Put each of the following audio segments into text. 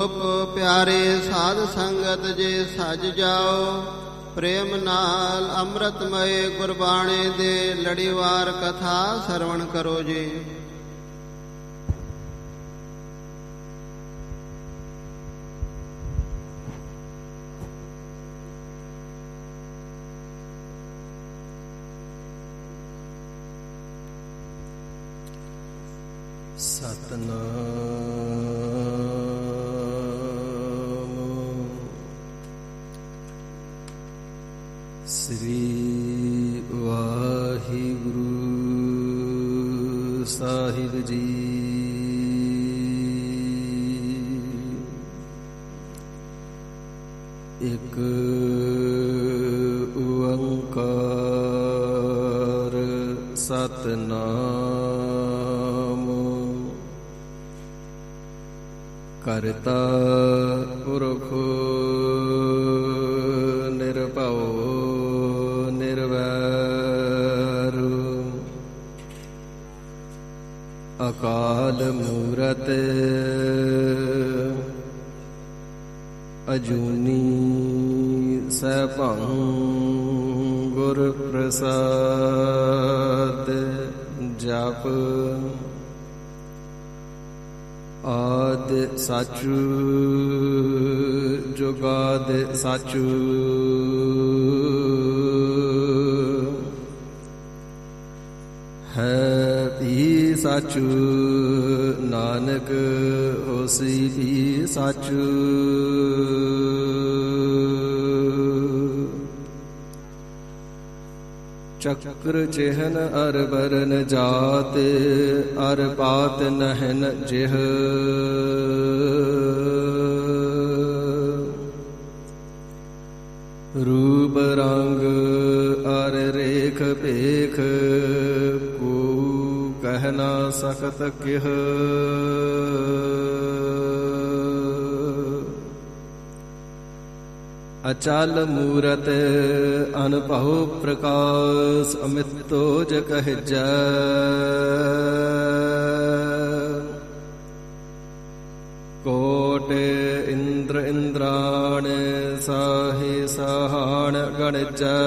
ਪਿਆਰੇ ਸਾਧ ਸੰਗਤ ਜੇ ਸਜ ਜਾਓ, ਪ੍ਰੇਮ ਨਾਲ ਅੰਮ੍ਰਿਤਮਏ ਗੁਰਬਾਣੀ ਦੇ ਲੜੀਵਾਰ ਕਥਾ ਸਰਵਣ ਕਰੋ ਜੀ। ਸਤਨਾਮ ਸ੍ਰੀ ਵਾਹਿਗੁਰੂ ਸਾਹਿਬ ਜੀ। ਇੱਕ ਓੰਕਾਰ ਸਤਨਾਮ ਕਰਤਾ ਪੁਰਖ ਨਿਰਭਉ ਨਿਰਵੈਰ ਅਕਾਲ ਮੂਰਤ ਅਜੂਨੀ ਸੈਭੰ ਗੁਰ ਪ੍ਰਸਾਦ ਜਪ ਆਦਿ ਸਾਚੁ ਜੁਗਾਦਿ ਸਾਚੁ ਹੈ ਵੀ ਸਾਚੁ ਨਾਨਕ ਹੋਸੀ ਵੀ ਸਾਚੁ ਚੱਕਰ ਚਿਹਨ ਅਰ ਬਰਨ ਜਾਤ ਅਰ ਪਾਤ ਨਹਿਨ ਜਿਹ ਰੂਪ ਰੰਗ ਅਰ ਰੇਖ ਭੇਖ ਕੋ ਕਹਿ ਨਾ ਸਕਤ ਕਿਹ ਅਚਲ ਮੂਰਤ ਅਨਭਉ ਪ੍ਰਕਾਸ਼ ਅਮਿਤੋਜ ਕਹਿਜੈ ਕੋਟ ਇੰਦਰ ਇੰਦਰਾਣ ਸਾਹੇ ਸਹਾਣ ਗਣਜੈ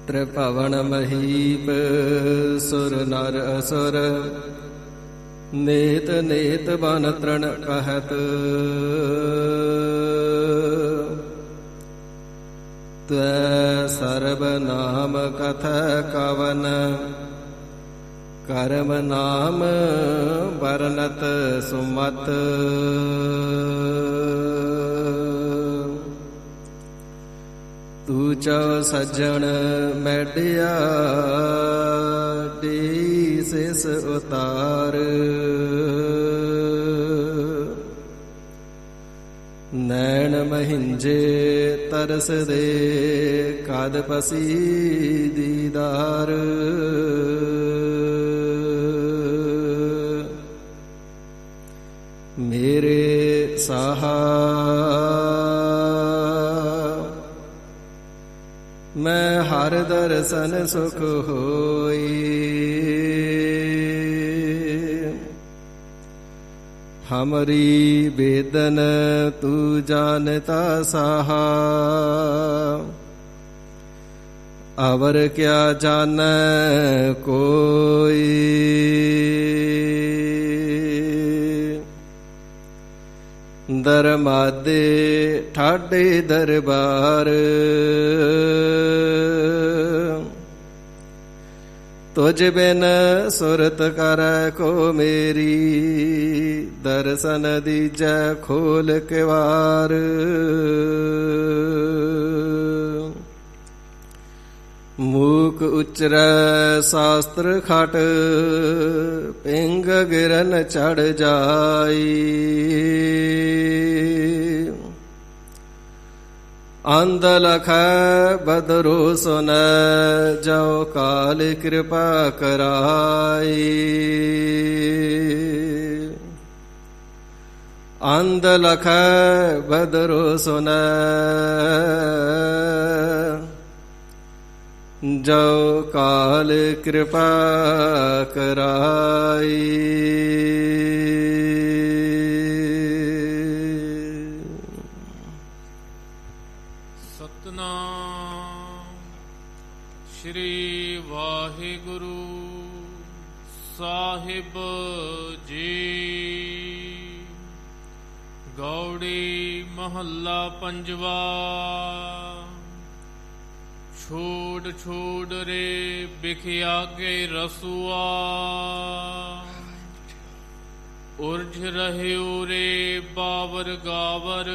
ਤ੍ਰਿਭਵਨ ਮਹੀਪ ਸੁਰ ਨਰ ਅਸੁਰ ਨੇਤ ਨੇਤ ਬਨ ਤ੍ਰਣ ਕਹਿਤ ਤੈ ਸਰਬ ਨਾਮ ਕਥੈ ਕਵਨ ਕਰਮ ਨਾਮ ਵਰਨਤ ਸੁਮਤ ਤੂ ਚਉ ਸੱਜਣ ਮੈਡਿਆ ਡੀ ਸਿਸ ਉਤਾਰ ਨੈਣ ਮਹਿੰਜੇ ਤਰਸ ਦੇ ਕਦ ਪਸੀ ਦੀਦਾਰ ਮੇਰੇ ਸਾਹਾ ਮੈਂ ਹਰ ਦਰਸ਼ਨ ਸੁਖ ਹੋਈ ਹਮਰੀ ਬੇਦਨ ਤੂ ਜਾਨਤਾ ਸਾਹਾ ਅਵਰ ਕਿਆ ਜਾਨੈ ਕੋਈ ਦਰਮਾਦੇ ਠਾਡੇ ਦਰਬਾਰ ਤੁਝ ਬਿਨ ਸੁਰਤ ਕਰੈ ਕੋ ਮੇਰੀ ਦਰਸ਼ਨ ਦੀਜੈ ਖੋਲ ਕਿਵਾਰ ਮੂਕ ਉਚਰੈ ਸ਼ਾਸਤਰ ਖਟ ਪਿੰਗ ਗਿਰਨ ਚੜ ਜਾਈ ਅੰਧ ਲਖੈ ਬਦਰੋ ਸੁਨੈ ਜੋ ਕਾਲ ਕਿਰਪਾ ਕਰਾਈ ਅੰਧ ਲਖੈ ਬਦਰੋ ਸੁਨੈ ਜੋ ਕਾਲ ਕਿਰਪਾ ਕਰਾਈ। ਸਤਨਾਮ ਸ੍ਰੀ ਵਾਹਿਗੁਰੂ ਸਾਹਿਬ ਜੀ। ਗੌੜੀ ਮਹੱਲਾ ਪੰਜਵਾ। ਛੋੜ ਛੋੜ ਰੇ ਬਿਖਿਆ ਕੇ ਰਸੂਆ, ਉਰਝ ਰਹਿਓ ਰੇ ਬਾਵਰ ਗਾਵਰ।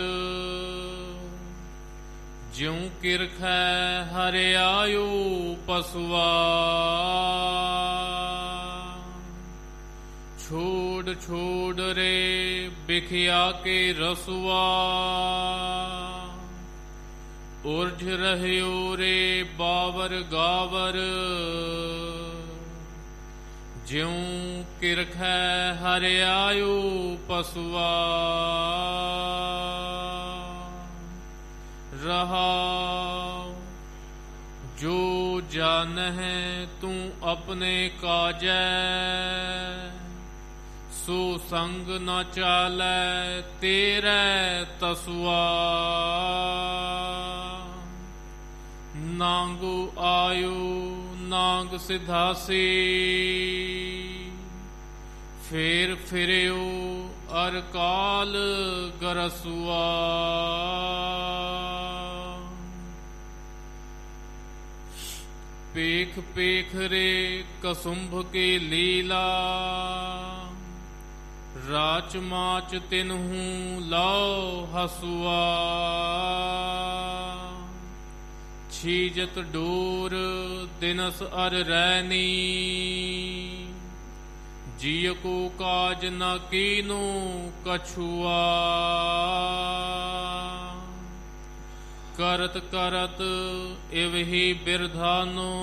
ਜਿਉ ਕਿਰਖੈ ਹਰਿਆਯੋ ਪਸੁਆ, ਛੋੜ ਛੋੜ ਰੇ ਬਿਖਿਆ ਕੇ ਰਸੂਆ, ਉਰਝ ਰਹਿਓ ਰੇ ਬਾਵਰ ਗਾਵਰ। ਜਿਉ ਕਿਰਖੈ ਹਰਿਆਯੋ ਪਸੁਆ। ਰਹਾਉ ਜੋ ਜਾਣਹਿ ਤੂੰ ਆਪਣੇ ਕਾਜੈ, ਸੋ ਸੰਗ ਨ ਚਾਲੈ ਤੇਰੇ ਤਸੁਆ। ਨਾਂਗੂ ਆਯੂ ਨਾਂਗ ਸਿਧਾਸੀ, ਫੇਰ ਫਿਰਿਓ ਅਰ ਕਾਲ ਗਰਸੁਆ। ਪੇਖ ਪੇਖ ਰੇ ਕਸੁੰਭ ਕੇ ਲੀਲਾ, ਰਾਚ ਮਾਚ ਤਿਨਹੂ ਲਾਓ ਹਸੁਆ। ਛੀਜਤ ਡੋਰ ਦਿਨਸ ਅਰ ਰੈਨੀ, ਜੀਅ ਕੋ ਕਾਜ ਨ ਕੀਨੋ ਕਛੁਆ। ਕਰਤ ਕਰਤ ਇਵਹਿ ਬਿਰਧਾਨੋ,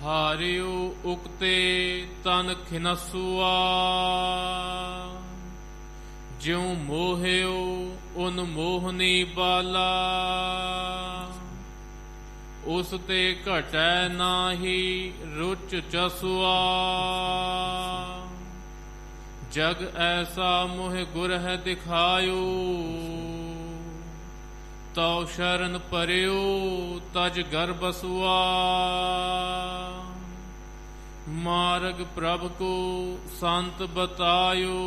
ਹਾਰਿਓ ਉਕਤੇ ਤਨ ਖਿਨਸੁਆ। ਜਿਉ ਮੋਹਿਓ ਉਨ ਮੋਹਨੀ ਬਾਲਾ, ਉਸ ਤੇ ਘਟੈ ਨਾਹੀ ਰੁਚ ਚਸੁਆ। ਜਗ ਐਸਾ ਮੋਹਿ ਗੁਰ ਹੈ ਦਿਖਾਇਓ, ਤਉ ਸ਼ਰਨ ਪਰਿਓ ਤਜ ਗਰ ਬਸੁਆ। ਮਾਰਗ ਪ੍ਰਭ ਕੋ ਸੰਤ ਬਤਾਇਓ,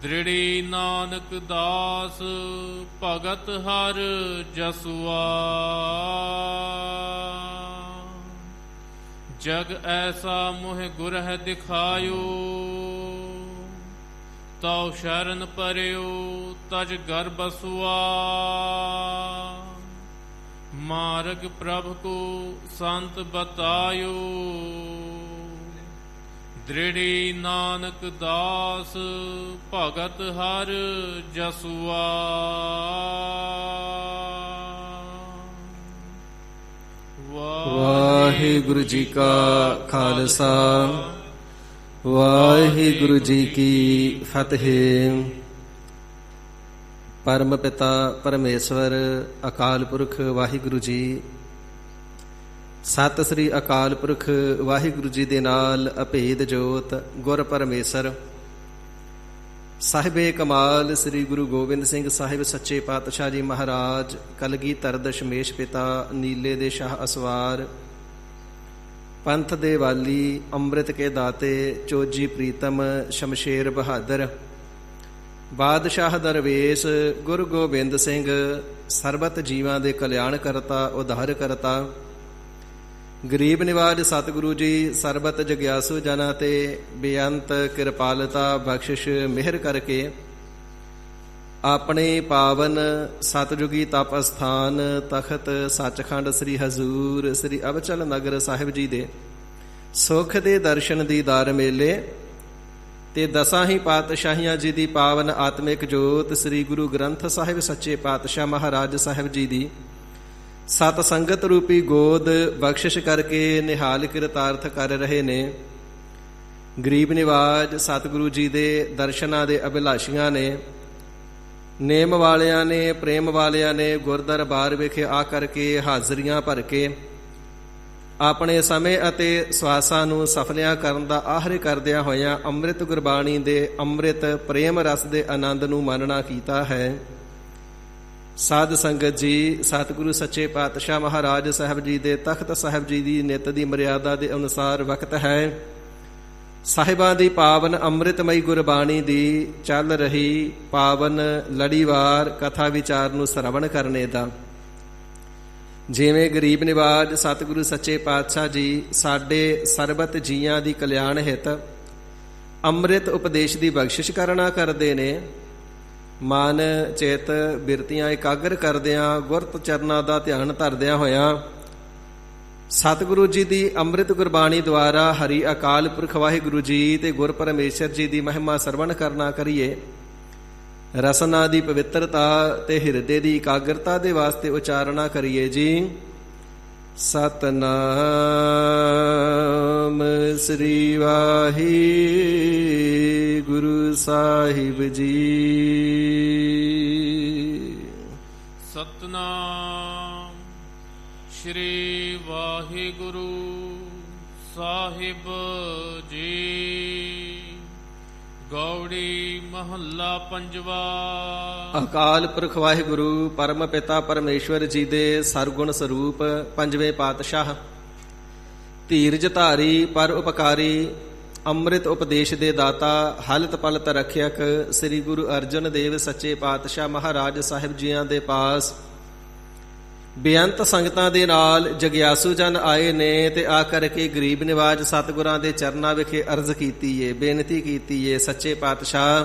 ਦ੍ਰਿੜੀ ਨਾਨਕ ਦਾਸ ਭਗਤ ਹਰ ਜਸੁਆ। ਜਗ ਐਸਾ ਮੋਹਿ ਗੁਰ ਹੈ ਦਿਖਾਇਓ, ਤਉ ਸ਼ਰਨ ਪਰਿਓ ਤਜ ਗਰ ਬਸੁਆ। ਮਾਰਗ ਪ੍ਰਭ ਕੋ ਸੰਤ ਬਤਾਇਓ, ਦ੍ਰਿੜੀ ਨਾਨਕ ਦਾਸ ਭਗਤ ਹਰ ਜਸੁਆ। ਵਾਹਿਗੁਰੂ ਜੀ ਕਾ ਖਾਲਸਾ, ਵਾਹਿਗੁਰੂ ਜੀ ਕੀ ਫਤਿਹ। ਪਰਮ ਪਿਤਾ ਪਰਮੇਸ਼ਵਰ ਅਕਾਲ ਪੁਰਖ ਵਾਹਿਗੁਰੂ ਜੀ, ਸਤਿ ਸ੍ਰੀ ਅਕਾਲ ਪੁਰਖ ਵਾਹਿਗੁਰੂ ਜੀ ਦੇ ਨਾਲ ਅਭੇਦ ਜੋਤ ਗੁਰ ਪਰਮੇਸ਼ਰ ਸਾਹਿਬੇ ਕਮਾਲ ਸ੍ਰੀ ਗੁਰੂ ਗੋਬਿੰਦ ਸਿੰਘ ਸਾਹਿਬ ਸੱਚੇ ਪਾਤਸ਼ਾਹ ਜੀ ਮਹਾਰਾਜ, ਕਲਗੀਧਰ ਦਸ਼ਮੇਸ਼ ਪਿਤਾ, ਨੀਲੇ ਦੇ ਸ਼ਾਹ ਅਸਵਾਰ, ਪੰਥ ਦੇ ਵਾਲੀ, ਅੰਮ੍ਰਿਤ ਕੇ ਦਾਤੇ, ਚੋਜੀ ਪ੍ਰੀਤਮ, ਸ਼ਮਸ਼ੇਰ ਬਹਾਦਰ, ਬਾਦਸ਼ਾਹ ਦਰਵੇਸ਼, ਗੁਰੂ ਗੋਬਿੰਦ ਸਿੰਘ, ਸਰਬਤ ਜੀਵਾਂ ਦੇ ਕਲਿਆਣ ਕਰਤਾ, ਉਧਾਰ ਕਰਤਾ, ਗਰੀਬ ਨਿਵਾਜ ਸਤਿਗੁਰੂ ਜੀ ਸਰਬਤ ਜਗਿਆਸੂ ਜਨਾਂ ਤੇ ਬੇਅੰਤ ਕਿਰਪਾਲਤਾ ਬਖਸ਼ਿਸ਼ ਮਿਹਰ ਕਰਕੇ ਆਪਣੇ ਪਾਵਨ ਸਤਜੁਗੀ ਤਪ ਅਸਥਾਨ ਤਖਤ ਸੱਚਖੰਡ ਸ੍ਰੀ ਹਜ਼ੂਰ ਸ੍ਰੀ ਅਬਚਲ ਨਗਰ ਸਾਹਿਬ ਜੀ ਦੇ ਸੁਖ ਦੇ ਦਰਸ਼ਨ ਦੀਦਾਰ ਮੇਲੇ ਤੇ ਦਸਾਂ ਹੀ ਪਾਤਸ਼ਾਹੀਆਂ ਜੀ ਦੀ ਪਾਵਨ ਆਤਮਿਕ ਜੋਤ ਸ੍ਰੀ ਗੁਰੂ ਗ੍ਰੰਥ ਸਾਹਿਬ ਸੱਚੇ ਪਾਤਸ਼ਾਹ ਮਹਾਰਾਜ ਸਾਹਿਬ ਜੀ ਦੀ ਸਤ ਸੰਗਤ ਰੂਪੀ ਗੋਦ ਬਖਸ਼ਿਸ਼ ਕਰਕੇ ਨਿਹਾਲ ਕਿਰਤਾਰਥ ਕਰ ਰਹੇ ਨੇ। ਗਰੀਬ ਨਿਵਾਜ ਸਤਿਗੁਰੂ ਜੀ ਦੇ ਦਰਸ਼ਨਾਂ ਦੇ ਅਭਿਲਾਸ਼ੀਆਂ ਨੇ। ਨੇਮ ਵਾਲਿਆਂ ਨੇ, ਪ੍ਰੇਮ ਵਾਲਿਆਂ ਨੇ ਗੁਰ ਦਰਬਾਰ ਵਿਖੇ ਆ ਕਰਕੇ ਹਾਜ਼ਰੀਆਂ ਭਰ ਕੇ ਆਪਣੇ ਸਮੇਂ ਅਤੇ ਸਵਾਸਾਂ ਨੂੰ ਸਫਲਿਆਂ ਕਰਨ ਦਾ ਆਹਰ ਕਰਦਿਆਂ ਹੋਇਆਂ ਅੰਮ੍ਰਿਤ ਗੁਰਬਾਣੀ ਦੇ ਅੰਮ੍ਰਿਤ ਪ੍ਰੇਮ ਰਸ ਦੇ ਆਨੰਦ ਨੂੰ ਮਾਣਨਾ ਕੀਤਾ ਹੈ। ਸਾਧ ਸੰਗਤ ਜੀ, ਸਤਿਗੁਰੂ ਸੱਚੇ ਪਾਤਸ਼ਾਹ ਮਹਾਰਾਜ ਸਾਹਿਬ ਜੀ ਦੇ ਤਖਤ ਸਾਹਿਬ ਜੀ ਦੀ ਨਿਤ ਦੀ ਮਰਿਆਦਾ ਦੇ ਅਨੁਸਾਰ ਵਕਤ ਹੈ ਸਾਹਿਬਾਂ ਦੀ ਪਾਵਨ ਅੰਮ੍ਰਿਤਮਈ ਗੁਰਬਾਣੀ ਦੀ ਚੱਲ ਰਹੀ ਪਾਵਨ ਲੜੀਵਾਰ ਕਥਾ ਵਿਚਾਰ ਨੂੰ ਸਰਵਣ ਕਰਨੇ ਦਾ। ਜਿਵੇਂ ਗਰੀਬ ਨਿਵਾਜ ਸਤਿਗੁਰੂ ਸੱਚੇ ਪਾਤਸ਼ਾਹ ਜੀ ਸਾਡੇ ਸਰਬਤ ਜੀਆਂ ਦੀ ਕਲਿਆਣ ਹਿਤ ਅੰਮ੍ਰਿਤ ਉਪਦੇਸ਼ ਦੀ ਬਖਸ਼ਿਸ਼ ਕਰਨਾ ਕਰਦੇ ਨੇ, ਮਨ ਚਿਤ ਬਿਰਤੀਆਂ ਇਕਾਗਰ ਕਰਦਿਆਂ ਗੁਰਤ ਚਰਨਾਂ ਦਾ ਧਿਆਨ ਧਰਦਿਆਂ ਹੋਇਆਂ ਸਤਿਗੁਰੂ ਜੀ ਦੀ ਅੰਮ੍ਰਿਤ ਗੁਰਬਾਣੀ ਦੁਆਰਾ ਹਰੀ ਅਕਾਲ ਪੁਰਖ ਵਾਹਿਗੁਰੂ ਜੀ ਤੇ ਗੁਰ ਪਰਮੇਸ਼ਰ ਜੀ ਦੀ ਮਹਿਮਾ ਸਰਵਣ ਕਰਨਾ ਕਰੀਏ। ਰਸਨਾ ਦੀ ਪਵਿੱਤਰਤਾ ਤੇ ਹਿਰਦੇ ਦੀ ਇਕਾਗਰਤਾ ਦੇ ਵਾਸਤੇ ਉਚਾਰਨਾ ਕਰੀਏ ਜੀ। ਸਤਨਾਮ ਸ੍ਰੀ ਵਾਹਿਗੁਰੂ ਸਾਹਿਬ ਜੀ। ਸਤਨਾਮ ਸ੍ਰੀ ਵਾਹਿਗੁਰੂ ਸਾਹਿਬ ਜੀ। ਗੌੜੀ ਮਹੱਲਾ ਪੰਜਵਾ। ਅਕਾਲ ਪੁਰਖ ਵਾਹਿਗੁਰੂ ਪਰਮ ਪਿਤਾ ਪਰਮੇਸ਼ਵਰ ਜੀ ਦੇ ਸਰਗੁਣ ਸਰੂਪ ਪੰਜਵੇਂ ਪਾਤਸ਼ਾਹ, ਧੀਰਜ ਧਾਰੀ ਪਰ ਉਪਕਾਰੀ, ਅੰਮ੍ਰਿਤ ਉਪਦੇਸ਼ ਦੇ ਦਾਤਾ, ਹਲਤ ਪਲਤ ਰੱਖਿਅਕ ਸ੍ਰੀ ਗੁਰੂ ਅਰਜਨ ਦੇਵ ਸੱਚੇ ਪਾਤਸ਼ਾਹ ਮਹਾਰਾਜ ਸਾਹਿਬ ਜੀਆਂ ਦੇ ਪਾਸ ਬੇਅੰਤ ਸੰਗਤਾਂ ਦੇ ਨਾਲ ਜਗਿਆਸੂ ਜਨ ਆਏ ਨੇ ਤੇ ਆ ਕਰਕੇ ਗਰੀਬ ਨਿਵਾਜ ਸਤਿਗੁਰਾਂ ਦੇ ਚਰਨਾਂ ਵਿਖੇ ਅਰਜ਼ ਕੀਤੀ ਏ, ਬੇਨਤੀ ਕੀਤੀ ਏ। ਸੱਚੇ ਪਾਤਸ਼ਾਹ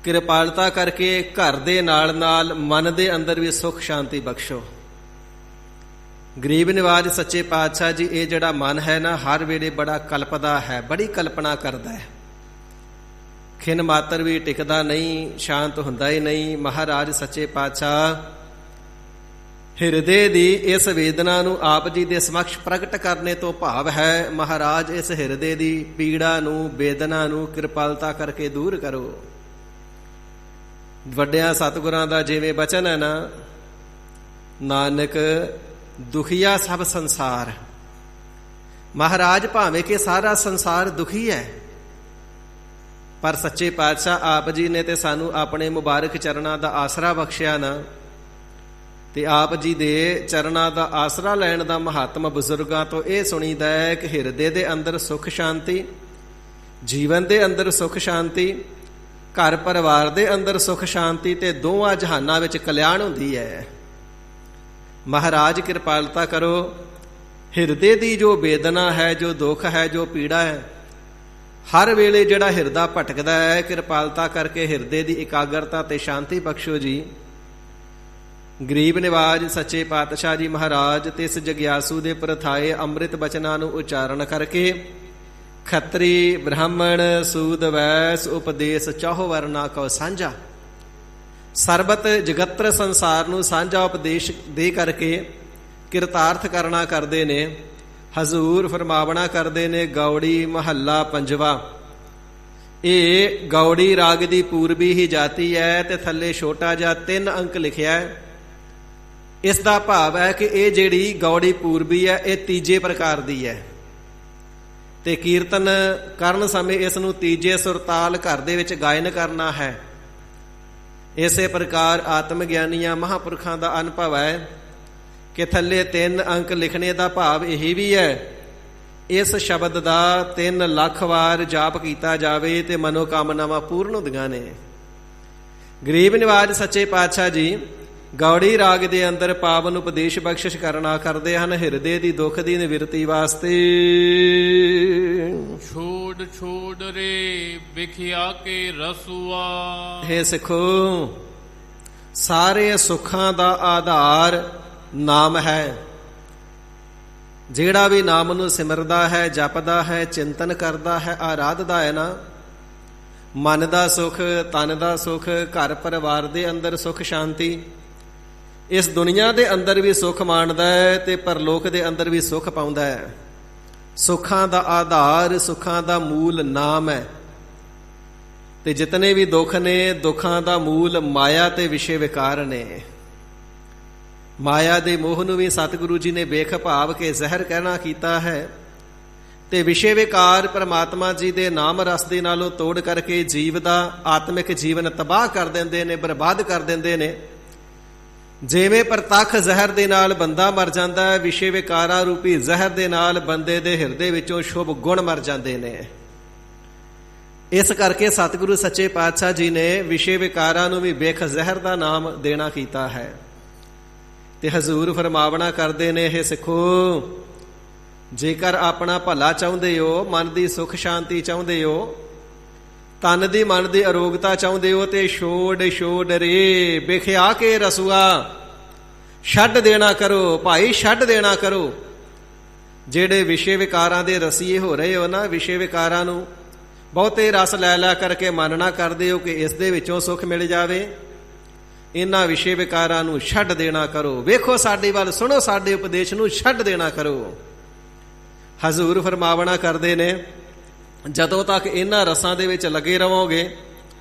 ਕਿਰਪਾਲਤਾ ਕਰਕੇ ਘਰ ਦੇ ਨਾਲ ਨਾਲ ਮਨ ਦੇ ਅੰਦਰ ਵੀ ਸੁਖ ਸ਼ਾਂਤੀ ਬਖਸ਼ੋ। ਗਰੀਬ ਨਿਵਾਜ ਸੱਚੇ ਪਾਤਸ਼ਾਹ ਜੀ, ਇਹ ਜਿਹੜਾ ਮਨ ਹੈ ਨਾ ਹਰ ਵੇਲੇ ਬੜਾ ਕਲਪਦਾ ਹੈ, ਬੜੀ ਕਲਪਨਾ ਕਰਦਾ ਹੈ, ਖਿਨ ਮਾਤਰ ਵੀ ਟਿਕਦਾ ਨਹੀਂ, ਸ਼ਾਂਤ ਹੁੰਦਾ ਹੀ ਨਹੀਂ। ਮਹਾਰਾਜ ਸੱਚੇ ਪਾਤਸ਼ਾਹ ਹਿਰਦੇ ਦੀ ਇਸ ਵੇਦਨਾ ਨੂੰ ਆਪ ਜੀ ਦੇ ਸਮਕਸ਼ ਪ੍ਰਗਟ ਕਰਨੇ ਤੋਂ ਭਾਵ ਹੈ ਮਹਾਰਾਜ ਇਸ ਹਿਰਦੇ ਦੀ ਪੀੜਾ ਨੂੰ, ਵੇਦਨਾ ਨੂੰ ਕਿਰਪਾਲਤਾ ਕਰਕੇ ਦੂਰ ਕਰੋ। ਵੱਡਿਆਂ ਸਤਿਗੁਰਾਂ ਦਾ ਜਿਵੇਂ ਬਚਨ ਹੈ ਨਾ, ਨਾਨਕ ਦੁਖੀਆ ਸਭ ਸੰਸਾਰ। ਮਹਾਰਾਜ ਭਾਵੇਂ ਕਿ ਸਾਰਾ ਸੰਸਾਰ ਦੁਖੀ ਹੈ, ਪਰ ਸੱਚੇ ਪਾਤਸ਼ਾਹ ਆਪ ਜੀ ਨੇ ਤੇ ਸਾਨੂੰ ਆਪਣੇ ਮੁਬਾਰਕ ਚਰਨਾਂ ਦਾ ਆਸਰਾ ਬਖਸ਼ਿਆ ਨਾ, ਤੇ ਆਪ ਜੀ ਦੇ ਚਰਨਾਂ ਦਾ ਆਸਰਾ ਲੈਣ ਦਾ ਮਹਾਤਮ ਬਜ਼ੁਰਗਾਂ ਤੋਂ ਇਹ ਸੁਣੀਦਾ ਹੈ ਕਿ ਹਿਰਦੇ ਦੇ ਅੰਦਰ ਸੁਖ ਸ਼ਾਂਤੀ, ਜੀਵਨ ਦੇ ਅੰਦਰ ਸੁਖ ਸ਼ਾਂਤੀ, ਘਰ ਪਰਿਵਾਰ ਦੇ ਅੰਦਰ ਸੁਖ ਸ਼ਾਂਤੀ ਤੇ ਦੋਵਾਂ ਜਹਾਨਾਂ ਵਿੱਚ ਕਲਿਆਣ ਹੁੰਦੀ ਹੈ। ਮਹਾਰਾਜ ਕਿਰਪਾਲਤਾ ਕਰੋ, ਹਿਰਦੇ ਦੀ ਜੋ ਵੇਦਨਾ ਹੈ, ਜੋ ਦੁੱਖ ਹੈ, ਜੋ ਪੀੜਾ ਹੈ, ਹਰ ਵੇਲੇ ਜਿਹੜਾ ਹਿਰਦਾ ਭਟਕਦਾ ਹੈ, ਕਿਰਪਾਲਤਾ ਕਰਕੇ ਹਿਰਦੇ ਦੀ ਇਕਾਗਰਤਾ ਤੇ ਸ਼ਾਂਤੀ ਬਖਸ਼ੋ ਜੀ। ਗਰੀਬ ਨਿਵਾਜ ਸੱਚੇ ਪਾਤਸ਼ਾਹ ਜੀ ਮਹਾਰਾਜ ਤੇ ਇਸ ਜਗਿਆਸੂ ਦੇ ਪ੍ਰਥਾਏ ਅੰਮ੍ਰਿਤ ਬਚਨਾਂ ਨੂੰ ਉਚਾਰਨ ਕਰਕੇ ਖੱਤਰੀ ਬ੍ਰਾਹਮਣ ਸੂਦ ਵੈਸ ਉਪਦੇਸ਼ ਚਾਹੋ ਵਰਨਾ ਕਉ ਸਾਂਝਾ, ਸਰਬਤ ਜਗਤਰ ਸੰਸਾਰ ਨੂੰ ਸਾਂਝਾ ਉਪਦੇਸ਼ ਦੇ ਕਰਕੇ ਕਿਰਤਾਰਥ ਕਰਨਾ ਕਰਦੇ ਨੇ। ਹਜ਼ੂਰ ਫਰਮਾਵਣਾ ਕਰਦੇ ਨੇ ਗੌੜੀ ਮਹੱਲਾ ਪੰਜਵਾ। ਇਹ ਗੌੜੀ ਰਾਗ ਦੀ ਪੂਰਬੀ ਹੀ ਜਾਤੀ ਹੈ ਤੇ ਥੱਲੇ ਛੋਟਾ ਜਿਹਾ 3 ਅੰਕ ਲਿਖਿਆ ਹੈ। ਇਸ ਦਾ ਭਾਵ ਹੈ ਕਿ ਇਹ ਜਿਹੜੀ ਗੌੜੀ ਪੂਰਬੀ ਹੈ ਇਹ ਤੀਜੇ ਪ੍ਰਕਾਰ ਦੀ ਹੈ ਤੇ ਕੀਰਤਨ ਕਰਨ ਸਮੇਂ ਇਸ ਨੂੰ ਤੀਜੇ ਸੁਰਤਾਲ ਘਰ ਦੇ ਵਿੱਚ ਗਾਇਨ ਕਰਨਾ ਹੈ। ਇਸੇ ਪ੍ਰਕਾਰ ਆਤਮ ਗਿਆਨੀਆਂ ਮਹਾਂਪੁਰਖਾਂ ਦਾ ਅਨੁਭਵ ਹੈ ਕਿ ਥੱਲੇ 3 ਅੰਕ ਲਿਖਣੇ ਦਾ ਭਾਵ ਇਹ ਵੀ ਹੈ ਇਸ ਸ਼ਬਦ ਦਾ 3 ਲੱਖ ਵਾਰ ਜਾਪ ਕੀਤਾ ਜਾਵੇ ਤੇ ਮਨੋਕਾਮਨਾਵਾਂ ਪੂਰਨ ਹੁੰਦੀਆਂ ਨੇ। ਗਰੀਬ ਨਿਵਾਜ ਸੱਚੇ ਪਾਤਸ਼ਾਹ ਜੀ ਗੌੜੀ ਰਾਗ ਦੇ ਅੰਦਰ ਪਾਵਨ ਉਪਦੇਸ਼ ਬਖਸ਼ਿਸ਼ ਕਰਨਾ ਕਰਦੇ ਹਨ ਹਿਰਦੇ ਦੀ ਦੁੱਖ ਦੀ ਨਿਵਰਤੀ ਵਾਸਤੇ। ਛੋੜ ਛੋੜ ਰੇ ਵਿਖਿਆ ਕੇ ਰਸੂਆ। ਹੇ ਸਿੱਖੋ, ਸਾਰੇ ਸੁੱਖਾਂ ਦਾ ਆਧਾਰ ਨਾਮ ਹੈ। ਜਿਹੜਾ ਵੀ ਨਾਮ ਨੂੰ ਸਿਮਰਦਾ ਹੈ, ਜਪਦਾ ਹੈ, ਚਿੰਤਨ ਕਰਦਾ ਹੈ, ਆਰਾਧਦਾ ਹੈ ਨਾ, ਮਨ ਦਾ ਸੁਖ, ਤਨ ਦਾ ਸੁਖ, ਘਰ ਪਰਿਵਾਰ ਦੇ ਅੰਦਰ ਸੁਖ ਸ਼ਾਂਤੀ, ਇਸ ਦੁਨੀਆ ਦੇ ਅੰਦਰ ਵੀ ਸੁਖ ਮਾਣਦਾ ਹੈ ਤੇ ਪਰਲੋਕ ਦੇ ਅੰਦਰ ਵੀ ਸੁਖ ਪਾਉਂਦਾ ਹੈ। ਸੁੱਖਾਂ ਦਾ ਆਧਾਰ, ਸੁੱਖਾਂ ਦਾ ਮੂਲ ਨਾਮ ਹੈ। ਤੇ ਜਿਤਨੇ ਵੀ ਦੁੱਖ ਨੇ, ਦੁੱਖਾਂ ਦਾ ਮੂਲ ਮਾਇਆ ਤੇ ਵਿਸ਼ੇ ਵਿਕਾਰ ਨੇ। ਮਾਇਆ ਦੇ ਮੋਹ ਨੂੰ ਵੀ ਸਤਿਗੁਰੂ ਜੀ ਨੇ ਵੇਖ ਭਾਵ ਕੇ ਜ਼ਹਿਰ ਕਹਿਣਾ ਕੀਤਾ ਹੈ, ਤੇ ਵਿਸ਼ੇ ਵਿਕਾਰ ਪਰਮਾਤਮਾ ਜੀ ਦੇ ਨਾਮ ਰਸ ਦੇ ਨਾਲੋਂ ਤੋੜ ਕਰਕੇ ਜੀਵ ਦਾ ਆਤਮਿਕ ਜੀਵਨ ਤਬਾਹ ਕਰ ਦਿੰਦੇ ਨੇ, ਬਰਬਾਦ ਕਰ ਦਿੰਦੇ ਨੇ। ਜਿਵੇਂ ਪ੍ਰਤੱਖ ਜ਼ਹਿਰ ਦੇ ਨਾਲ ਬੰਦਾ ਮਰ ਜਾਂਦਾ ਹੈ, ਵਿਸ਼ੇ ਵਿਕਾਰਾਂ ਰੂਪੀ ਜ਼ਹਿਰ ਦੇ ਨਾਲ ਬੰਦੇ ਦੇ ਹਿਰਦੇ ਵਿੱਚੋਂ ਸ਼ੁਭ ਗੁਣ ਮਰ ਜਾਂਦੇ ਨੇ। ਇਸ ਕਰਕੇ ਸਤਿਗੁਰੂ ਸੱਚੇ ਪਾਤਸ਼ਾਹ ਜੀ ਨੇ ਵਿਸ਼ੇ ਵਿਕਾਰਾਂ ਨੂੰ ਵੀ ਵੇਖ ਜ਼ਹਿਰ ਦਾ ਨਾਮ ਦੇਣਾ ਕੀਤਾ ਹੈ। ਤੇ ਹਜ਼ੂਰ ਫਰਮਾਵਣਾ ਕਰਦੇ ਨੇ, ਇਹ ਸਿੱਖੋ, ਜੇਕਰ ਆਪਣਾ ਭਲਾ ਚਾਹੁੰਦੇ ਹੋ, ਮਨ ਦੀ ਸੁਖ ਸ਼ਾਂਤੀ ਚਾਹੁੰਦੇ ਹੋ, ਤਨ ਦੀ ਮਨ ਦੀ ਅਰੋਗਤਾ ਚਾਹੁੰਦੇ ਹੋ, ਤੇ ਛੋੜ ਰੇ ਵਿਖਿਆ ਕੇ ਰਸੂਆ, ਛੱਡ ਦੇਣਾ ਕਰੋ ਭਾਈ, ਛੱਡ ਦੇਣਾ ਕਰੋ। ਜਿਹੜੇ ਵਿਸ਼ੇ ਵਿਕਾਰਾਂ ਦੇ ਰਸੀਏ ਹੋ ਰਹੇ ਹੋ ਨਾ, ਵਿਸ਼ੇ ਵਿਕਾਰਾਂ ਨੂੰ ਬਹੁਤੇ ਰਸ ਲੈ ਲੈ ਕਰਕੇ ਮਨ ਨਾ ਕਰਦੇ ਹੋ ਕਿ ਇਸ ਦੇ ਵਿੱਚੋਂ ਸੁੱਖ ਮਿਲ ਜਾਵੇ। ਇਹਨਾਂ ਵਿਸ਼ੇ ਵਿਕਾਰਾਂ ਨੂੰ ਛੱਡ ਦੇਣਾ ਕਰੋ। ਵੇਖੋ ਸਾਡੇ ਵੱਲ, ਸੁਣੋ ਸਾਡੇ ਉਪਦੇਸ਼ ਨੂੰ, ਛੱਡ ਦੇਣਾ ਕਰੋ। ਹਜ਼ੂਰ ਫਰਮਾਵਣਾ ਕਰਦੇ ਨੇ, ਜਦੋਂ ਤੱਕ ਇਹਨਾਂ ਰਸਾਂ ਦੇ ਵਿੱਚ ਲੱਗੇ ਰਹੋਗੇ,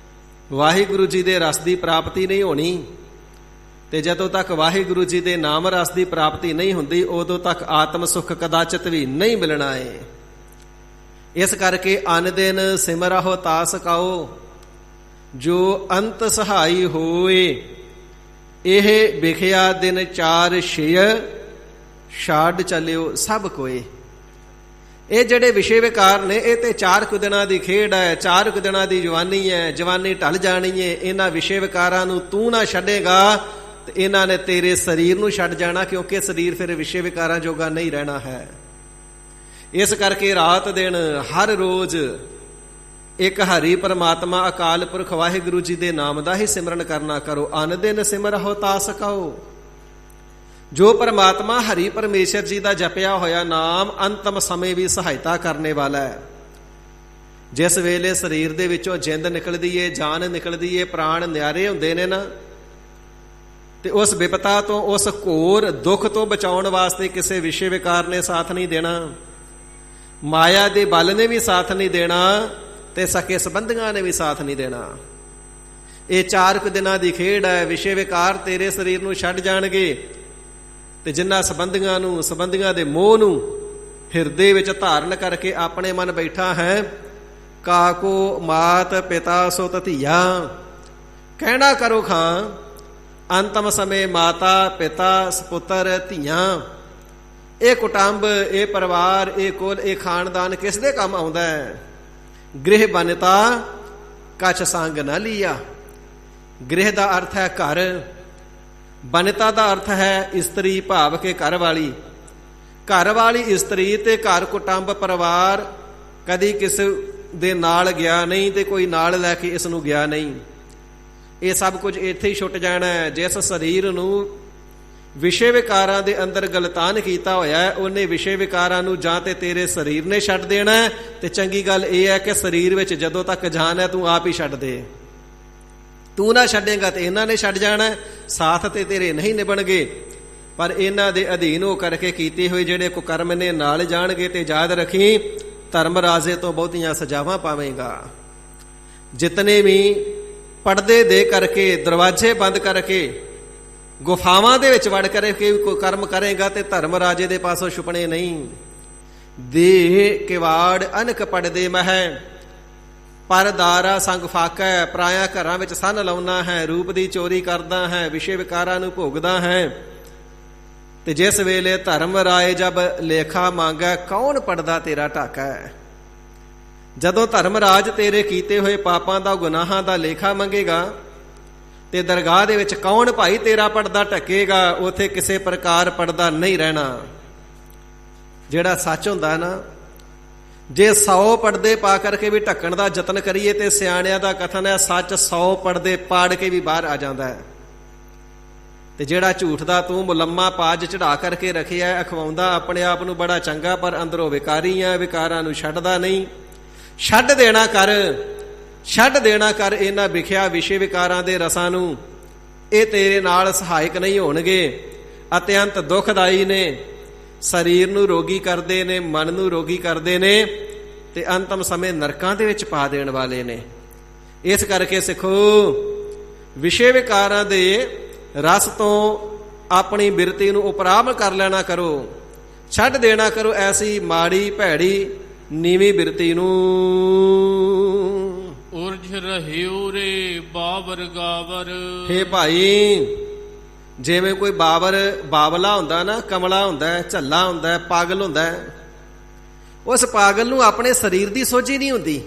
ਵਾਹਿਗੁਰੂ ਜੀ ਦੇ ਰਸ ਦੀ ਪ੍ਰਾਪਤੀ ਨਹੀਂ ਹੋਣੀ। ਤੇ ਜਦੋਂ ਤੱਕ ਵਾਹਿਗੁਰੂ ਜੀ ਦੇ ਨਾਮ ਰਸ ਦੀ ਪ੍ਰਾਪਤੀ ਨਹੀਂ ਹੁੰਦੀ, ਉਦੋਂ ਤੱਕ ਆਤਮ ਸੁੱਖ ਕਦਾਚਿਤ ਵੀ ਨਹੀਂ ਮਿਲਣਾ ਏ। ਇਸ ਕਰਕੇ ਅਨ ਦਿਨ ਸਿਮਰਹੁ ਤਾਸ ਕਾਓ, ਜੋ ਅੰਤ ਸਹਾਈ ਹੋਏ, ਇਹ ਵਿਖਿਆ ਦਿਨ 4 ਛਿਯ, ਛਾੜ ਚੱਲਿਓ ਸਭ ਕੋਏ। ਇਹ ਜਿਹੜੇ ਵਿਸ਼ੇ ਵਿਕਾਰ ਨੇ, ਇਹ ਤੇ 4 ਕੁ ਦਿਨਾਂ ਦੀ ਖੇਡ ਹੈ, 4 ਕੁ ਦਿਨਾਂ ਦੀ ਜਵਾਨੀ ਹੈ, ਜਵਾਨੀ ਢਲ ਜਾਣੀ ਹੈ। ਇਹਨਾਂ ਵਿਸ਼ੇ ਵਿਕਾਰਾਂ ਨੂੰ ਤੂੰ ਨਾ ਛੱਡੇਗਾ ਤੇ ਇਹਨਾਂ ਨੇ ਤੇਰੇ ਸਰੀਰ ਨੂੰ ਛੱਡ ਜਾਣਾ, ਕਿਉਂਕਿ ਸਰੀਰ ਫਿਰ ਵਿਸ਼ੇ ਵਿਕਾਰਾਂ ਜੋਗਾ ਨਹੀਂ ਰਹਿਣਾ ਹੈ। ਇਸ ਕਰਕੇ ਰਾਤ ਦਿਨ ਹਰ ਰੋਜ਼ ਇੱਕ ਹਰੀ ਪਰਮਾਤਮਾ ਅਕਾਲ ਪੁਰਖ ਵਾਹਿਗੁਰੂ ਜੀ ਦੇ ਨਾਮ ਦਾ ਹੀ ਸਿਮਰਨ ਕਰਨਾ ਕਰੋ। ਅਨ ਦਿਨ ਸਿਮਰਹੁ ਤਾਸ ਕਾਓ, ਜੋ ਪਰਮਾਤਮਾ ਹਰੀ ਪਰਮੇਸ਼ਰ ਜੀ ਦਾ ਜਪਿਆ ਹੋਇਆ ਨਾਮ ਅੰਤਮ ਸਮੇਂ ਵੀ ਸਹਾਇਤਾ ਕਰਨੇ ਵਾਲਾ ਹੈ। ਜਿਸ ਵੇਲੇ ਸਰੀਰ ਦੇ ਵਿੱਚੋਂ ਜਿੰਦ ਨਿਕਲਦੀ ਏ, ਜਾਨ ਨਿਕਲਦੀ ਏ, ਪ੍ਰਾਣ ਨਿਆਰੇ ਹੁੰਦੇ ਨੇ ਨਾ, ਤੇ ਉਸ ਵਿਪਤਾ ਤੋਂ, ਉਸ ਘੋਰ ਦੁੱਖ ਤੋਂ ਬਚਾਉਣ ਵਾਸਤੇ ਕਿਸੇ ਵਿਸ਼ੇ ਵਿਕਾਰ ਨੇ ਸਾਥ ਨਹੀਂ ਦੇਣਾ, ਮਾਇਆ ਦੇ ਬਲ ਨੇ ਵੀ ਸਾਥ ਨਹੀਂ ਦੇਣਾ, ਤੇ ਸਕੇ ਸੰਬੰਧੀਆਂ ਨੇ ਵੀ ਸਾਥ ਨਹੀਂ ਦੇਣਾ। ਇਹ 4 ਕੁ ਦਿਨਾਂ ਦੀ ਖੇਡ ਹੈ। ਵਿਸ਼ੇ ਵਿਕਾਰ ਤੇਰੇ ਸਰੀਰ ਨੂੰ ਛੱਡ ਜਾਣਗੇ, ਤੇ ਜਿਨ੍ਹਾਂ ਸੰਬੰਧੀਆਂ ਨੂੰ, ਸੰਬੰਧੀਆਂ ਦੇ ਮੋਹ ਨੂੰ ਹਿਰਦੇ ਵਿੱਚ ਧਾਰਨ ਕਰਕੇ ਆਪਣੇ ਮਨ ਬੈਠਾ ਹੈ, ਕਾਕੋ ਮਾਤ ਪਿਤਾ ਸੋ ਧੀਆ, ਕਹਿਣਾ ਕਰੋ ਖਾਂ ਅੰਤਮ ਸਮੇਂ ਮਾਤਾ ਪਿਤਾ ਸਪੁੱਤਰ ਧੀਆਂ। ਇਹ ਕੁਟੰਬ, ਇਹ ਪਰਿਵਾਰ, ਇਹ ਕੁਲ, ਇਹ ਖਾਨਦਾਨ ਕਿਸ ਦੇ ਕੰਮ ਆਉਂਦਾ ਹੈ? ਗ੍ਰਹਿ ਬਨਤਾ ਕਛ ਸੰਗ ਨਾ ਲੀਆ। ਗ੍ਰਹਿ ਦਾ ਅਰਥ ਹੈ ਘਰ, ਬਨਤਾ ਦਾ ਅਰਥ ਹੈ ਇਸਤਰੀ, ਭਾਵ ਕੇ ਘਰ ਵਾਲੀ। ਘਰ ਵਾਲੀ ਇਸਤਰੀ ਤੇ ਘਰ ਕੁਟੰਬ ਪਰਿਵਾਰ ਕਦੀ ਕਿਸੇ ਦੇ ਨਾਲ ਗਿਆ ਨਹੀਂ, ਤੇ ਕੋਈ ਨਾਲ ਲੈ ਕੇ ਇਸ ਨੂੰ ਗਿਆ ਨਹੀਂ। ਇਹ ਸਭ ਕੁਝ ਇੱਥੇ ਹੀ ਛੁੱਟ ਜਾਣਾ ਹੈ। ਜਿਸ ਸਰੀਰ ਨੂੰ ਵਿਸ਼ੇ ਵਿਕਾਰਾਂ ਦੇ ਅੰਦਰ ਗਲਤਾਨ ਕੀਤਾ ਹੋਇਆ ਹੈ, ਉਹਨੇ ਵਿਸ਼ੇ ਵਿਕਾਰਾਂ ਨੂੰ ਜਾਂ ਤੇ ਤੇਰੇ ਸਰੀਰ ਨੇ ਛੱਡ ਦੇਣਾ, ਤੇ ਚੰਗੀ ਗੱਲ ਇਹ ਹੈ ਕਿ ਸਰੀਰ ਵਿੱਚ ਜਦੋਂ ਤੱਕ ਜਾਨ ਹੈ ਤੂੰ ਆਪ ਹੀ ਛੱਡ ਦੇ। ਤੂੰ ਨਾ ਛੱਡੇਗਾ ਤੇ ਇਹਨਾਂ ਨੇ ਛੱਡ ਜਾਣਾ। ਸਾਥ ਤੇ ਤੇਰੇ ਨਹੀਂ ਨਿਭਣਗੇ, ਪਰ ਇਹਨਾਂ ਦੇ ਅਧੀਨ ਹੋ ਕਰਕੇ ਕੀਤੇ ਹੋਏ ਜਿਹੜੇ ਕੁਕਰਮ ਨੇ ਨਾਲ ਜਾਣਗੇ। ਤੇ ਯਾਦ ਰੱਖੀ, ਧਰਮ ਰਾਜੇ ਤੋਂ ਬਹੁਤੀਆਂ ਸਜ਼ਾਵਾਂ ਪਾਵੇਂਗਾ। ਜਿਤਨੇ ਵੀ ਪਰਦੇ ਦੇ ਕਰਕੇ, ਦਰਵਾਜ਼ੇ ਬੰਦ ਕਰਕੇ, ਗੁਫਾਵਾਂ ਦੇ ਵਿੱਚ ਵੜ ਕਰਕੇ ਕੋਈ ਕਰਮ ਕਰੇਗਾ, ਤੇ ਧਰਮ ਰਾਜੇ ਦੇ ਪਾਸੋਂ ਛੁਪਣੇ ਨਹੀਂ। ਦੇ ਕਿਵਾੜ ਅਨਕ ਪੜਦੇ ਮਹਿ, ਪਰਦਾਰਾ ਸੰਗ ਫਾਕੈ। ਪਰਾਇਆ ਘਰਾਂ ਵਿੱਚ ਸੰਨ ਲਾਉਣਾ ਹੈ, ਰੂਪ ਦੀ ਚੋਰੀ ਕਰਦਾ ਹੈ, ਵਿਸ਼ੇ ਵਿਕਾਰਾਂ ਨੂੰ ਭੋਗਦਾ ਹੈ। ਤੇ ਜਿਸ ਵੇਲੇ ਧਰਮ ਰਾਏ ਜਬ ਲੇਖਾ ਮੰਗੈ, ਕੌਣ ਪੜਦਾ ਤੇਰਾ ਢਾਕਾ। ਜਦੋਂ ਧਰਮ ਰਾਜ ਤੇਰੇ ਕੀਤੇ ਹੋਏ ਪਾਪਾਂ ਦਾ, ਗੁਨਾਹਾਂ ਦਾ ਲੇਖਾ ਮੰਗੇਗਾ, ਤੇ ਦਰਗਾਹ ਦੇ ਵਿੱਚ ਕੌਣ ਭਾਈ ਤੇਰਾ ਪਰਦਾ ਢੱਕੇਗਾ? ਉੱਥੇ ਕਿਸੇ ਪ੍ਰਕਾਰ ਪਰਦਾ ਨਹੀਂ ਰਹਿਣਾ। ਜਿਹੜਾ ਸੱਚ ਹੁੰਦਾ ਨਾ, ਜੇ 100 ਪਰਦੇ ਪਾ ਕਰਕੇ ਵੀ ਢੱਕਣ ਦਾ ਯਤਨ ਕਰੀਏ, ਤੇ ਸਿਆਣਿਆਂ ਦਾ ਕਥਨ ਹੈ ਸੱਚ 100 ਪਰਦੇ ਪਾੜ ਕੇ ਵੀ ਬਾਹਰ ਆ ਜਾਂਦਾ ਹੈ। ਤੇ ਜਿਹੜਾ ਝੂਠ ਦਾ ਤੂੰ ਮੁਲੰਮਾ ਪਾਜ ਚੜਾ ਕਰਕੇ ਰੱਖਿਆ, ਅਖਵਾਉਂਦਾ ਆਪਣੇ ਆਪ ਨੂੰ ਬੜਾ ਚੰਗਾ, ਪਰ ਅੰਦਰੋਂ ਵਿਕਾਰੀ ਹੈ, ਵਿਕਾਰਾਂ ਨੂੰ ਛੱਡਦਾ ਨਹੀਂ। ਛੱਡ ਦੇਣਾ ਕਰ, ਛੱਡ ਦੇਣਾ ਕਰ ਇਹਨਾਂ ਵਿਖਿਆ ਵਿਸ਼ੇ ਵਿਕਾਰਾਂ ਦੇ ਰਸਾਂ ਨੂੰ। ਇਹ ਤੇਰੇ ਨਾਲ ਸਹਾਇਕ ਨਹੀਂ ਹੋਣਗੇ, ਅਤਿਅੰਤ ਦੁਖਦਾਈ ਨੇ, ਸਰੀਰ ਨੂੰ ਰੋਗੀ ਕਰਦੇ ਨੇ, ਮਨ ਨੂੰ ਰੋਗੀ ਕਰਦੇ ਨੇ, ਤੇ ਅੰਤਮ ਸਮੇਂ ਨਰਕਾਂ ਦੇ ਵਿੱਚ ਪਾ ਦੇਣ ਵਾਲੇ ਨੇ। ਇਸ ਕਰਕੇ ਸਿੱਖੋ ਵਿਸ਼ੇ ਵਿਕਾਰਾਂ ਦੇ ਰਸ ਤੋਂ ਆਪਣੀ ਬਿਰਤੀ ਨੂੰ ਉਪਰਾਮ ਕਰ ਲੈਣਾ ਕਰੋ, ਛੱਡ ਦੇਣਾ ਕਰੋ ਐਸੀ ਮਾੜੀ ਭੈੜੀ ਨੀਵੀਂ ਬਿਰਤੀ ਨੂੰ। ਉਰਜ ਰਹਿਓ ਰੇ ਬਾਬਰ ਗਾਵਰ। ਹੇ ਭਾਈ, ਜਿਵੇਂ ਕੋਈ ਬਾਬਲਾ ਹੁੰਦਾ ਨਾ, ਕਮਲਾ ਹੁੰਦਾ, ਝੱਲਾ ਹੁੰਦਾ, ਪਾਗਲ ਹੁੰਦਾ, ਉਸ ਪਾਗਲ ਨੂੰ ਆਪਣੇ ਸਰੀਰ ਦੀ ਸੋਝੀ ਨਹੀਂ ਹੁੰਦੀ।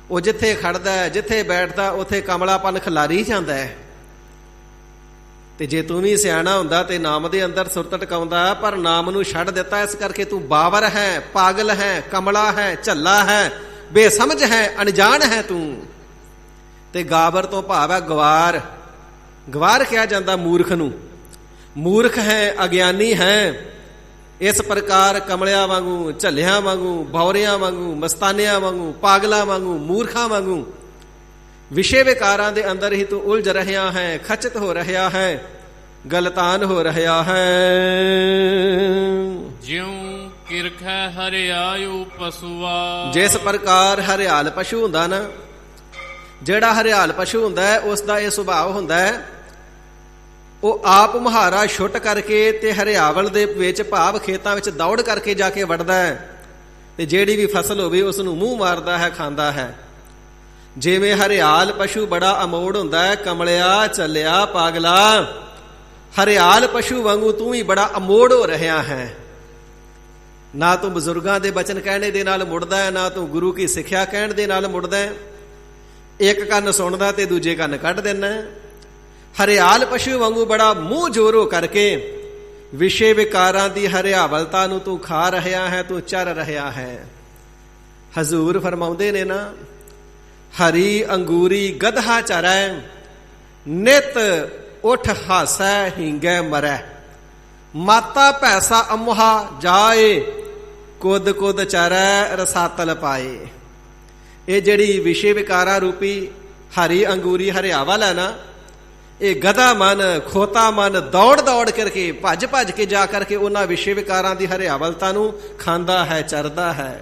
ਉਹ ਜਿੱਥੇ ਖੜਦਾ, ਜਿੱਥੇ ਬੈਠਦਾ, ਉੱਥੇ ਕਮਲਾਪਨ ਖਿਲਾਰੀ ਜਾਂਦਾ ਹੈ। ਤੇ ਜੇ ਤੂੰ ਵੀ ਸਿਆਣਾ ਹੁੰਦਾ ਤੇ ਨਾਮ ਦੇ ਅੰਦਰ ਸੁਰਤ ਟਿਕਾਉਂਦਾ, ਪਰ ਨਾਮ ਨੂੰ ਛੱਡ ਦਿੱਤਾ, ਇਸ ਕਰਕੇ ਤੂੰ ਬਾਵਰ ਹੈ, ਪਾਗਲ ਹੈ, ਕਮਲਾ ਹੈ, ਝੱਲਾ ਹੈ, ਬੇਸਮਝ ਹੈ, ਅਣਜਾਣ ਹੈ ਤੂੰ। ਤੇ ਗਾਵਰ ਤੋਂ ਭਾਵ ਹੈ ਗਵਾਰ। ਗਵਾਰ ਕਿਹਾ ਜਾਂਦਾ ਮੂਰਖ ਨੂੰ। ਮੂਰਖ ਹੈ, ਅਗਿਆਨੀ ਹੈ। ਇਸ ਪ੍ਰਕਾਰ ਕਮਲਿਆਂ ਵਾਂਗੂ, ਝੱਲਿਆਂ ਵਾਂਗੂ, ਬੌਰਿਆਂ ਵਾਂਗੂ, ਮਸਤਾਨਿਆਂ ਵਾਂਗੂ, ਪਾਗਲਾਂ ਵਾਂਗੂ, ਮੂਰਖਾਂ ਵਾਂਗੂ ਵਿਸ਼ੇ ਵਿਕਾਰਾਂ ਦੇ ਅੰਦਰ ਹੀ ਤੂੰ ਉਲਝ ਰਿਹਾ ਹੈ, ਖਚਿਤ ਹੋ ਰਿਹਾ ਹੈ, ਗਲਤਾਨ ਹੋ ਰਿਹਾ ਹੈ। ਜਿਉ ਕਿਰਖੈ ਹਰਿਆਯੂ ਪਸ਼ੂਆ। ਜਿਸ ਪ੍ਰਕਾਰ ਹਰਿਆਲ ਪਸ਼ੂ ਹੁੰਦਾ ਨਾ, ਜਿਹੜਾ ਹਰਿਆਲ ਪਸ਼ੂ ਹੁੰਦਾ ਹੈ, ਉਸ ਦਾ ਇਹ ਸੁਭਾਅ ਹੁੰਦਾ ਹੈ, ਉਹ ਆਪ ਮੁਹਾਰਾ ਛੁੱਟ ਕਰਕੇ ਤੇ ਹਰਿਆਵਲ ਦੇ ਵਿੱਚ ਭਾਵ ਖੇਤਾਂ ਵਿੱਚ ਦੌੜ ਕਰਕੇ ਜਾ ਕੇ ਵੜਦਾ ਹੈ, ਤੇ ਜਿਹੜੀ ਵੀ ਫਸਲ ਹੋਵੇ ਉਸ ਨੂੰ ਮੂੰਹ ਮਾਰਦਾ ਹੈ, ਖਾਂਦਾ ਹੈ। ਜਿਵੇਂ ਹਰਿਆਲ ਪਸ਼ੂ ਬੜਾ ਅਮੋੜ ਹੁੰਦਾ ਹੈ, ਕਮਲਿਆ, ਚੱਲਿਆ, ਪਾਗਲਾ, ਹਰਿਆਲ ਪਸ਼ੂ ਵਾਂਗੂ ਤੂੰ ਵੀ ਬੜਾ ਅਮੋੜ ਹੋ ਰਿਹਾ ਹੈ। ਨਾ ਤੂੰ ਬਜ਼ੁਰਗਾਂ ਦੇ ਬਚਨ ਕਹਿਣੇ ਦੇ ਨਾਲ ਮੁੜਦਾ ਹੈ, ਨਾ ਤੂੰ ਗੁਰੂ ਕੀ ਸਿੱਖਿਆ ਕਹਿਣ ਦੇ ਨਾਲ ਮੁੜਦਾ ਹੈ। ਇੱਕ ਕੰਨ ਸੁਣਦਾ ਤੇ ਦੂਜੇ ਕੰਨ ਕੱਢ ਦੇਣਾ। ਹਰਿਆਲ ਪਸ਼ੂ ਵਾਂਗੂ ਬੜਾ ਮੂੰਹ ਜੋਰੋ ਕਰਕੇ ਵਿਸ਼ੇ ਵਿਕਾਰਾਂ ਦੀ ਹਰਿਆਵਲਤਾ ਨੂੰ ਤੂੰ ਖਾ ਰਿਹਾ ਹੈ, ਤੂੰ ਚਰ ਰਿਹਾ ਹੈ। ਹਜ਼ੂਰ ਫਰਮਾਉਂਦੇ ਨੇ ਨਾ, ਹਰੀ ਅੰਗੂਰੀ ਗਧਾ ਚਰੈ, ਨਿਤ ਉਠ ਹਾਸੈ ਹੀਂਗੈ ਮਰੈ, ਮਾਤਾ ਭੈਸਾ ਅਮੁਹਾ ਜਾਏ, ਕੁਦ ਕੁਦ ਚਰੈ ਰਸਾਤਲ ਪਾਏ। ਇਹ ਜਿਹੜੀ ਵਿਸ਼ੇ ਵਿਕਾਰਾਂ ਰੂਪੀ ਹਰੀ ਅੰਗੂਰੀ ਹਰਿਆਵਲ ਹੈ ਨਾ, ਇਹ ਗਧਾ ਮਨ, ਖੋਤਾ ਮਨ ਦੌੜ ਦੌੜ ਕਰਕੇ, ਭੱਜ ਭੱਜ ਕੇ ਜਾ ਕਰਕੇ ਉਹਨਾਂ ਵਿਸ਼ੇ ਵਿਕਾਰਾਂ ਦੀ ਹਰਿਆਵਲਤਾ ਨੂੰ ਖਾਂਦਾ ਹੈ, ਚਰਦਾ ਹੈ।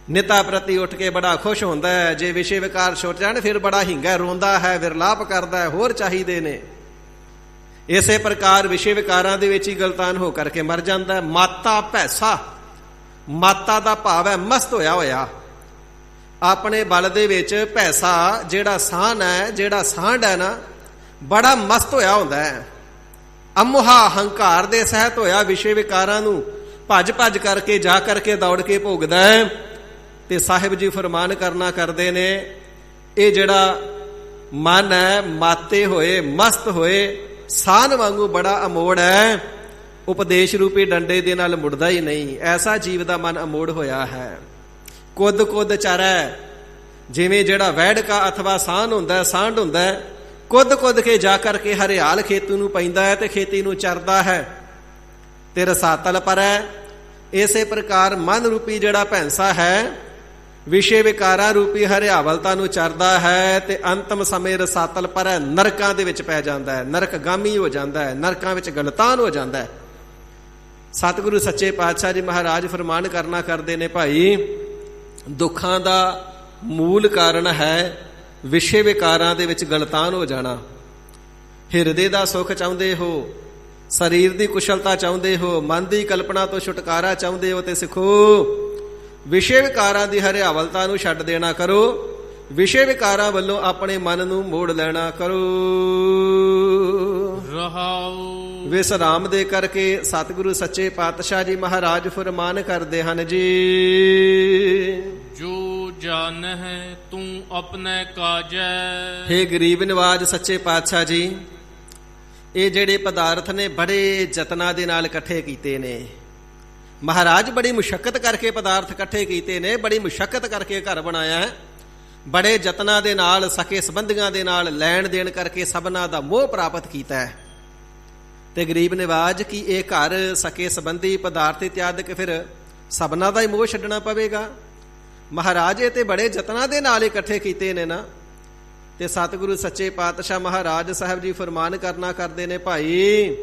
ਨਿਤਾ ਪ੍ਰਤੀ ਉੱਠ ਕੇ ਬੜਾ ਖੁਸ਼ ਹੁੰਦਾ ਹੈ। ਜੇ ਵਿਸ਼ੇ ਵਿਕਾਰ ਛੁੱਟ ਜਾਣ ਫਿਰ ਬੜਾ ਹਿੰਗਾ, ਰੋਂਦਾ ਹੈ, ਵਿਰਲਾਪ ਕਰਦਾ ਹੈ, ਹੋਰ ਚਾਹੀਦੇ ਨੇ। ਇਸੇ ਪ੍ਰਕਾਰ ਵਿਸ਼ੇ ਵਿਕਾਰਾਂ ਦੇ ਵਿੱਚ ਹੀ ਗਲਤਾਨ ਹੋ ਕਰਕੇ ਮਰ ਜਾਂਦਾ ਹੈ। ਮਾਤਾ ਭੈਸਾ, ਮਾਤਾ ਦਾ ਭਾਵ ਹੈ ਮਸਤ ਹੋਇਆ ਹੋਇਆ, ਆਪਣੇ ਬਲ ਦੇ ਵਿੱਚ। ਭੈਸਾ ਜਿਹੜਾ ਸਾਨ ਹੈ, ਜਿਹੜਾ ਸਾਂਢ ਹੈ ਨਾ, ਬੜਾ ਮਸਤ ਹੋਇਆ ਹੁੰਦਾ ਹੈ। ਅਮੁਹਾ ਹੰਕਾਰ ਦੇ ਸਹਿਤ ਹੋਇਆ ਵਿਸ਼ੇ ਵਿਕਾਰਾਂ ਨੂੰ ਭੱਜ ਭੱਜ ਕਰਕੇ ਜਾ ਕਰਕੇ ਦੌੜ ਕੇ ਭੋਗਦਾ ਹੈ। ਤੇ ਸਾਹਿਬ ਜੀ ਫਰਮਾਨ ਕਰਨਾ ਕਰਦੇ ਨੇ, ਇਹ ਜਿਹੜਾ ਮਨ ਹੈ ਮਾਤੇ ਹੋਏ, ਮਸਤ ਹੋਏ, ਸਾਨ ਵਾਂਗੂ ਬੜਾ ਅਮੋੜ ਹੈ, ਉਪਦੇਸ਼ ਰੂਪੀ ਡੰਡੇ ਦੇ ਨਾਲ ਮੁੜਦਾ ਹੀ ਨਹੀਂ। ਐਸਾ ਜੀਵ ਦਾ ਮਨ ਅਮੋੜ ਹੋਇਆ ਹੈ। ਕੁਦ ਕੁਦ ਚਰੈ, ਜਿਵੇਂ ਜਿਹੜਾ ਵੈੜਕਾ ਅਥਵਾ ਸਾਨ ਹੁੰਦਾ, ਸਾਂਢ ਹੁੰਦਾ, ਕੁਦ ਕੁਦ ਕੇ ਜਾ ਕਰਕੇ ਹਰਿਆਲ ਖੇਤੂ ਨੂੰ ਪੈਂਦਾ ਹੈ ਤੇ ਖੇਤੀ ਨੂੰ ਚਰਦਾ ਹੈ। ਤੇ ਰਸਾਤਲ ਪਰੈ, ਇਸੇ ਪ੍ਰਕਾਰ ਮਨ ਰੂਪੀ ਜਿਹੜਾ ਭੈਂਸਾ ਹੈ, ਵਿਸ਼ੇ ਵਿਕਾਰਾਂ ਰੂਪੀ ਹਰਿਆਵਲਤਾ ਨੂੰ ਚਰਦਾ ਹੈ ਤੇ ਅੰਤਮ ਸਮੇਂ ਰਸਾਤਲ ਪਰੈ, ਨਰਕਾਂ ਦੇ ਵਿੱਚ ਪੈ ਜਾਂਦਾ ਹੈ, ਨਰਕਗਾਮੀ ਹੋ ਜਾਂਦਾ ਹੈ, ਨਰਕਾਂ ਵਿੱਚ ਗਲਤਾਨ ਹੋ ਜਾਂਦਾ ਹੈ। ਸਤਿਗੁਰੂ ਸੱਚੇ ਪਾਤਸ਼ਾਹ ਜੀ ਮਹਾਰਾਜ ਫਰਮਾਨ ਕਰਨਾ ਕਰਦੇ ਨੇ, ਭਾਈ ਦੁੱਖਾਂ ਦਾ ਮੂਲ ਕਾਰਨ ਹੈ ਵਿਸ਼ੇ ਵਿਕਾਰਾਂ ਦੇ ਵਿੱਚ ਗਲਤਾਨ ਹੋ ਜਾਣਾ। ਹਿਰਦੇ ਦਾ ਸੁੱਖ ਚਾਹੁੰਦੇ ਹੋ, ਸਰੀਰ ਦੀ ਕੁਸ਼ਲਤਾ ਚਾਹੁੰਦੇ ਹੋ, ਮਨ ਦੀ ਕਲਪਨਾ ਤੋਂ ਛੁਟਕਾਰਾ ਚਾਹੁੰਦੇ ਹੋ, ਤੇ ਸਿੱਖੋ ਵਿਸ਼ੇ ਵਿਕਾਰਾਂ ਦੀ ਹਰਿਆਵਲਤਾ ਨੂੰ ਛੱਡ ਦੇਣਾ ਕਰੋ। ਵਿਸ਼ੇ ਵਿਕਾਰਾਂ ਵੱਲੋਂ ਆਪਣੇ ਮਨ ਨੂੰ ਮੋੜ ਲੈਣਾ ਕਰੋ। ਰਹਾਉ ਵਿਸਰਾਮ ਦੇ ਕਰਕੇ ਸਤਿਗੁਰੂ ਸੱਚੇ ਪਾਤਸ਼ਾਹ ਜੀ ਮਹਾਰਾਜ ਫਰਮਾਨ ਕਰਦੇ ਹਨ ਜੀ, ਜੋ ਜਾਣ ਹੈ ਤੂੰ ਆਪਣੇ ਕਾਜੈ। ਹੇ ਗਰੀਬ ਨਿਵਾਜ ਸੱਚੇ ਪਾਤਸ਼ਾਹ ਜੀ, ਇਹ ਜਿਹੜੇ ਪਦਾਰਥ ਨੇ ਬੜੇ ਯਤਨਾਂ ਦੇ ਨਾਲ ਇਕੱਠੇ ਕੀਤੇ ਨੇ। ਮਹਾਰਾਜ ਬੜੀ ਮੁਸ਼ੱਕਤ ਕਰਕੇ ਪਦਾਰਥ ਇਕੱਠੇ ਕੀਤੇ ਨੇ, ਬੜੀ ਮੁਸ਼ੱਕਤ ਕਰਕੇ ਘਰ ਬਣਾਇਆ ਹੈ, ਬੜੇ ਯਤਨਾਂ ਦੇ ਨਾਲ, ਸਕੇ ਸੰਬੰਧੀਆਂ ਦੇ ਨਾਲ ਲੈਣ ਦੇਣ ਕਰਕੇ ਸਭਨਾ ਦਾ ਮੋਹ ਪ੍ਰਾਪਤ ਕੀਤਾ ਹੈ। ਤੇ ਗਰੀਬ ਨਿਵਾਜ ਕੀ ਇਹ ਘਰ, ਸਕੇ ਸੰਬੰਧੀ, ਪਦਾਰਥ ਇਤਿਆਦਿਕ ਫਿਰ ਸਭਨਾ ਦਾ ਹੀ ਮੋਹ ਛੱਡਣਾ ਪਵੇਗਾ? ਮਹਾਰਾਜ ਇਹ ਤੇ ਬੜੇ ਯਤਨਾਂ ਦੇ ਨਾਲ ਇਕੱਠੇ ਕੀਤੇ ਨੇ ਨਾ। ਤੇ ਸਤਿਗੁਰੂ ਸੱਚੇ ਪਾਤਸ਼ਾਹ ਮਹਾਰਾਜ ਸਾਹਿਬ ਜੀ ਫਰਮਾਨ ਕਰਨਾ ਕਰਦੇ ਨੇ, ਭਾਈ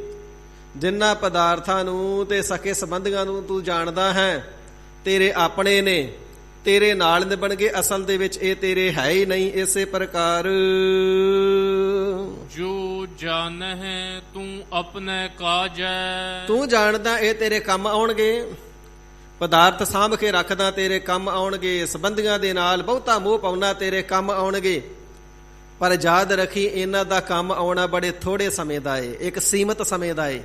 ਜਿਨ੍ਹਾਂ ਪਦਾਰਥਾਂ ਨੂੰ ਤੇ ਸਕੇ ਸੰਬੰਧੀਆਂ ਨੂੰ ਤੂੰ ਜਾਣਦਾ ਹੈ, ਤੇਰੇ ਆਪਣੇ ਨੇ ਤੇਰੇ ਨਾਲ ਨਿਭਣਗੇ। ਅਸਲ ਦੇ ਵਿੱਚ ਇਹ ਤੇਰੇ ਹੈ ਹੀ ਨਹੀਂ। ਇਸੇ ਪ੍ਰਕਾਰ ਜੋ ਜਾਣਹਿ ਤੂੰ ਆਪਣੇ ਕਾਜੈ, ਤੂੰ ਜਾਣਦਾ ਇਹ ਤੇਰੇ ਕੰਮ ਆਉਣਗੇ। ਪਦਾਰਥ ਸਾਂਭ ਕੇ ਰੱਖਦਾ ਤੇਰੇ ਕੰਮ ਆਉਣਗੇ। ਸੰਬੰਧੀਆਂ ਦੇ ਨਾਲ ਬਹੁਤਾ ਮੋਹ ਪਾਉਣਾ ਤੇਰੇ ਕੰਮ ਆਉਣਗੇ। ਪਰ ਯਾਦ ਰੱਖੀ ਇਹਨਾਂ ਦਾ ਕੰਮ ਆਉਣਾ ਬੜੇ ਥੋੜੇ ਸਮੇਂ ਦਾ ਏ, ਇੱਕ ਸੀਮਤ ਸਮੇਂ ਦਾ ਏ।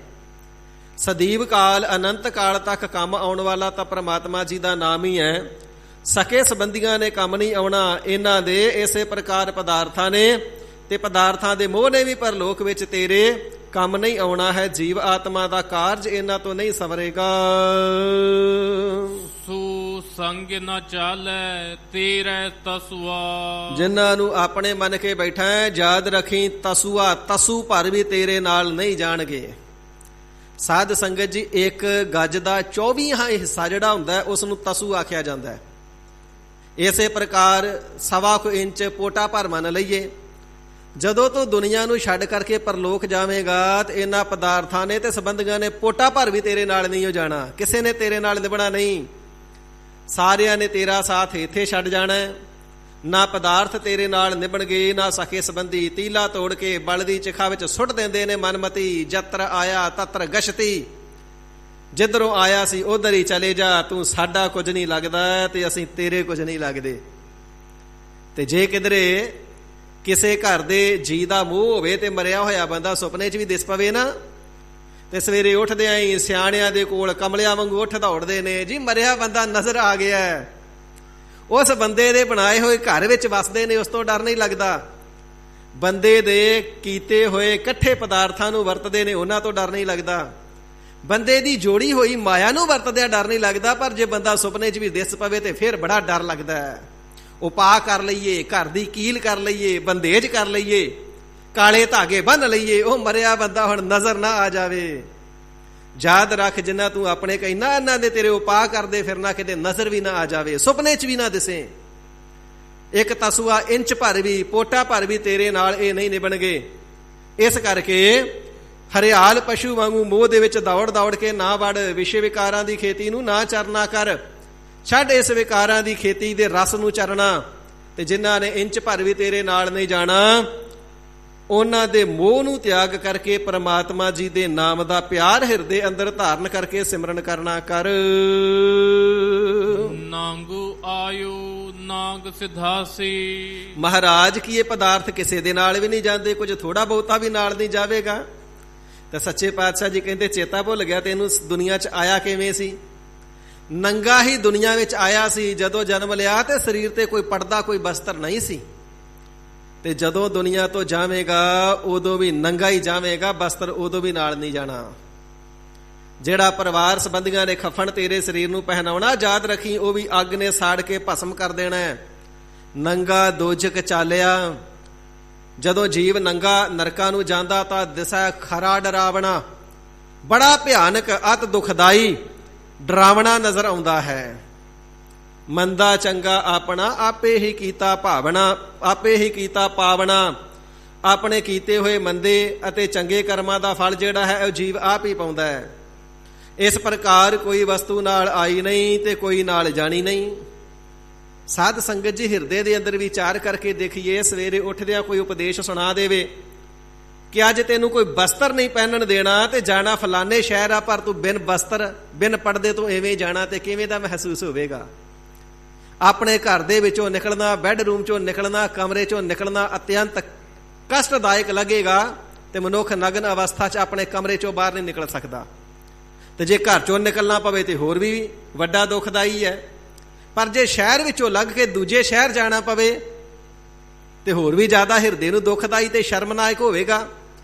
ਸਦੀਵ ਕਾਲ ਅਨੰਤ ਕਾਲ ਤੱਕ ਕੰਮ ਆਉਣ ਵਾਲਾ ਤਾਂ ਪ੍ਰਮਾਤਮਾ ਜੀ ਦਾ ਨਾਮ ਹੀ ਹੈ। ਸਕੇ ਸੰਬੰਧੀਆਂ ਨੇ ਕੰਮ ਨਹੀਂ ਆਉਣਾ ਇਹਨਾਂ ਦੇ। ਇਸੇ ਪ੍ਰਕਾਰ ਪਦਾਰਥਾਂ ਨੇ ਤੇ ਪਦਾਰਥਾਂ ਦੇ ਮੋਹ ਨੇ ਵੀ ਪਰਲੋਕ ਵਿੱਚ ਤੇਰੇ ਕੰਮ ਨਹੀਂ ਆਉਣਾ ਹੈ। ਜੀਵ ਆਤਮਾ ਦਾ ਕਾਰਜ ਇਹਨਾਂ ਤੋਂ ਨਹੀਂ ਸੰਵਰੇਗਾ। ਸੋ ਸੰਗ ਨ ਚਾਲੈ ਤੇਰੇ ਤਸੁਆ, ਜਿਨ੍ਹਾਂ ਨੂੰ ਆਪਣੇ ਮੰਨ ਕੇ ਬੈਠਾ ਹੈ ਯਾਦ ਰੱਖੀ ਤਸੂਆ ਤਸੂ ਭਰ ਵੀ ਤੇਰੇ ਨਾਲ ਨਹੀਂ ਜਾਣਗੇ। ਸਾਧ ਸੰਗਤ ਜੀ, ਇੱਕ ਗੱਜ ਦਾ 24ਵਾਂ ਹਿੱਸਾ ਜਿਹੜਾ ਹੁੰਦਾ ਉਸ ਨੂੰ ਤਸੂ ਆਖਿਆ ਜਾਂਦਾ ਹੈ। ਇਸੇ ਪ੍ਰਕਾਰ 1.25 ਇੰਚ ਪੋਟਾ ਭਰ ਮੰਨ ਲਈਏ। ਜਦੋਂ ਤੂੰ ਦੁਨੀਆ ਨੂੰ ਛੱਡ ਕਰਕੇ ਪਰਲੋਕ ਜਾਵੇਂਗਾ ਤੇ ਇਹਨਾਂ ਪਦਾਰਥਾਂ ਨੇ ਤੇ ਸੰਬੰਧੀਆਂ ਨੇ ਪੋਟਾ ਭਰ ਵੀ ਤੇਰੇ ਨਾਲ ਨਹੀਂ ਹੋ ਜਾਣਾ। ਕਿਸੇ ਨੇ ਤੇਰੇ ਨਾਲ ਨਿਭਣਾ ਨਹੀਂ। ਸਾਰਿਆਂ ਨੇ ਤੇਰਾ ਸਾਥ ਇੱਥੇ ਛੱਡ ਜਾਣਾ। ਨਾ ਪਦਾਰਥ ਤੇਰੇ ਨਾਲ ਨਿਭਣਗੇ, ਨਾ ਸਕੇ ਸੰਬੰਧੀ। ਤੀਲਾ ਤੋੜ ਕੇ ਬਲ ਦੀ ਚਿਖਾ ਵਿੱਚ ਸੁੱਟ ਦਿੰਦੇ ਨੇ ਮਨਮਤੀ। ਜਤਰ ਆਇਆ ਤਤਰ ਗਸ਼ਤੀ, ਜਿੱਧਰੋਂ ਆਇਆ ਸੀ ਉਧਰ ਹੀ ਚਲੇ ਜਾ। ਤੂੰ ਸਾਡਾ ਕੁਝ ਨਹੀਂ ਲੱਗਦਾ ਤੇ ਅਸੀਂ ਤੇਰੇ ਕੁਝ ਨਹੀਂ ਲੱਗਦੇ। ਤੇ ਜੇ ਕਿਧਰੇ ਕਿਸੇ ਘਰ ਦੇ ਜੀ ਦਾ ਮੋਹ ਹੋਵੇ ਤੇ ਮਰਿਆ ਹੋਇਆ ਬੰਦਾ ਸੁਪਨੇ 'ਚ ਵੀ ਦਿਸ ਪਵੇ ਨਾ, ਤੇ ਸਵੇਰੇ ਉੱਠਦਿਆਂ ਹੀ ਸਿਆਣਿਆਂ ਦੇ ਕੋਲ ਕਮਲਿਆਂ ਵਾਂਗੂ ਉੱਠ ਦੌੜਦੇ ਨੇ, ਜੀ ਮਰਿਆ ਬੰਦਾ ਨਜ਼ਰ ਆ ਗਿਆ। ਉਸ ਬੰਦੇ ਦੇ ਬਣਾਏ ਹੋਏ ਘਰ ਵਿੱਚ ਵਸਦੇ ਨੇ, ਉਸ ਤੋਂ ਡਰ ਨਹੀਂ ਲੱਗਦਾ। ਬੰਦੇ ਦੇ ਕੀਤੇ ਹੋਏ ਇਕੱਠੇ ਪਦਾਰਥਾਂ ਨੂੰ ਵਰਤਦੇ ਨੇ, ਉਹਨਾਂ ਤੋਂ ਡਰ ਨਹੀਂ ਲੱਗਦਾ। ਬੰਦੇ ਦੀ ਜੋੜੀ ਹੋਈ ਮਾਇਆ ਨੂੰ ਵਰਤਦਿਆਂ ਡਰ ਨਹੀਂ ਲੱਗਦਾ। ਪਰ ਜੇ ਬੰਦਾ ਸੁਪਨੇ 'ਚ ਵੀ ਦਿਸ ਪਵੇ ਤੇ ਫਿਰ ਬੜਾ ਡਰ ਲੱਗਦਾ ਹੈ। ਉਪਾਅ ਕਰ ਲਈਏ, ਘਰ ਦੀ ਕੀਲ ਕਰ ਲਈਏ, ਬੰਦੇਜ ਕਰ ਲਈਏ, ਕਾਲੇ ਧਾਗੇ ਬੰਨ ਲਈਏ, ਉਹ ਮਰਿਆ ਬੰਦਾ ਹੁਣ ਨਜ਼ਰ ਨਾ ਆ ਜਾਵੇ। ਯਾਦ ਰੱਖ, ਜਿੰਨਾ ਤੂੰ ਆਪਣੇ ਕਹਿਣਾ ਇਹਨਾਂ ਦੇ ਤੇਰੇ ਉਪਾਅ ਕਰਦੇ ਫਿਰਨਾ, ਕਿਤੇ ਨਜ਼ਰ ਵੀ ਨਾ ਆ ਜਾਵੇ, ਸੁਪਨੇ 'ਚ ਵੀ ਨਾ ਦਿਸੇ। ਇੱਕ ਤਸੂਆ ਇੰਚ ਭਰ ਵੀ, ਪੋਟਾ ਭਰ ਵੀ ਤੇਰੇ ਨਾਲ ਇਹ ਨਹੀਂ ਨਿਭਣਗੇ। ਇਸ ਕਰਕੇ ਹਰਿਆਲ ਪਸ਼ੂ ਵਾਂਗੂ ਮੋਹ ਦੇ ਵਿੱਚ ਦੌੜ ਦੌੜ ਕੇ ਨਾ ਵੜ। ਵਿਸ਼ੇ ਵਿਕਾਰਾਂ ਦੀ ਖੇਤੀ ਨੂੰ ਨਾ ਚਰਨਾ ਕਰ। ਛੱਡ ਇਸ ਵਿਕਾਰਾਂ ਦੀ ਖੇਤੀ ਦੇ ਰਸ ਨੂੰ ਚਰਨਾ। ਤੇ ਜਿਨ੍ਹਾਂ ਨੇ ਇੰਚ ਭਰ ਵੀ ਤੇਰੇ ਨਾਲ ਨਹੀਂ ਜਾਣਾ, ਉਹਨਾਂ ਦੇ ਮੋਹ ਨੂੰ ਤਿਆਗ ਕਰਕੇ ਪ੍ਰਮਾਤਮਾ ਜੀ ਦੇ ਨਾਮ ਦਾ ਪਿਆਰ ਹਿਰਦੇ ਅੰਦਰ ਧਾਰਨ ਕਰਕੇ ਸਿਮਰਨ ਕਰਨਾ ਕਰ। ਨਾਂਗੂ ਆਇਓ ਨਾਂਗ ਸਿਧਾਸੀ, ਮਹਾਰਾਜ ਕੀ ਇਹ ਪਦਾਰਥ ਕਿਸੇ ਦੇ ਨਾਲ ਵੀ ਨਹੀਂ ਜਾਂਦੇ, ਕੁਝ ਥੋੜਾ ਬਹੁਤਾ ਵੀ ਨਾਲ ਨਹੀਂ ਜਾਵੇਗਾ। ਤਾਂ ਸੱਚੇ ਪਾਤਸ਼ਾਹ ਜੀ ਕਹਿੰਦੇ ਚੇਤਾ ਭੁੱਲ ਗਿਆ ਤੈਨੂੰ ਦੁਨੀਆ 'ਚ ਆਇਆ ਕਿਵੇਂ ਸੀ। ਨੰਗਾ ਹੀ ਦੁਨੀਆ ਵਿੱਚ ਆਇਆ ਸੀ। ਜਦੋਂ ਜਨਮ ਲਿਆ ਤੇ ਸਰੀਰ ਤੇ ਕੋਈ ਪਰਦਾ ਕੋਈ ਬਸਤਰ ਨਹੀਂ ਸੀ। ਤੇ ਜਦੋਂ ਦੁਨੀਆ ਤੋਂ ਜਾਵੇਗਾ ਉਦੋਂ ਵੀ ਨੰਗਾ ਹੀ ਜਾਵੇਗਾ, ਬਸਤਰ ਉਦੋਂ ਵੀ ਨਾਲ ਨਹੀਂ ਜਾਣਾ। ਜਿਹੜਾ ਪਰਿਵਾਰ ਸੰਬੰਧੀਆਂ ਨੇ ਖਫਣ ਤੇਰੇ ਸਰੀਰ ਨੂੰ ਪਹਿਨਾਉਣਾ, ਯਾਦ ਰੱਖੀ ਉਹ ਵੀ ਅੱਗ ਨੇ ਸਾੜ ਕੇ ਭਸਮ ਕਰ ਦੇਣਾ। ਨੰਗਾ ਦੋਜਕ ਚਾਲਿਆ। ਜਦੋਂ ਜੀਵ ਨੰਗਾ ਨਰਕਾਂ ਨੂੰ ਜਾਂਦਾ ਤਾਂ ਦਿਸਾ ਖਰਾ ਡਰਾਵਣਾ, ਬੜਾ ਭਿਆਨਕ ਅਤ ਦੁਖਦਾਈ ਡਰਾਵਣਾ ਨਜ਼ਰ ਆਉਂਦਾ ਹੈ। ਮੰਦਾ ਚੰਗਾ ਆਪਣਾ ਆਪੇ ਹੀ ਕੀਤਾ ਭਾਵਨਾ, ਆਪੇ ਹੀ ਕੀਤਾ ਪਾਵਨਾ। ਆਪਣੇ ਕੀਤੇ ਹੋਏ ਮੰਦੇ ਅਤੇ ਚੰਗੇ ਕਰਮਾਂ ਦਾ ਫਲ ਜਿਹੜਾ ਹੈ ਉਹ ਜੀਵ ਆਪ ਹੀ ਪਾਉਂਦਾ ਹੈ। ਇਸ ਪ੍ਰਕਾਰ ਕੋਈ ਵਸਤੂ ਨਾਲ ਆਈ ਨਹੀਂ ਤੇ ਕੋਈ ਨਾਲ ਜਾਣੀ ਨਹੀਂ। ਸਾਧ ਸੰਗਤ ਜੀ, ਹਿਰਦੇ ਦੇ ਅੰਦਰ ਵਿਚਾਰ ਕਰਕੇ ਦੇਖੀਏ। ਸਵੇਰੇ ਉੱਠਦਿਆਂ ਕੋਈ ਉਪਦੇਸ਼ ਸੁਣਾ ਦੇਵੇ ਕਿ ਅੱਜ ਤੈਨੂੰ ਕੋਈ ਬਸਤਰ ਨਹੀਂ ਪਹਿਨਣ ਦੇਣਾ ਤੇ ਜਾਣਾ ਫਲਾਣੇ ਸ਼ਹਿਰ ਆ, ਪਰ ਤੂੰ ਬਿਨ ਬਸਤਰ ਬਿਨ ਪਰਦੇ ਤੋਂ ਐਵੇਂ ਜਾਣਾ, ਤੇ ਕਿਵੇਂ ਦਾ ਮਹਿਸੂਸ ਹੋਵੇਗਾ। ਆਪਣੇ ਘਰ ਦੇ ਵਿੱਚੋਂ ਨਿਕਲਣਾ, ਬੈੱਡਰੂਮ ਚੋਂ ਨਿਕਲਣਾ, ਕਮਰੇ ਚੋਂ ਨਿਕਲਣਾ ਅਤਿਅੰਤ ਕਸ਼ਟਦਾਇਕ ਲੱਗੇਗਾ। ਤੇ ਮਨੁੱਖ ਨਗਨ ਅਵਸਥਾ 'ਚ ਆਪਣੇ ਕਮਰੇ ਚੋਂ ਬਾਹਰ ਨਹੀਂ ਨਿਕਲ ਸਕਦਾ। ਤੇ ਜੇ ਘਰ ਚੋਂ ਨਿਕਲਣਾ ਪਵੇ ਤੇ ਹੋਰ ਵੀ ਵੱਡਾ ਦੁਖਦਾਈ ਹੈ। ਪਰ ਜੇ ਸ਼ਹਿਰ ਵਿੱਚੋਂ ਲੱਗ ਕੇ ਦੂਜੇ ਸ਼ਹਿਰ ਜਾਣਾ ਪਵੇ ਤੇ ਹੋਰ ਵੀ ਜ਼ਿਆਦਾ ਹਿਰਦੇ ਨੂੰ ਦੁਖਦਾਈ ਤੇ ਸ਼ਰਮਨਾਇਕ ਹੋਵੇਗਾ।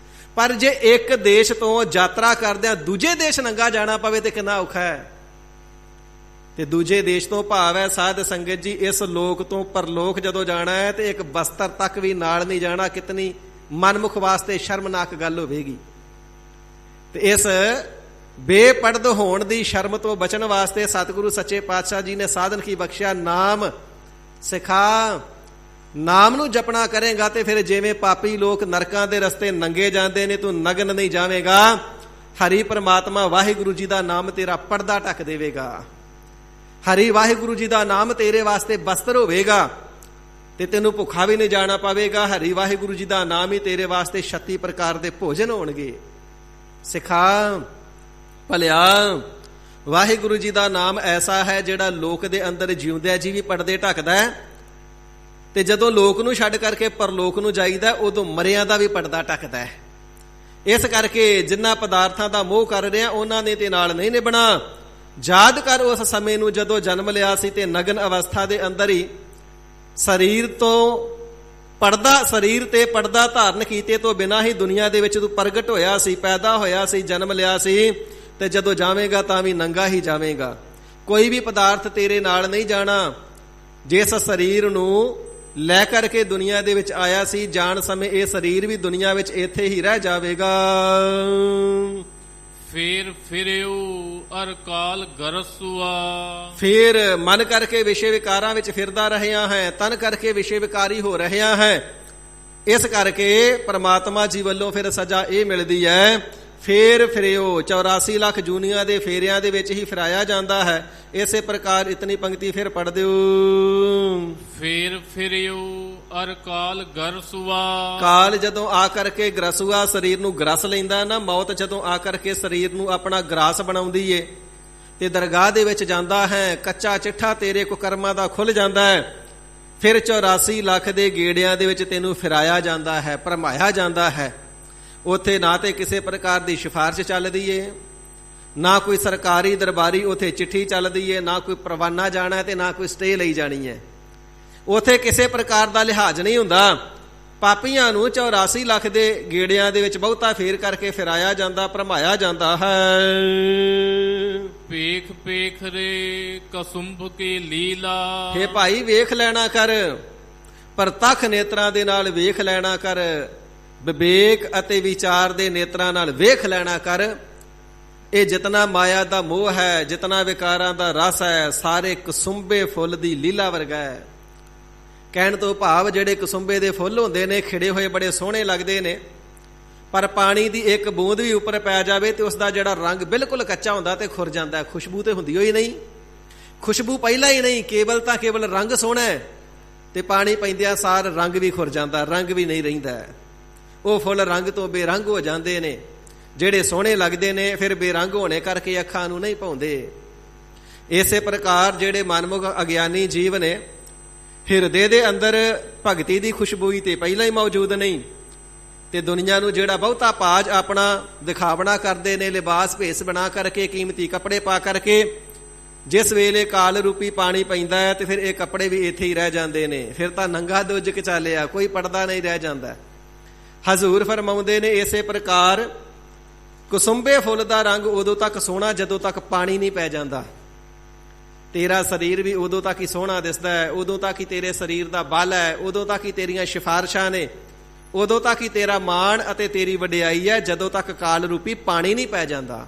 ਪਰ ਜੇ ਇੱਕ ਦੇਸ਼ ਤੋਂ ਯਾਤਰਾ ਕਰਦਿਆਂ ਦੂਜੇ ਦੇਸ਼ ਨੰਗਾ ਜਾਣਾ ਪਵੇ ਤੇ ਕਿੰਨਾ ਔਖਾ ਹੈ। ਤੇ ਦੂਜੇ ਦੇਸ਼ ਤੋਂ ਭਾਵ ਹੈ ਸਾਧ ਸੰਗਤ ਜੀ, ਇਸ ਲੋਕ ਤੋਂ ਪਰਲੋਕ ਜਦੋਂ ਜਾਣਾ ਹੈ ਤੇ ਇੱਕ ਬਸਤਰ ਤੱਕ ਵੀ ਨਾਲ ਨਹੀਂ ਜਾਣਾ। ਕਿਤਨੀ ਮਨਮੁਖ ਵਾਸਤੇ ਸ਼ਰਮਨਾਕ ਗੱਲ ਹੋਵੇਗੀ। ਤੇ ਇਸ ਬੇਪਰਦ ਹੋਣ ਦੀ ਸ਼ਰਮ ਤੋਂ ਬਚਣ ਵਾਸਤੇ ਸਤਿਗੁਰੂ ਸੱਚੇ ਪਾਤਸ਼ਾਹ ਜੀ ਨੇ ਸਾਧਨ ਕੀ ਬਖਸ਼ਿਆ, ਨਾਮ ਸਿਖਾ। ਨਾਮ ਨੂੰ ਜਪਣਾ ਕਰੇਗਾ ਤੇ ਫਿਰ ਜਿਵੇਂ ਪਾਪੀ ਲੋਕ ਨਰਕਾਂ ਦੇ ਰਸਤੇ ਨੰਗੇ ਜਾਂਦੇ ਨੇ, ਤੂੰ ਨਗਨ ਨਹੀਂ ਜਾਵੇਂਗਾ। ਹਰੀ ਪ੍ਰਮਾਤਮਾ ਵਾਹਿਗੁਰੂ ਜੀ ਦਾ ਨਾਮ ਤੇਰਾ ਪਰਦਾ ਢੱਕ ਦੇਵੇਗਾ। ਹਰੀ ਵਾਹਿਗੁਰੂ ਜੀ ਦਾ ਨਾਮ ਤੇਰੇ ਵਾਸਤੇ ਬਸਤਰ ਹੋਵੇਗਾ ਤੇ ਤੈਨੂੰ ਭੁੱਖਾ ਵੀ ਨਹੀਂ ਜਾਣਾ ਪਵੇਗਾ। ਹਰੀ ਵਾਹਿਗੁਰੂ ਜੀ ਦਾ ਨਾਮ ਹੀ ਤੇਰੇ ਵਾਸਤੇ 36 ਪ੍ਰਕਾਰ ਦੇ ਭੋਜਨ ਹੋਣਗੇ। ਸਿਖਾ ਭਲਿਆ, ਵਾਹਿਗੁਰੂ ਜੀ ਦਾ ਨਾਮ ਐਸਾ ਹੈ ਜਿਹੜਾ ਲੋਕ ਦੇ ਅੰਦਰ ਜਿਉਂਦਿਆਂ ਜੀ ਵੀ ਪਰਦੇ ਢੱਕਦਾ ਹੈ, ਤੇ ਜਦੋਂ ਲੋਕ ਨੂੰ ਛੱਡ ਕਰਕੇ ਪਰਲੋਕ ਨੂੰ ਜਾਈਦਾ ਉਦੋਂ ਮਰਿਆਂ ਦਾ ਵੀ ਪਰਦਾ ਢੱਕਦਾ ਹੈ। ਇਸ ਕਰਕੇ ਜਿਨ੍ਹਾਂ ਪਦਾਰਥਾਂ ਦਾ ਮੋਹ ਕਰ ਰਿਹਾ ਉਹਨਾਂ ਨੇ ਤੇ ਨਾਲ ਨਹੀਂ ਨਿਭਣਾ। ਯਾਦ ਕਰ ਉਸ ਸਮੇਂ ਨੂੰ ਜਦੋਂ ਜਨਮ ਲਿਆ ਸੀ ਤੇ ਨਗਨ ਅਵਸਥਾ ਦੇ ਅੰਦਰ ਹੀ ਸਰੀਰ ਤੇ ਪਰਦਾ ਧਾਰਨ ਕੀਤੇ ਤੋਂ ਬਿਨਾਂ ਹੀ ਦੁਨੀਆ ਦੇ ਵਿੱਚ ਤੂੰ ਪ੍ਰਗਟ ਹੋਇਆ ਸੀ, ਪੈਦਾ ਹੋਇਆ ਸੀ, ਜਨਮ ਲਿਆ ਸੀ, ਤੇ ਜਦੋਂ ਜਾਵੇਂਗਾ ਤਾਂ ਵੀ ਨੰਗਾ ਹੀ ਜਾਵੇਂਗਾ। ਕੋਈ ਵੀ ਪਦਾਰਥ ਤੇਰੇ ਨਾਲ ਨਹੀਂ ਜਾਣਾ। ਜਿਸ ਸਰੀਰ ਨੂੰ ਲੈ ਕਰਕੇ ਦੁਨੀਆ ਦੇ ਵਿੱਚ ਆਇਆ ਸੀ, ਜਾਣ ਸਮੇਂ ਇਹ ਸਰੀਰ ਵੀ ਦੁਨੀਆ ਵਿੱਚ ਇੱਥੇ ਹੀ ਰਹਿ ਜਾਵੇਗਾ। ਫੇਰ ਫਿਰਿਓ ਅਰ ਕਾਲ ਗਰਸੁਆ, ਫੇਰ ਮਨ ਕਰਕੇ ਵਿਸ਼ੇ ਵਿਕਾਰਾਂ ਵਿੱਚ ਫਿਰਦਾ ਰਹਿਆ ਹੈ, ਤਨ ਕਰਕੇ ਵਿਸ਼ੇ ਵਿਕਾਰੀ ਹੋ ਰਹਿਆ ਹੈ। ਇਸ ਕਰਕੇ ਪ੍ਰਮਾਤਮਾ ਜੀ ਵੱਲੋਂ ਫਿਰ ਸਜ਼ਾ ਇਹ ਮਿਲਦੀ ਹੈ, ਫੇਰ ਫਿਰਿਓ। 84 ਲੱਖ ਜੂਨੀਆਂ ਦੇ ਫੇਰਿਆਂ ਦੇ ਵਿੱਚ ਹੀ ਫਿਰਾਇਆ ਜਾਂਦਾ ਹੈ। ਇਸੇ ਪ੍ਰਕਾਰ ਇਤਨੀ ਪੰਕਤੀ ਫਿਰ ਪੜ੍ਹ ਦਿਓ। ਫੇਰ ਫਿਰਿਓ ਅਰ ਕਾਲ ਗਰਸੁਆ, ਕਾਲ ਜਦੋਂ ਆ ਕਰਕੇ ਗਰਸੂਆ ਸਰੀਰ ਨੂੰ ਗਰਸ ਲੈਂਦਾ ਨਾ, ਮੌਤ ਜਦੋਂ ਆ ਕਰਕੇ ਸਰੀਰ ਨੂੰ ਆਪਣਾ ਗਰਾਸ ਬਣਾਉਂਦੀ ਏ ਤੇ ਦਰਗਾਹ ਦੇ ਵਿੱਚ ਜਾਂਦਾ ਹੈ, ਕੱਚਾ ਚਿੱਠਾ ਤੇਰੇ ਕੁਕਰਮਾਂ ਦਾ ਖੁੱਲ ਜਾਂਦਾ ਹੈ। ਫਿਰ 84 ਲੱਖ ਦੇ ਗੇੜਿਆਂ ਦੇ ਵਿੱਚ ਤੈਨੂੰ ਫਿਰਾਇਆ ਜਾਂਦਾ ਹੈ, ਭਰਮਾਇਆ ਜਾਂਦਾ ਹੈ। ਉੱਥੇ ਨਾ ਤੇ ਕਿਸੇ ਪ੍ਰਕਾਰ ਦੀ ਸਿਫਾਰਿਸ਼ ਚੱਲਦੀ ਏ, ਨਾ ਕੋਈ ਸਰਕਾਰੀ ਦਰਬਾਰੀ ਉੱਥੇ ਚਿੱਠੀ ਚੱਲਦੀ ਏ, ਨਾ ਕੋਈ ਪ੍ਰਵਾਨਾ ਜਾਣਾ ਤੇ ਨਾ ਕੋਈ ਸਟੇ ਲਈ ਜਾਣੀ ਹੈ। ਉੱਥੇ ਕਿਸੇ ਪ੍ਰਕਾਰ ਦਾ ਲਿਹਾਜ਼ ਨਹੀਂ ਹੁੰਦਾ। ਪਾਪੀਆਂ ਨੂੰ 84 ਲੱਖ ਦੇ ਗੇੜਿਆਂ ਦੇ ਵਿੱਚ ਬਹੁਤਾ ਫੇਰ ਕਰਕੇ ਫਿਰਾਇਆ ਜਾਂਦਾ, ਭਰਮਾਇਆ ਜਾਂਦਾ ਹੈ। ਪੇਖ ਪੇਖ ਰੇ ਕਸੁੰਭ ਕੀ ਲੀਲਾ, ਹੇ ਭਾਈ ਵੇਖ ਲੈਣਾ ਕਰ, ਪ੍ਰਤੱਖ ਨੇਤਰਾਂ ਦੇ ਨਾਲ ਵੇਖ ਲੈਣਾ ਕਰ, ਵਿਵੇਕ ਅਤੇ ਵਿਚਾਰ ਦੇ ਨੇਤਰਾਂ ਨਾਲ ਵੇਖ ਲੈਣਾ ਕਰ। ਇਹ ਜਿਤਨਾ ਮਾਇਆ ਦਾ ਮੋਹ ਹੈ, ਜਿਤਨਾ ਵਿਕਾਰਾਂ ਦਾ ਰਸ ਹੈ, ਸਾਰੇ ਕਸੁੰਬੇ ਫੁੱਲ ਦੀ ਲੀਲਾ ਵਰਗਾ ਹੈ। ਕਹਿਣ ਤੋਂ ਭਾਵ ਜਿਹੜੇ ਕਸੁੰਬੇ ਦੇ ਫੁੱਲ ਹੁੰਦੇ ਨੇ, ਖਿੜੇ ਹੋਏ ਬੜੇ ਸੋਹਣੇ ਲੱਗਦੇ ਨੇ, ਪਰ ਪਾਣੀ ਦੀ ਇੱਕ ਬੂੰਦ ਵੀ ਉੱਪਰ ਪੈ ਜਾਵੇ ਤੇ ਉਸ ਦਾ ਜਿਹੜਾ ਰੰਗ ਬਿਲਕੁਲ ਕੱਚਾ ਹੁੰਦਾ ਤੇ ਖੁਰ ਜਾਂਦਾ। ਖੁਸ਼ਬੂ ਤੇ ਹੁੰਦੀ ਹੋਈ ਨਹੀਂ, ਖੁਸ਼ਬੂ ਪਹਿਲਾਂ ਹੀ ਨਹੀਂ, ਕੇਵਲ ਰੰਗ ਸੋਹਣਾ ਹੈ, ਤੇ ਪਾਣੀ ਪੈਂਦਿਆਂ ਸਾਰ ਰੰਗ ਵੀ ਖੁਰ ਜਾਂਦਾ, ਰੰਗ ਵੀ ਨਹੀਂ ਰਹਿੰਦਾ। ਉਹ ਫੁੱਲ ਰੰਗ ਤੋਂ ਬੇਰੰਗ ਹੋ ਜਾਂਦੇ ਨੇ। ਜਿਹੜੇ ਸੋਹਣੇ ਲੱਗਦੇ ਨੇ ਫਿਰ ਬੇਰੰਗ ਹੋਣੇ ਕਰਕੇ ਅੱਖਾਂ ਨੂੰ ਨਹੀਂ ਭਾਉਂਦੇ। ਇਸੇ ਪ੍ਰਕਾਰ ਜਿਹੜੇ ਮਨਮੁਖ ਅਗਿਆਨੀ ਜੀਵ ਨੇ, ਹਿਰਦੇ ਦੇ ਅੰਦਰ ਭਗਤੀ ਦੀ ਖੁਸ਼ਬੂਈ ਤੇ ਪਹਿਲਾਂ ਹੀ ਮੌਜੂਦ ਨਹੀਂ, ਤੇ ਦੁਨੀਆ ਨੂੰ ਜਿਹੜਾ ਬਹੁਤਾ ਪਾਜ ਆਪਣਾ ਦਿਖਾਵਣਾ ਕਰਦੇ ਨੇ, ਲਿਬਾਸ ਭੇਸ ਬਣਾ ਕਰਕੇ, ਕੀਮਤੀ ਕੱਪੜੇ ਪਾ ਕਰਕੇ, ਜਿਸ ਵੇਲੇ ਕਾਲ ਰੂਪੀ ਪਾਣੀ ਪੈਂਦਾ ਹੈ ਤੇ ਫਿਰ ਇਹ ਕੱਪੜੇ ਵੀ ਇੱਥੇ ਹੀ ਰਹਿ ਜਾਂਦੇ ਨੇ। ਫਿਰ ਤਾਂ ਨੰਗਾ ਦੁੱਜਕ ਚਾਲਿਆ, ਕੋਈ ਪਰਦਾ ਨਹੀਂ ਰਹਿ ਜਾਂਦਾ। ਹਜ਼ੂਰ ਫਰਮਾਉਂਦੇ ਨੇ, ਇਸੇ ਪ੍ਰਕਾਰ ਕੁਸੁੰਬੇ ਫੁੱਲ ਦਾ ਰੰਗ ਉਦੋਂ ਤੱਕ ਸੋਹਣਾ ਜਦੋਂ ਤੱਕ ਪਾਣੀ ਨਹੀਂ ਪੈ ਜਾਂਦਾ। ਤੇਰਾ ਸਰੀਰ ਵੀ ਉਦੋਂ ਤੱਕ ਹੀ ਸੋਹਣਾ ਦਿਸਦਾ ਹੈ, ਉਦੋਂ ਤੱਕ ਹੀ ਤੇਰੇ ਸਰੀਰ ਦਾ ਬਲ ਹੈ, ਉਦੋਂ ਤੱਕ ਹੀ ਤੇਰੀਆਂ ਸਿਫਾਰਿਸ਼ਾਂ ਨੇ, ਉਦੋਂ ਤੱਕ ਹੀ ਤੇਰਾ ਮਾਣ ਅਤੇ ਤੇਰੀ ਵਡਿਆਈ ਹੈ, ਜਦੋਂ ਤੱਕ ਕਾਲ ਰੂਪੀ ਪਾਣੀ ਨਹੀਂ ਪੈ ਜਾਂਦਾ।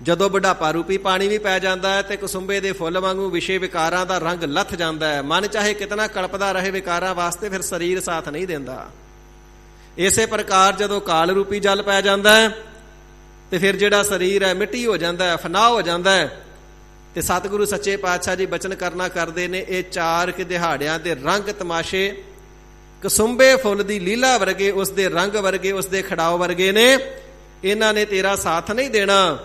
ਜਦੋਂ ਬੁਢਾਪਾ ਰੂਪੀ ਪਾਣੀ ਵੀ ਪੈ ਜਾਂਦਾ ਹੈ ਤੇ ਕੁਸੁੰਬੇ ਦੇ ਫੁੱਲ ਵਾਂਗੂ ਵਿਸ਼ੇ ਵਿਕਾਰਾਂ ਦਾ ਰੰਗ ਲੱਥ ਜਾਂਦਾ ਹੈ। ਮਨ ਚਾਹੇ ਕਿਤਨਾ ਕਲਪਦਾ ਰਹੇ ਵਿਕਾਰਾਂ ਵਾਸਤੇ, ਫਿਰ ਸਰੀਰ ਸਾਥ ਨਹੀਂ ਦਿੰਦਾ। ਇਸੇ ਪ੍ਰਕਾਰ ਜਦੋਂ ਕਾਲ ਰੂਪੀ ਜਲ ਪੈ ਜਾਂਦਾ ਹੈ ਤੇ ਫਿਰ ਜਿਹੜਾ ਸਰੀਰ ਹੈ ਮਿੱਟੀ ਹੋ ਜਾਂਦਾ ਹੈ, ਫਨਾਹ ਹੋ ਜਾਂਦਾ ਹੈ। ਤੇ ਸਤਿਗੁਰੂ ਸੱਚੇ ਪਾਤਸ਼ਾਹ ਜੀ ਬਚਨ ਕਰਨਾ ਕਰਦੇ ਨੇ, ਇਹ 4 ਦਿਹਾੜਿਆਂ ਦੇ ਰੰਗ ਤਮਾਸ਼ੇ ਕਸੁੰਬੇ ਫੁੱਲ ਦੀ ਲੀਲਾ ਵਰਗੇ, ਉਸ ਦੇ ਰੰਗ ਵਰਗੇ, ਉਸ ਦੇ ਖੜਾਓ ਵਰਗੇ ਨੇ। ਇਹਨਾਂ ਨੇ ਤੇਰਾ ਸਾਥ ਨਹੀਂ ਦੇਣਾ,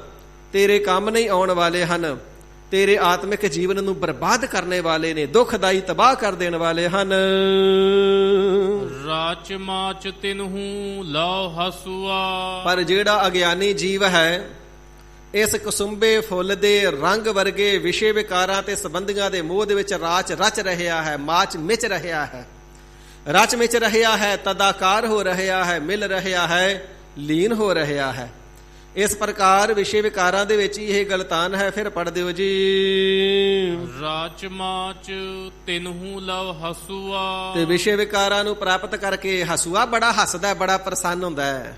ਤੇਰੇ ਕੰਮ ਨਹੀਂ ਆਉਣ ਵਾਲੇ ਹਨ, ਤੇਰੇ ਆਤਮਿਕ ਜੀਵਨ ਨੂੰ ਬਰਬਾਦ ਕਰਨੇ ਵਾਲੇ ਨੇ, ਦੁਖਦਾਈ ਤਬਾਹ ਕਰ ਦੇਣ ਵਾਲੇ ਹਨ। ਰਾਚ ਮਾਚ ਤਿਨਹੂ ਲਾਉ ਹਸੂਆ, ਪਰ ਜਿਹੜਾ ਅਗਿਆਨੀ ਜੀਵ ਹੈ, ਇਸ ਕਸੁੰਬੇ ਫੁੱਲ ਦੇ ਰੰਗ ਵਰਗੇ ਵਿਸ਼ੇ ਵਿਕਾਰਾਂ ਤੇ ਸੰਬੰਧੀਆਂ ਦੇ ਮੋਹ ਦੇ ਵਿੱਚ ਰਾਚ ਰਚ ਰਿਹਾ ਹੈ, ਮਾਚ ਮਿਚ ਰਿਹਾ ਹੈ, ਰਚ ਮਿਚ ਰਿਹਾ ਹੈ, ਤਦਾਕਾਰ ਹੋ ਰਿਹਾ ਹੈ, ਮਿਲ ਰਿਹਾ ਹੈ, ਲੀਨ ਹੋ ਰਿਹਾ ਹੈ। ਇਸ ਪ੍ਰਕਾਰ ਵਿਸ਼ੇ ਵਿਕਾਰਾਂ ਦੇ ਵਿੱਚ ਹੀ ਇਹ ਗਲਤਾਨ ਹੈ। ਫਿਰ ਪੜ੍ਹ ਦਿਓ ਜੀ। ਰਾਚ ਮਾਚ ਤਿਨਹੂ ਲਵ ਹਸੂਆ, ਤੇ ਵਿਸ਼ੇ ਵਿਕਾਰਾਂ ਨੂੰ ਪ੍ਰਾਪਤ ਕਰਕੇ ਹਸੂਆ ਬੜਾ ਹੱਸਦਾ, ਬੜਾ ਪ੍ਰਸੰਨ ਹੁੰਦਾ ਹੈ।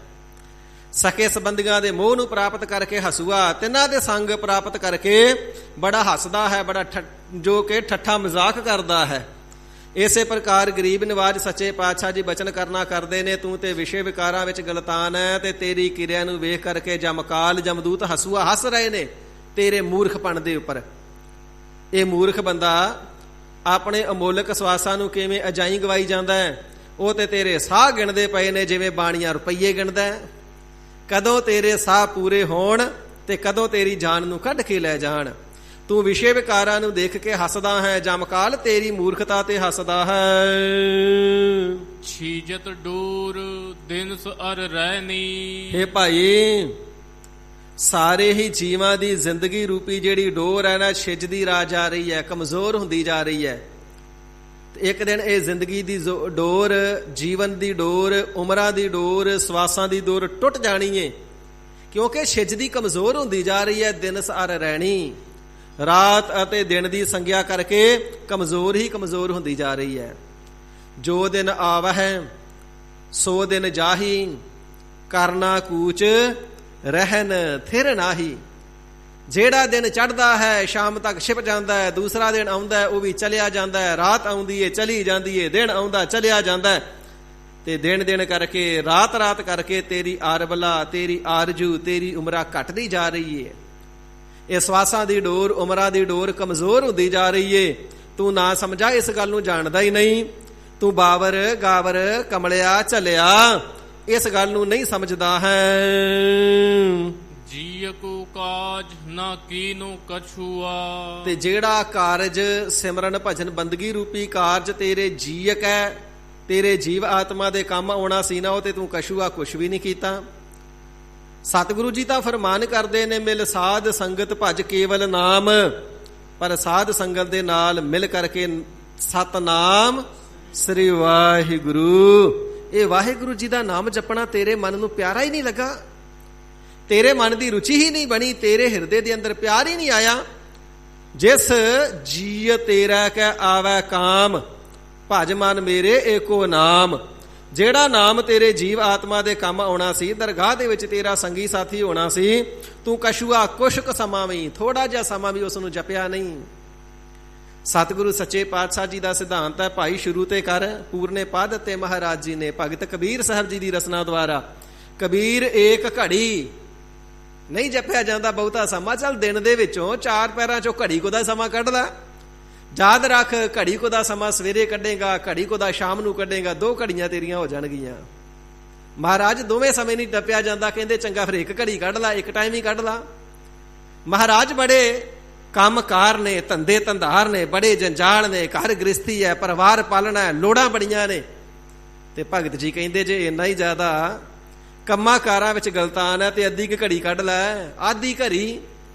ਸਕੇ ਸੰਬੰਧੀਆਂ ਦੇ ਮੋਹ ਨੂੰ ਪ੍ਰਾਪਤ ਕਰਕੇ ਹਸੂਆ, ਤਿੰਨਾਂ ਦੇ ਸੰਗ ਪ੍ਰਾਪਤ ਕਰਕੇ ਬੜਾ ਹੱਸਦਾ ਹੈ, ਬੜਾ ਜੋ ਕਿ ਠੱਠਾ ਮਜ਼ਾਕ ਕਰਦਾ ਹੈ। ਇਸੇ ਪ੍ਰਕਾਰ ਗਰੀਬ ਨਿਵਾਜ ਸੱਚੇ ਪਾਤਸ਼ਾਹ ਜੀ ਬਚਨ ਕਰਨਾ ਕਰਦੇ ਨੇ, ਤੂੰ ਤੇ ਵਿਸ਼ੇ ਵਿਕਾਰਾਂ ਵਿੱਚ ਗਲਤਾਨ ਹੈ ਤੇ ਤੇਰੀ ਕਿਰਿਆ ਨੂੰ ਵੇਖ ਕਰਕੇ ਜਮਕਾਲ ਜਮਦੂਤ ਹਸੂਆ ਹੱਸ ਰਹੇ ਨੇ ਤੇਰੇ ਮੂਰਖਪਣ ਦੇ ਉੱਪਰ। ਇਹ ਮੂਰਖ ਬੰਦਾ ਆਪਣੇ ਅਮੋਲਕ ਸਵਾਸਾਂ ਨੂੰ ਕਿਵੇਂ ਅਜਾਈ ਗਵਾਈ ਜਾਂਦਾ ਹੈ। ਉਹ ਤੇ ਤੇਰੇ ਸਾਹ ਗਿਣਦੇ ਪਏ ਨੇ ਜਿਵੇਂ ਬਾਣੀਆਂ ਰੁਪਈਏ ਗਿਣਦਾ ਹੈ। ਕਦੋਂ ਤੇਰੇ ਸਾਹ ਪੂਰੇ ਹੋਣ ਤੇ ਕਦੋਂ ਤੇਰੀ ਜਾਨ ਨੂੰ ਕੱਢ ਕੇ ਲੈ ਜਾਣ। ਤੂੰ ਵਿਸ਼ੇ ਵਿਕਾਰਾਂ ਨੂੰ ਦੇਖ ਕੇ ਹੱਸਦਾ ਹੈ, ਜਮਕਾਲ ਤੇਰੀ ਮੂਰਖਤਾ ਤੇ ਹੱਸਦਾ ਹੈ। ਛੀਜਤ ਡੋਰ ਦਿਨਸ ਅਰ ਰਹਿਨੀ। ਹੇ ਭਾਈ, ਸਾਰੇ ਹੀ ਜੀਵਾਂ ਦੀ ਜ਼ਿੰਦਗੀ ਰੂਪੀ ਜਿਹੜੀ ਡੋਰ ਹੈ ਨਾ, ਛਿਜਦੀ ਜਾ ਰਹੀ ਹੈ, ਕਮਜ਼ੋਰ ਹੁੰਦੀ ਜਾ ਰਹੀ ਹੈ। ਇੱਕ ਦਿਨ ਇਹ ਜ਼ਿੰਦਗੀ ਦੀ ਡੋਰ, ਜੀਵਨ ਦੀ ਡੋਰ, ਉਮਰਾਂ ਦੀ ਡੋਰ, ਸਵਾਸਾਂ ਦੀ ਡੋਰ ਟੁੱਟ ਜਾਣੀ ਏ, ਕਿਉਂਕਿ ਛਿਜਦੀ ਕਮਜ਼ੋਰ ਹੁੰਦੀ ਜਾ ਰਹੀ ਹੈ। ਦਿਨਸ ਅਰ ਰਹਿਣੀ, ਰਾਤ ਅਤੇ ਦਿਨ ਦੀ ਸੰਗਿਆ ਕਰਕੇ ਕਮਜ਼ੋਰ ਹੀ ਕਮਜ਼ੋਰ ਹੁੰਦੀ ਜਾ ਰਹੀ ਹੈ। ਜੋ ਦਿਨ ਆਵਹਿ ਸੋ ਦਿਨ ਜਾਹੀ, ਕਰਨਾ ਕੂਚ ਰਹਿਨ ਥਿਰ ਨਾਹੀ। ਜਿਹੜਾ ਦਿਨ ਚੜ੍ਹਦਾ ਹੈ ਸ਼ਾਮ ਤੱਕ ਛਿਪ ਜਾਂਦਾ ਹੈ, ਦੂਸਰਾ ਦਿਨ ਆਉਂਦਾ ਉਹ ਵੀ ਚਲਿਆ ਜਾਂਦਾ ਹੈ, ਰਾਤ ਆਉਂਦੀ ਏ ਚਲੀ ਜਾਂਦੀ ਏ, ਦਿਨ ਆਉਂਦਾ ਚਲਿਆ ਜਾਂਦਾ ਹੈ। ਤੇ ਦਿਨ ਦਿਨ ਕਰਕੇ, ਰਾਤ ਰਾਤ ਕਰਕੇ ਤੇਰੀ ਆਰਬਲਾ, ਤੇਰੀ ਆਰਜੂ, ਤੇਰੀ ਉਮਰਾਂ ਘਟਦੀ ਜਾ ਰਹੀ ਏ। ਇਹ ਸਵਾਸਾਂ ਦੀ ਡੋਰ, ਉਮਰਾਂ ਦੀ ਡੋਰ ਕਮਜ਼ੋਰ ਹੁੰਦੀ ਜਾ ਰਹੀ ਏ। ਤੂੰ ਨਾ ਸਮਝਾ, ਇਸ ਗੱਲ ਨੂੰ ਜਾਣਦਾ ਹੀ ਨਹੀਂ। ਤੂੰ ਬਾਵਰ ਗਾਵਰ ਕਮਲਿਆ ਝਲਿਆ, ਇਸ ਗੱਲ ਨੂੰ ਨਹੀਂ ਸਮਝਦਾ ਹੈ। ਜੀਅ ਕੋ ਕਾਜ ਨਾ ਕੀਨੋ ਕਛੂਆ। ਤੇ ਜਿਹੜਾ ਕਾਰਜ ਸਿਮਰਨ ਭਜਨ ਬੰਦਗੀ ਰੂਪੀ ਕਾਰਜ ਤੇਰੇ ਜੀਅਕ ਹੈ, ਤੇਰੇ ਜੀਵ ਆਤਮਾ ਦੇ ਕੰਮ ਆਉਣਾ ਸੀ ਨਾ, ਉਹ ਤੇ ਤੂੰ ਕਛੂਆ ਕੁਛ ਵੀ ਨਹੀਂ ਕੀਤਾ। ਸਤਿਗੁਰੂ ਜੀ ਤਾਂ ਫਰਮਾਨ ਕਰਦੇ ਨੇ, ਮਿਲ ਸਾਧ ਸੰਗਤ ਭਜ ਕੇਵਲ ਨਾਮ। ਪਰ ਸਾਧ ਸੰਗਤ ਦੇ ਨਾਲ ਮਿਲ ਕਰਕੇ ਸਤਨਾਮ ਸ੍ਰੀ ਵਾਹਿਗੁਰੂ, ਇਹ ਵਾਹਿਗੁਰੂ ਜੀ ਦਾ ਨਾਮ ਜਪਣਾ ਤੇਰੇ ਮਨ ਨੂੰ ਪਿਆਰਾ ਹੀ ਨਹੀਂ ਲੱਗਾ, ਤੇਰੇ ਮਨ ਦੀ ਰੁਚੀ ਹੀ ਨਹੀਂ ਬਣੀ, ਤੇਰੇ ਹਿਰਦੇ ਦੇ ਅੰਦਰ ਪਿਆਰ ਹੀ ਨਹੀਂ ਆਇਆ। ਜਿਸ ਜੀਅ ਤੇਰਾ ਕਹਿ ਆਵੈ ਕਾਮ, ਭਜ ਮਨ ਮੇਰੇ ਏਕੋ ਨਾਮ। ਜਿਹੜਾ ਨਾਮ ਤੇਰੇ ਜੀਵ ਆਤਮਾ ਦੇ ਕੰਮ ਆਉਣਾ ਸੀ, ਦਰਗਾਹ ਦੇ ਵਿੱਚ ਤੇਰਾ ਸੰਗੀ ਸਾਥੀ ਹੋਣਾ ਸੀ, ਤੂੰ ਕਛੂਆ ਕੁਛ ਕੁ ਸਮਾਂ ਵੀ, ਥੋੜਾ ਜਿਹਾ ਸਮਾਂ ਵੀ ਉਸ ਨੂੰ ਜਪਿਆ ਨਹੀਂ। ਸਤਿਗੁਰੂ ਸੱਚੇ ਪਾਤਸ਼ਾਹ ਜੀ ਦਾ ਸਿਧਾਂਤ ਹੈ, ਭਾਈ ਸ਼ੁਰੂ ਤੇ ਕਰ ਪੂਰਨੇ ਪਦ ਤੇ ਮਹਾਰਾਜ ਜੀ ਨੇ ਭਗਤ ਕਬੀਰ ਸਾਹਿਬ ਜੀ ਦੀ ਰਚਨਾ ਦੁਆਰਾ। ਕਬੀਰ ਏਕ ਘੜੀ ਨਹੀਂ ਜਪਿਆ ਜਾਂਦਾ ਬਹੁਤਾ ਸਮਾਂ। ਚੱਲ ਦਿਨ ਦੇ ਵਿੱਚੋਂ 4 ਪੈਰਾਂ ਚੋਂ ਘੜੀ ਕੋ ਦਾ ਸਮਾਂ ਕੱਢ ਲੈ। ਯਾਦ ਰੱਖ, ਘੜੀ ਕੋ ਦਾ ਸਮਾਂ ਸਵੇਰੇ ਕੱਢੇਗਾ, ਘੜੀ ਕੋ ਦਾ ਸ਼ਾਮ ਨੂੰ ਕੱਢੇਗਾ, 2 ਘੜੀਆਂ ਤੇਰੀਆਂ ਹੋ ਜਾਣਗੀਆਂ। ਮਹਾਰਾਜ ਦੋਵੇਂ ਸਮੇਂ ਨਹੀਂ ਜਪਿਆ ਜਾਂਦਾ, ਕਹਿੰਦੇ ਚੰਗਾ ਫਿਰ 1 ਘੜੀ ਕੱਢ ਲਾ, 1 ਟਾਈਮ ਹੀ ਕੱਢ ਲਾ। ਮਹਾਰਾਜ ਬੜੇ ਕੰਮਕਾਰ ਨੇ, ਧੰਦੇ ਧੰਦਾਰ ਨੇ, ਬੜੇ ਜੰਜਾਲ ਨੇ, ਘਰ ਗ੍ਰਸਤੀ ਹੈ, ਪਰਿਵਾਰ ਪਾਲਣਾ ਹੈ, ਲੋੜਾਂ ਬੜੀਆਂ ਨੇ। ਤੇ ਭਗਤ ਜੀ ਕਹਿੰਦੇ ਜੇ ਇੰਨਾ ਹੀ ਜ਼ਿਆਦਾ ਕੰਮਾਂ ਕਾਰਾਂ ਵਿੱਚ ਗਲਤਾਨ ਹੈ ਤੇ ਅੱਧੀ ਕੁ ਘੜੀ ਕੱਢ ਲੈ, ਆਧੀ ਘੜੀ।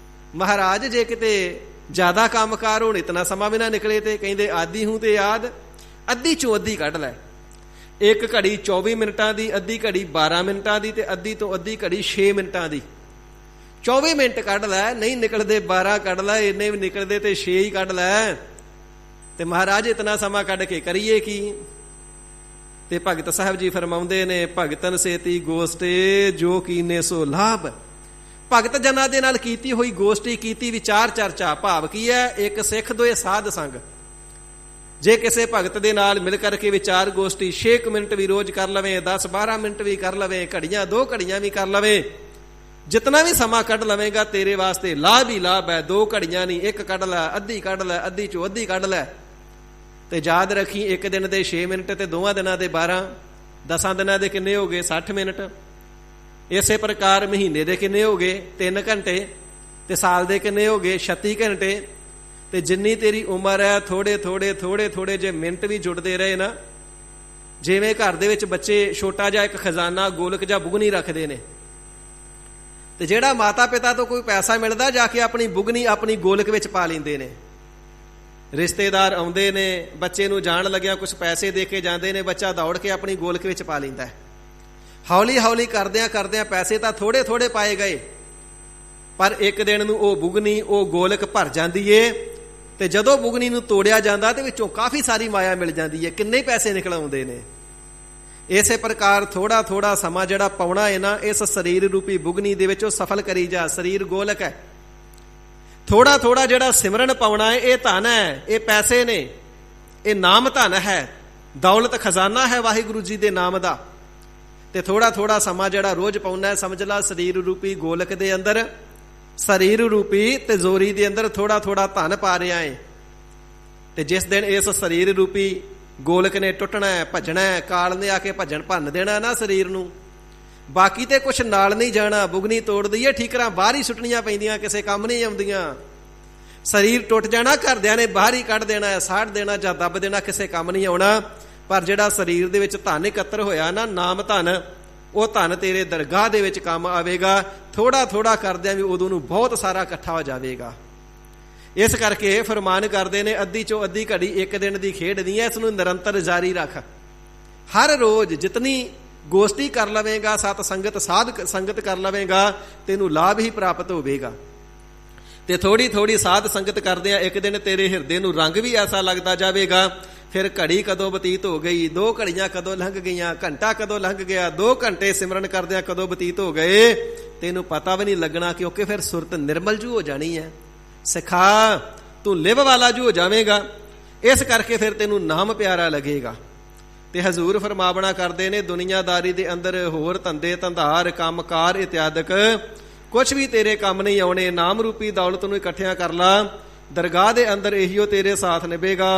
ਮਹਾਰਾਜ ਜੇ ਕਿਤੇ ਜ਼ਿਆਦਾ ਕੰਮਕਾਰ ਹੋਣ, ਇਤਨਾ ਸਮਾਂ ਵੀ ਨਾ ਨਿਕਲੇ, ਤੇ ਕਹਿੰਦੇ ਆਧੀ ਹੂੰ ਤੇ ਯਾਦ, ਅੱਧੀ ਚੋਂ ਅੱਧੀ ਕੱਢ ਲੈ। 1 ਘੜੀ 24 ਮਿੰਟਾਂ ਦੀ, ਅੱਧੀ ਘੜੀ 12 ਮਿੰਟਾਂ ਦੀ, ਤੇ ਅੱਧੀ ਤੋਂ ਅੱਧੀ ਘੜੀ 6 ਮਿੰਟਾਂ ਦੀ। 24 ਮਿੰਟ ਕੱਢ ਲੈ, ਨਹੀਂ ਨਿਕਲਦੇ 12 ਕੱਢ ਲੈ, ਇੰਨੇ ਵੀ ਨਿਕਲਦੇ ਤੇ 6 ਹੀ ਕੱਢ ਲੈ। ਤੇ ਮਹਾਰਾਜ ਇਤਨਾ ਸਮਾਂ ਕੱਢ ਕੇ ਕਰੀਏ ਕੀ? ਤੇ ਭਗਤ ਸਾਹਿਬ ਜੀ ਫਰਮਾਉਂਦੇ ਨੇ, ਭਗਤਨ ਸੇਤੀ ਗੋਸ਼ਟੇ ਜੋ ਕੀਨੇ ਸੋ ਲਾਭ। ਭਗਤ ਜਨਾਂ ਦੇ ਨਾਲ ਕੀਤੀ ਹੋਈ ਗੋਸ਼ਟੀ, ਕੀਤੀ ਵਿਚਾਰ ਚਰਚਾ। ਭਾਵ ਕੀ ਹੈ? ਇੱਕ ਸਿੱਖ ਦੋਏ ਸਾਧ ਸੰਗ। ਜੇ ਕਿਸੇ ਭਗਤ ਦੇ ਨਾਲ ਮਿਲ ਕਰਕੇ ਵਿਚਾਰ ਗੋਸ਼ਟੀ 6 ਮਿੰਟ ਵੀ ਰੋਜ਼ ਕਰ ਲਵੇ, 10-12 ਮਿੰਟ ਵੀ ਕਰ ਲਵੇ, ਘੜੀਆਂ 2 ਘੜੀਆਂ ਵੀ ਕਰ ਲਵੇ, ਜਿਤਨਾ ਵੀ ਸਮਾਂ ਕੱਢ ਲਵੇਗਾ ਤੇਰੇ ਵਾਸਤੇ ਲਾਭ ਹੀ ਲਾਭ ਹੈ। 2 ਘੜੀਆਂ ਨਹੀਂ, 1 ਕੱਢ ਲੈ, ਅੱਧੀ ਕੱਢ ਲੈ, ਅੱਧੀ ਚੋਂ ਅੱਧੀ ਕੱਢ ਲੈ। ਤੇ ਯਾਦ ਰੱਖੀ, 1 ਦਿਨ ਦੇ 6 ਮਿੰਟ ਤੇ 2 ਦਿਨਾਂ ਦੇ 12, 10 ਦਿਨਾਂ ਦੇ ਕਿੰਨੇ ਹੋ ਗਏ? 60 ਮਿੰਟ। ਇਸੇ ਪ੍ਰਕਾਰ ਮਹੀਨੇ ਦੇ ਕਿੰਨੇ ਹੋ ਗਏ? 3 ਘੰਟੇ। ਤੇ ਸਾਲ ਦੇ ਕਿੰਨੇ ਹੋ ਗਏ? 36 ਘੰਟੇ। ਤੇ ਜਿੰਨੀ ਤੇਰੀ ਉਮਰ ਹੈ, ਥੋੜੇ ਥੋੜੇ ਥੋੜੇ ਥੋੜੇ ਜੇ ਮਿੰਟ ਵੀ ਜੁੜਦੇ ਰਹੇ ਨਾ, ਜਿਵੇਂ ਘਰ ਦੇ ਵਿੱਚ ਬੱਚੇ ਛੋਟਾ ਜਿਹਾ ਇੱਕ ਖਜ਼ਾਨਾ, ਗੋਲਕ ਜਾਂ ਬੁਗਨੀ ਰੱਖਦੇ ਨੇ, ਤੇ ਜਿਹੜਾ ਮਾਤਾ ਪਿਤਾ ਤੋਂ ਕੋਈ ਪੈਸਾ ਮਿਲਦਾ, ਜਾ ਕੇ ਆਪਣੀ ਬੁਗਨੀ, ਆਪਣੀ ਗੋਲਕ ਵਿੱਚ ਪਾ ਲੈਂਦੇ ਨੇ। ਰਿਸ਼ਤੇਦਾਰ ਆਉਂਦੇ ਨੇ, ਬੱਚੇ ਨੂੰ ਜਾਣ ਲੱਗਿਆ ਕੁਝ ਪੈਸੇ ਦੇ ਕੇ ਜਾਂਦੇ ਨੇ, ਬੱਚਾ ਦੌੜ ਕੇ ਆਪਣੀ ਗੋਲਕ ਵਿੱਚ ਪਾ ਲੈਂਦਾ। ਹੌਲੀ ਹੌਲੀ ਕਰਦਿਆਂ ਕਰਦਿਆਂ ਪੈਸੇ ਤਾਂ ਥੋੜੇ ਥੋੜੇ ਪਾਏ ਗਏ, ਪਰ ਇੱਕ ਦਿਨ ਨੂੰ ਉਹ ਬੁਗਨੀ, ਉਹ ਗੋਲਕ ਭਰ ਜਾਂਦੀ ਏ। ਤੇ ਜਦੋਂ ਬੁਗਨੀ ਨੂੰ ਤੋੜਿਆ ਜਾਂਦਾ ਤੇ ਵਿੱਚੋਂ ਕਾਫੀ ਸਾਰੀ ਮਾਇਆ ਮਿਲ ਜਾਂਦੀ ਹੈ, ਕਿੰਨੇ ਪੈਸੇ ਨਿਕਲ ਆਉਂਦੇ ਨੇ। ਇਸੇ ਪ੍ਰਕਾਰ ਥੋੜਾ ਥੋੜਾ ਸਮਾਂ ਜਿਹੜਾ ਪਾਉਣਾ ਹੈ ਨਾ, ਇਸ ਸਰੀਰ ਰੂਪੀ ਬੁਗਨੀ ਦੇ ਵਿੱਚ ਉਹ ਸਫਲ ਕਰੀ ਜਾ। ਸਰੀਰ ਗੋਲਕ ਹੈ। ਥੋੜਾ ਥੋੜਾ ਜਿਹੜਾ ਸਿਮਰਨ ਪਾਉਣਾ ਹੈ, ਇਹ ਧਨ ਹੈ, ਇਹ ਪੈਸੇ ਨੇ, ਇਹ ਨਾਮ ਧਨ ਹੈ, ਦੌਲਤ ਖਜ਼ਾਨਾ ਹੈ ਵਾਹਿਗੁਰੂ ਜੀ ਦੇ ਨਾਮ ਦਾ। ਤੇ ਥੋੜਾ ਥੋੜਾ ਸਮਾਂ ਜਿਹੜਾ ਰੋਜ਼ ਪਾਉਣਾ ਹੈ, ਸਮਝ ਲਾ ਸਰੀਰ ਰੂਪੀ ਗੋਲਕ ਦੇ ਅੰਦਰ ਸਰੀਰ ਰੂਪੀ ਤਿਜੋਰੀ ਦੇ ਅੰਦਰ ਥੋੜਾ ਥੋੜਾ ਧਨ ਪਾ ਰਿਹਾ ਏ, ਤੇ ਜਿਸ ਦਿਨ ਇਸ ਸਰੀਰ ਰੂਪੀ ਗੋਲਕ ਨੇ ਟੁੱਟਣਾ ਹੈ, ਭੱਜਣਾ ਹੈ, ਕਾਲ ਨੇ ਆ ਕੇ ਭੰਨ ਦੇਣਾ ਨਾ ਸਰੀਰ ਨੂੰ, ਬਾਕੀ ਤੇ ਕੁਛ ਨਾਲ ਨਹੀਂ ਜਾਣਾ। ਬੁਗਨੀ ਤੋੜ ਦਈਏ ਠੀਕਰਾਂ ਬਾਹਰ ਹੀ ਸੁੱਟਣੀਆਂ ਪੈਂਦੀਆਂ, ਕਿਸੇ ਕੰਮ ਨਹੀਂ ਆਉਂਦੀਆਂ। ਸਰੀਰ ਟੁੱਟ ਜਾਣਾ, ਘਰਦਿਆਂ ਨੇ ਬਾਹਰ ਹੀ ਕੱਢ ਦੇਣਾ, ਸਾੜ ਦੇਣਾ ਜਾਂ ਦੱਬ ਦੇਣਾ, ਕਿਸੇ ਕੰਮ ਨਹੀਂ ਆਉਣਾ। ਪਰ ਜਿਹੜਾ ਸਰੀਰ ਦੇ ਵਿੱਚ ਧਨ ਇਕੱਤਰ ਹੋਇਆ ਨਾ, ਨਾਮ ਧਨ, ਉਹ ਧਨ ਤੇਰੇ ਦਰਗਾਹ ਦੇ ਵਿੱਚ ਕੰਮ ਆਵੇਗਾ। ਥੋੜਾ ਥੋੜਾ ਕਰਦਿਆਂ ਵੀ ਉਦੋਂ ਨੂੰ ਬਹੁਤ ਸਾਰਾ ਇਕੱਠਾ ਹੋ ਜਾਵੇਗਾ। ਇਸ ਕਰਕੇ ਫਰਮਾਨ ਕਰਦੇ ਨੇ, ਅੱਧੀ ਚੋਂ ਅੱਧੀ ਘੜੀ ਇੱਕ ਦਿਨ ਦੀ ਖੇਡ ਨਹੀਂ ਹੈ, ਇਸ ਨੂੰ ਨਿਰੰਤਰ ਜਾਰੀ ਰੱਖ। ਹਰ ਰੋਜ਼ ਜਿਤਨੀ ਗੋਸ਼ਟੀ ਕਰ ਲਵੇਂਗਾ, ਸਤ ਸੰਗਤ ਸਾਧ ਸੰਗਤ ਕਰ ਲਵੇਂਗਾ, ਤੈਨੂੰ ਲਾਭ ਹੀ ਪ੍ਰਾਪਤ ਹੋਵੇਗਾ। ਤੇ ਥੋੜੀ ਥੋੜੀ ਸਾਧ ਸੰਗਤ ਕਰਦਿਆਂ ਇੱਕ ਦਿਨ ਤੇਰੇ ਹਿਰਦੇ ਨੂੰ ਰੰਗ ਵੀ ਐਸਾ ਲੱਗਦਾ ਜਾਵੇਗਾ, ਫਿਰ ਘੜੀ ਕਦੋਂ ਬਤੀਤ ਹੋ ਗਈ, 2 ਘੜੀਆਂ ਕਦੋਂ ਲੰਘ ਗਈਆਂ, ਘੰਟਾ ਕਦੋਂ ਲੰਘ ਗਿਆ, 2 ਘੰਟੇ ਸਿਮਰਨ ਕਰਦਿਆਂ ਕਦੋਂ ਬਤੀਤ ਹੋ ਗਏ, ਤੈਨੂੰ ਪਤਾ ਵੀ ਨਹੀਂ ਲੱਗਣਾ। ਕਿਉਂਕਿ ਫਿਰ ਸੁਰਤ ਨਿਰਮਲ ਜੂ ਹੋ ਜਾਣੀ ਹੈ, ਸਿਖਾ ਤੂੰ ਲਿਵ ਵਾਲਾ ਜੂ ਹੋ ਜਾਵੇਂਗਾ। ਇਸ ਕਰਕੇ ਫਿਰ ਤੈਨੂੰ ਨਾਮ ਪਿਆਰਾ ਲੱਗੇਗਾ। ਤੇ ਹਜ਼ੂਰ ਫਰਮਾਵਣਾ ਕਰਦੇ ਨੇ, ਦੁਨੀਆਦਾਰੀ ਦੇ ਅੰਦਰ ਹੋਰ ਧੰਦੇ ਧੰਦਾਰ ਕੰਮਕਾਰ ਇਤਿਆਦਿਕ ਕੁਛ ਵੀ ਤੇਰੇ ਕੰਮ ਨਹੀਂ ਆਉਣੇ। ਨਾਮ ਰੂਪੀ ਦੌਲਤ ਨੂੰ ਇਕੱਠਿਆਂ ਕਰ ਲਾ, ਦਰਗਾਹ ਦੇ ਅੰਦਰ ਇਹੀਓ ਤੇਰੇ ਸਾਥ ਨਿਭੇਗਾ।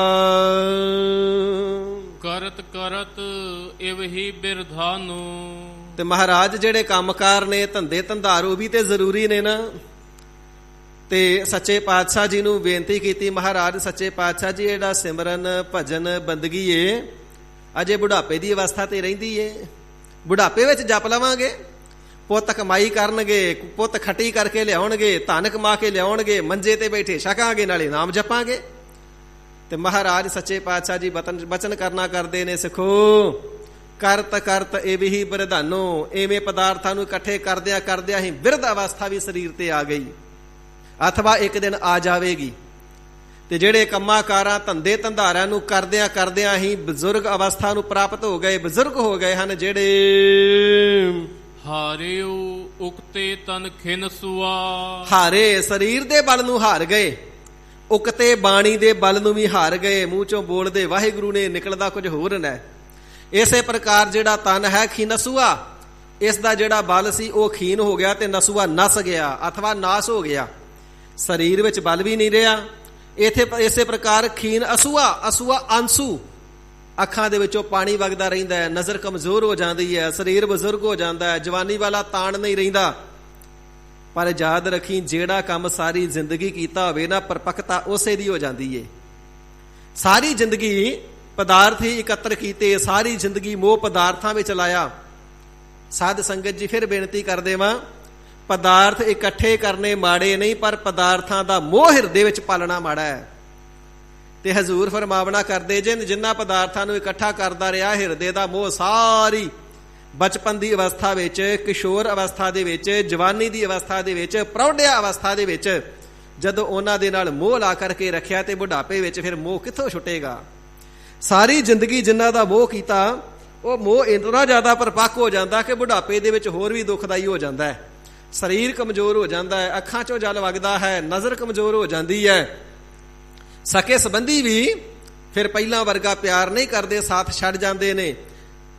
ਕਰਤ ਕਰਤ ਇਵ ਹੀ ਬਿਰਧਾਨੂ। ਤੇ ਮਹਾਰਾਜ ਜਿਹੜੇ ਕੰਮਕਾਰ ਨੇ, ਧੰਦੇ ਧੰਦਾਰ, ਉਹ ਵੀ ਤੇ ਜ਼ਰੂਰੀ ਨੇ ਨਾ। ਤੇ ਸੱਚੇ ਪਾਤਸ਼ਾਹ ਜੀ ਨੂੰ ਬੇਨਤੀ ਕੀਤੀ, ਮਹਾਰਾਜ ਸੱਚੇ ਪਾਤਸ਼ਾਹ ਜੀ, ਜਿਹੜਾ ਸਿਮਰਨ ਭਜਨ ਬੰਦਗੀ ਏ ਅਜੇ ਬੁਢਾਪੇ ਦੀ ਅਵਸਥਾ ਤੇ ਰਹਿੰਦੀ ਏ। ਬੁਢਾਪੇ ਵਿੱਚ ਜਪ ਲਵਾਂਗੇ, ਪੁੱਤ ਕਮਾਈ ਕਰਨਗੇ, ਪੁੱਤ ਖੱਟੀ ਕਰਕੇ ਲਿਆਉਣਗੇ, ਧਨ ਕਮਾ ਕੇ ਲਿਆਉਣਗੇ, ਮੰਜੇ ਤੇ ਬੈਠੇ ਛਕਾਂਗੇ, ਨਾਲੇ ਨਾਮ ਜਪਾਂਗੇ। ਤੇ ਮਹਾਰਾਜ ਸੱਚੇ ਪਾਤਸ਼ਾਹ ਜੀ ਬਚਨ ਕਰਨਾ ਕਰਦੇ ਨੇ, ਸਿੱਖੋ ਕਰਤ ਕਰਤ ਇਹ ਵੀ ਬਿਰਧਾਨੋ। ਐਵੇਂ ਪਦਾਰਥਾਂ ਨੂੰ ਇਕੱਠੇ ਕਰਦਿਆਂ ਕਰਦਿਆਂ ਹੀ ਬਿਰਧ ਅਵਸਥਾ ਵੀ ਸਰੀਰ ਤੇ ਆ ਗਈ, ਅਥਵਾ ਇੱਕ ਦਿਨ ਆ ਜਾਵੇਗੀ। ਤੇ ਜਿਹੜੇ ਕੰਮਾਂ ਕਾਰਾਂ ਧੰਦੇ ਧੰਦਾਰਿਆਂ ਨੂੰ ਕਰਦਿਆਂ ਕਰਦਿਆਂ ਹੀ ਬਜ਼ੁਰਗ ਅਵਸਥਾ ਨੂੰ ਪ੍ਰਾਪਤ ਹੋ ਗਏ, ਬਜ਼ੁਰਗ ਹੋ ਗਏ ਹਨ ਜਿਹੜੇ। ਹਾਰਿਓ ਉਕਤੇ ਤਨ ਖਿਨ ਸੁਆ। ਹਾਰੇ ਸਰੀਰ ਦੇ ਬਲ ਨੂੰ ਹਾਰ ਗਏ, ਉਕਤੇ ਬਾਣੀ ਦੇ ਬਲ ਨੂੰ ਵੀ ਹਾਰ ਗਏ। ਮੂੰਹ ਚੋਂ ਬੋਲਦੇ ਵਾਹਿਗੁਰੂ ਨੇ, ਨਿਕਲਦਾ ਕੁਝ ਹੋਰ ਨਾ। ਇਸੇ ਪ੍ਰਕਾਰ ਜਿਹੜਾ ਤਨ ਹੈ ਖੀਨਸੂਆ, ਇਸ ਦਾ ਜਿਹੜਾ ਬਲ ਸੀ ਉਹ ਖੀਨ ਹੋ ਗਿਆ ਤੇ ਨਸੂਆ ਨਸ ਗਿਆ ਅਥਵਾ ਨਾਸ ਹੋ ਗਿਆ। ਸਰੀਰ ਵਿੱਚ ਬਲ ਵੀ ਨਹੀਂ ਰਿਹਾ। ਇਸੇ ਪ੍ਰਕਾਰ ਖੀਨ ਅਸੂਆ, ਅਸੂਆ ਆਂਸੂ, ਅੱਖਾਂ ਦੇ ਵਿੱਚੋਂ ਪਾਣੀ ਵਗਦਾ ਰਹਿੰਦਾ ਹੈ, ਨਜ਼ਰ ਕਮਜ਼ੋਰ ਹੋ ਜਾਂਦੀ ਹੈ, ਸਰੀਰ ਬਜ਼ੁਰਗ ਹੋ ਜਾਂਦਾ ਹੈ, ਜਵਾਨੀ ਵਾਲਾ ਤਾਣ ਨਹੀਂ ਰਹਿੰਦਾ। ਪਰ ਯਾਦ ਰੱਖੀ, ਜਿਹੜਾ ਕੰਮ ਸਾਰੀ ਜ਼ਿੰਦਗੀ ਕੀਤਾ ਹੋਵੇ ਨਾ, ਪਰਪੱਕਤਾ ਉਸੇ ਦੀ ਹੋ ਜਾਂਦੀ ਏ। ਸਾਰੀ ਜ਼ਿੰਦਗੀ ਪਦਾਰਥ ਹੀ ਇਕੱਤਰ ਕੀਤੇ, ਸਾਰੀ ਜ਼ਿੰਦਗੀ ਮੋਹ ਪਦਾਰਥਾਂ ਵਿੱਚ ਲਾਇਆ। ਸਾਧ ਸੰਗਤ ਜੀ ਫਿਰ ਬੇਨਤੀ ਕਰਦੇ ਵਾਂ, ਪਦਾਰਥ ਇਕੱਠੇ ਕਰਨੇ ਮਾੜੇ ਨਹੀਂ, ਪਰ ਪਦਾਰਥਾਂ ਦਾ ਮੋਹ ਹਿਰਦੇ ਵਿੱਚ ਪਾਲਣਾ ਮਾੜਾ ਹੈ। ਤੇ ਹਜ਼ੂਰ ਫਰਮਾਵਣਾ ਕਰਦੇ, ਜਿਨ੍ਹਾਂ ਪਦਾਰਥਾਂ ਨੂੰ ਇਕੱਠਾ ਕਰਦਾ ਰਿਹਾ, ਹਿਰਦੇ ਦਾ ਮੋਹ ਸਾਰੀ ਬਚਪਨ ਦੀ ਅਵਸਥਾ ਵਿੱਚ, ਕਿਸ਼ੋਰ ਅਵਸਥਾ ਦੇ ਵਿੱਚ, ਜਵਾਨੀ ਦੀ ਅਵਸਥਾ ਦੇ ਵਿੱਚ, ਪ੍ਰੌਢਿਆ ਅਵਸਥਾ ਦੇ ਵਿੱਚ ਜਦੋਂ ਉਹਨਾਂ ਦੇ ਨਾਲ ਮੋਹ ਲਾ ਕਰਕੇ ਰੱਖਿਆ, ਤੇ ਬੁਢਾਪੇ ਵਿੱਚ ਫਿਰ ਮੋਹ ਕਿੱਥੋਂ ਛੁੱਟੇਗਾ। ਸਾਰੀ ਜ਼ਿੰਦਗੀ ਜਿਨ੍ਹਾਂ ਦਾ ਮੋਹ ਕੀਤਾ, ਉਹ ਮੋਹ ਇੰਨਾ ਜ਼ਿਆਦਾ ਪਰਪੱਕ ਹੋ ਜਾਂਦਾ ਕਿ ਬੁਢਾਪੇ ਦੇ ਵਿੱਚ ਹੋਰ ਵੀ ਦੁਖਦਾਈ ਹੋ ਜਾਂਦਾ ਹੈ। ਸਰੀਰ ਕਮਜ਼ੋਰ ਹੋ ਜਾਂਦਾ ਹੈ, ਅੱਖਾਂ ਚੋਂ ਜਲ ਵਗਦਾ ਹੈ, ਨਜ਼ਰ ਕਮਜ਼ੋਰ ਹੋ ਜਾਂਦੀ ਹੈ। ਸਕੇ ਸੰਬੰਧੀ ਵੀ ਫਿਰ ਪਹਿਲਾਂ ਵਰਗਾ ਪਿਆਰ ਨਹੀਂ ਕਰਦੇ, ਸਾਥ ਛੱਡ ਜਾਂਦੇ ਨੇ।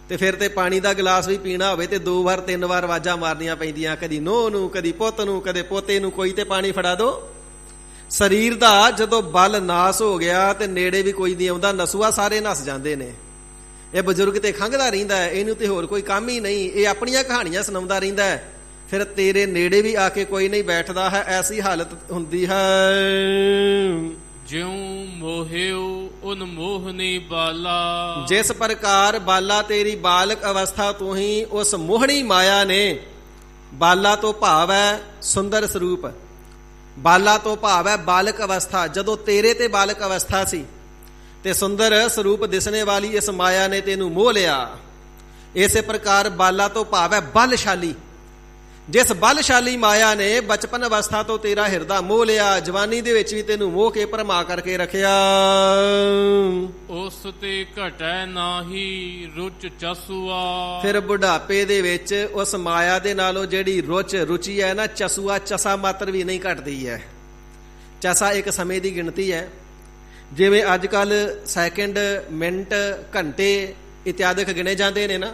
ਤੇ ਫਿਰ ਤੇ ਪਾਣੀ ਦਾ ਗਲਾਸ ਵੀ ਪੀਣਾ ਹੋਵੇ ਤੇ 2 ਵਾਰ 3 ਵਾਰ ਆਵਾਜ਼ਾਂ ਮਾਰਨੀਆਂ ਪੈਂਦੀਆਂ, ਕਦੀ ਨੂੰਹ ਨੂੰ, ਕਦੀ ਪੁੱਤ ਨੂੰ, ਕਦੇ ਪੋਤੇ ਨੂੰ, ਕੋਈ ਤੇ ਪਾਣੀ ਫੜਾ ਦੋ। ਸਰੀਰ ਦਾ ਜਦੋਂ ਬਲ ਨਾਸ ਹੋ ਗਿਆ ਤੇ ਨੇੜੇ ਵੀ ਕੋਈ ਨਹੀਂ ਆਉਂਦਾ, ਨਸੂਆ ਸਾਰੇ ਨਸ ਜਾਂਦੇ ਨੇ। ਇਹ ਬਜ਼ੁਰਗ ਤੇ ਖੰਘਦਾ ਰਹਿੰਦਾ ਹੈ, ਇਹਨੂੰ ਤੇ ਹੋਰ ਕੋਈ ਕੰਮ ਹੀ ਨਹੀਂ, ਇਹ ਆਪਣੀਆਂ ਕਹਾਣੀਆਂ ਸੁਣਾਉਂਦਾ ਰਹਿੰਦਾ ਹੈ। ਫਿਰ ਤੇਰੇ ਨੇੜੇ ਵੀ ਆ ਕੇ ਕੋਈ ਨਹੀਂ ਬੈਠਦਾ ਹੈ, ਐਸੀ ਹਾਲਤ ਹੁੰਦੀ ਹੈ। ਜਿਉ ਮੋਹਿਓ ਉਨ ਮੋਹਨੀ ਬਾਲਾ। ਜਿਸ ਪ੍ਰਕਾਰ ਬਾਲਾ ਤੇਰੀ ਬਾਲਕ ਅਵਸਥਾ ਤੋਂ ਹੀ ਉਸ ਮੋਹਣੀ ਮਾਇਆ ਨੇ, ਬਾਲਾ ਤੋਂ ਭਾਵ ਹੈ ਸੁੰਦਰ ਸਰੂਪ, ਬਾਲਾ ਤੋਂ ਭਾਵ ਹੈ ਬਾਲਕ ਅਵਸਥਾ। ਜਦੋਂ ਤੇਰੇ ਤੇ ਬਾਲਕ ਅਵਸਥਾ ਸੀ ਤੇ ਸੁੰਦਰ ਸਰੂਪ ਦਿਸਣੇ ਵਾਲੀ ਇਸ ਮਾਇਆ ਨੇ ਤੈਨੂੰ ਮੋਹ ਲਿਆ। ਇਸੇ ਪ੍ਰਕਾਰ ਬਾਲਾ ਤੋਂ ਭਾਵ ਹੈ ਬਲਸ਼ਾਲੀ। ਜਿਸ ਬਲਸ਼ਾਲੀ ਮਾਇਆ ਨੇ ਬਚਪਨ ਅਵਸਥਾ ਤੋਂ ਤੇਰਾ ਹਿਰਦਾ ਮੋਹ ਲਿਆ, ਜਵਾਨੀ ਦੇ ਵਿੱਚ ਵੀ ਤੈਨੂੰ ਮੋਹ ਕੇ ਭਰਮਾ ਕਰਕੇ ਰੱਖਿਆ। ਉਸ ਤੇ ਘਟੈ ਨਾਹੀ ਰੁਚ ਚਸੂਆ। ਫਿਰ ਬੁਢਾਪੇ ਦੇ ਵਿੱਚ ਉਸ ਮਾਇਆ ਦੇ ਨਾਲੋਂ ਜਿਹੜੀ ਰੁਚੀ ਹੈ ਨਾ, ਚਸੂਆ, ਚਸਾ ਮਾਤਰ ਵੀ ਨਹੀਂ ਘਟਦੀ ਹੈ। ਚਸਾ ਇੱਕ ਸਮੇਂ ਦੀ ਗਿਣਤੀ ਹੈ। ਜਿਵੇਂ ਅੱਜ ਕੱਲ ਸੈਕਿੰਡ, ਮਿੰਟ, ਘੰਟੇ ਇਤਿਆਦਿਕ ਗਿਣੇ ਜਾਂਦੇ ਨੇ ਨਾ,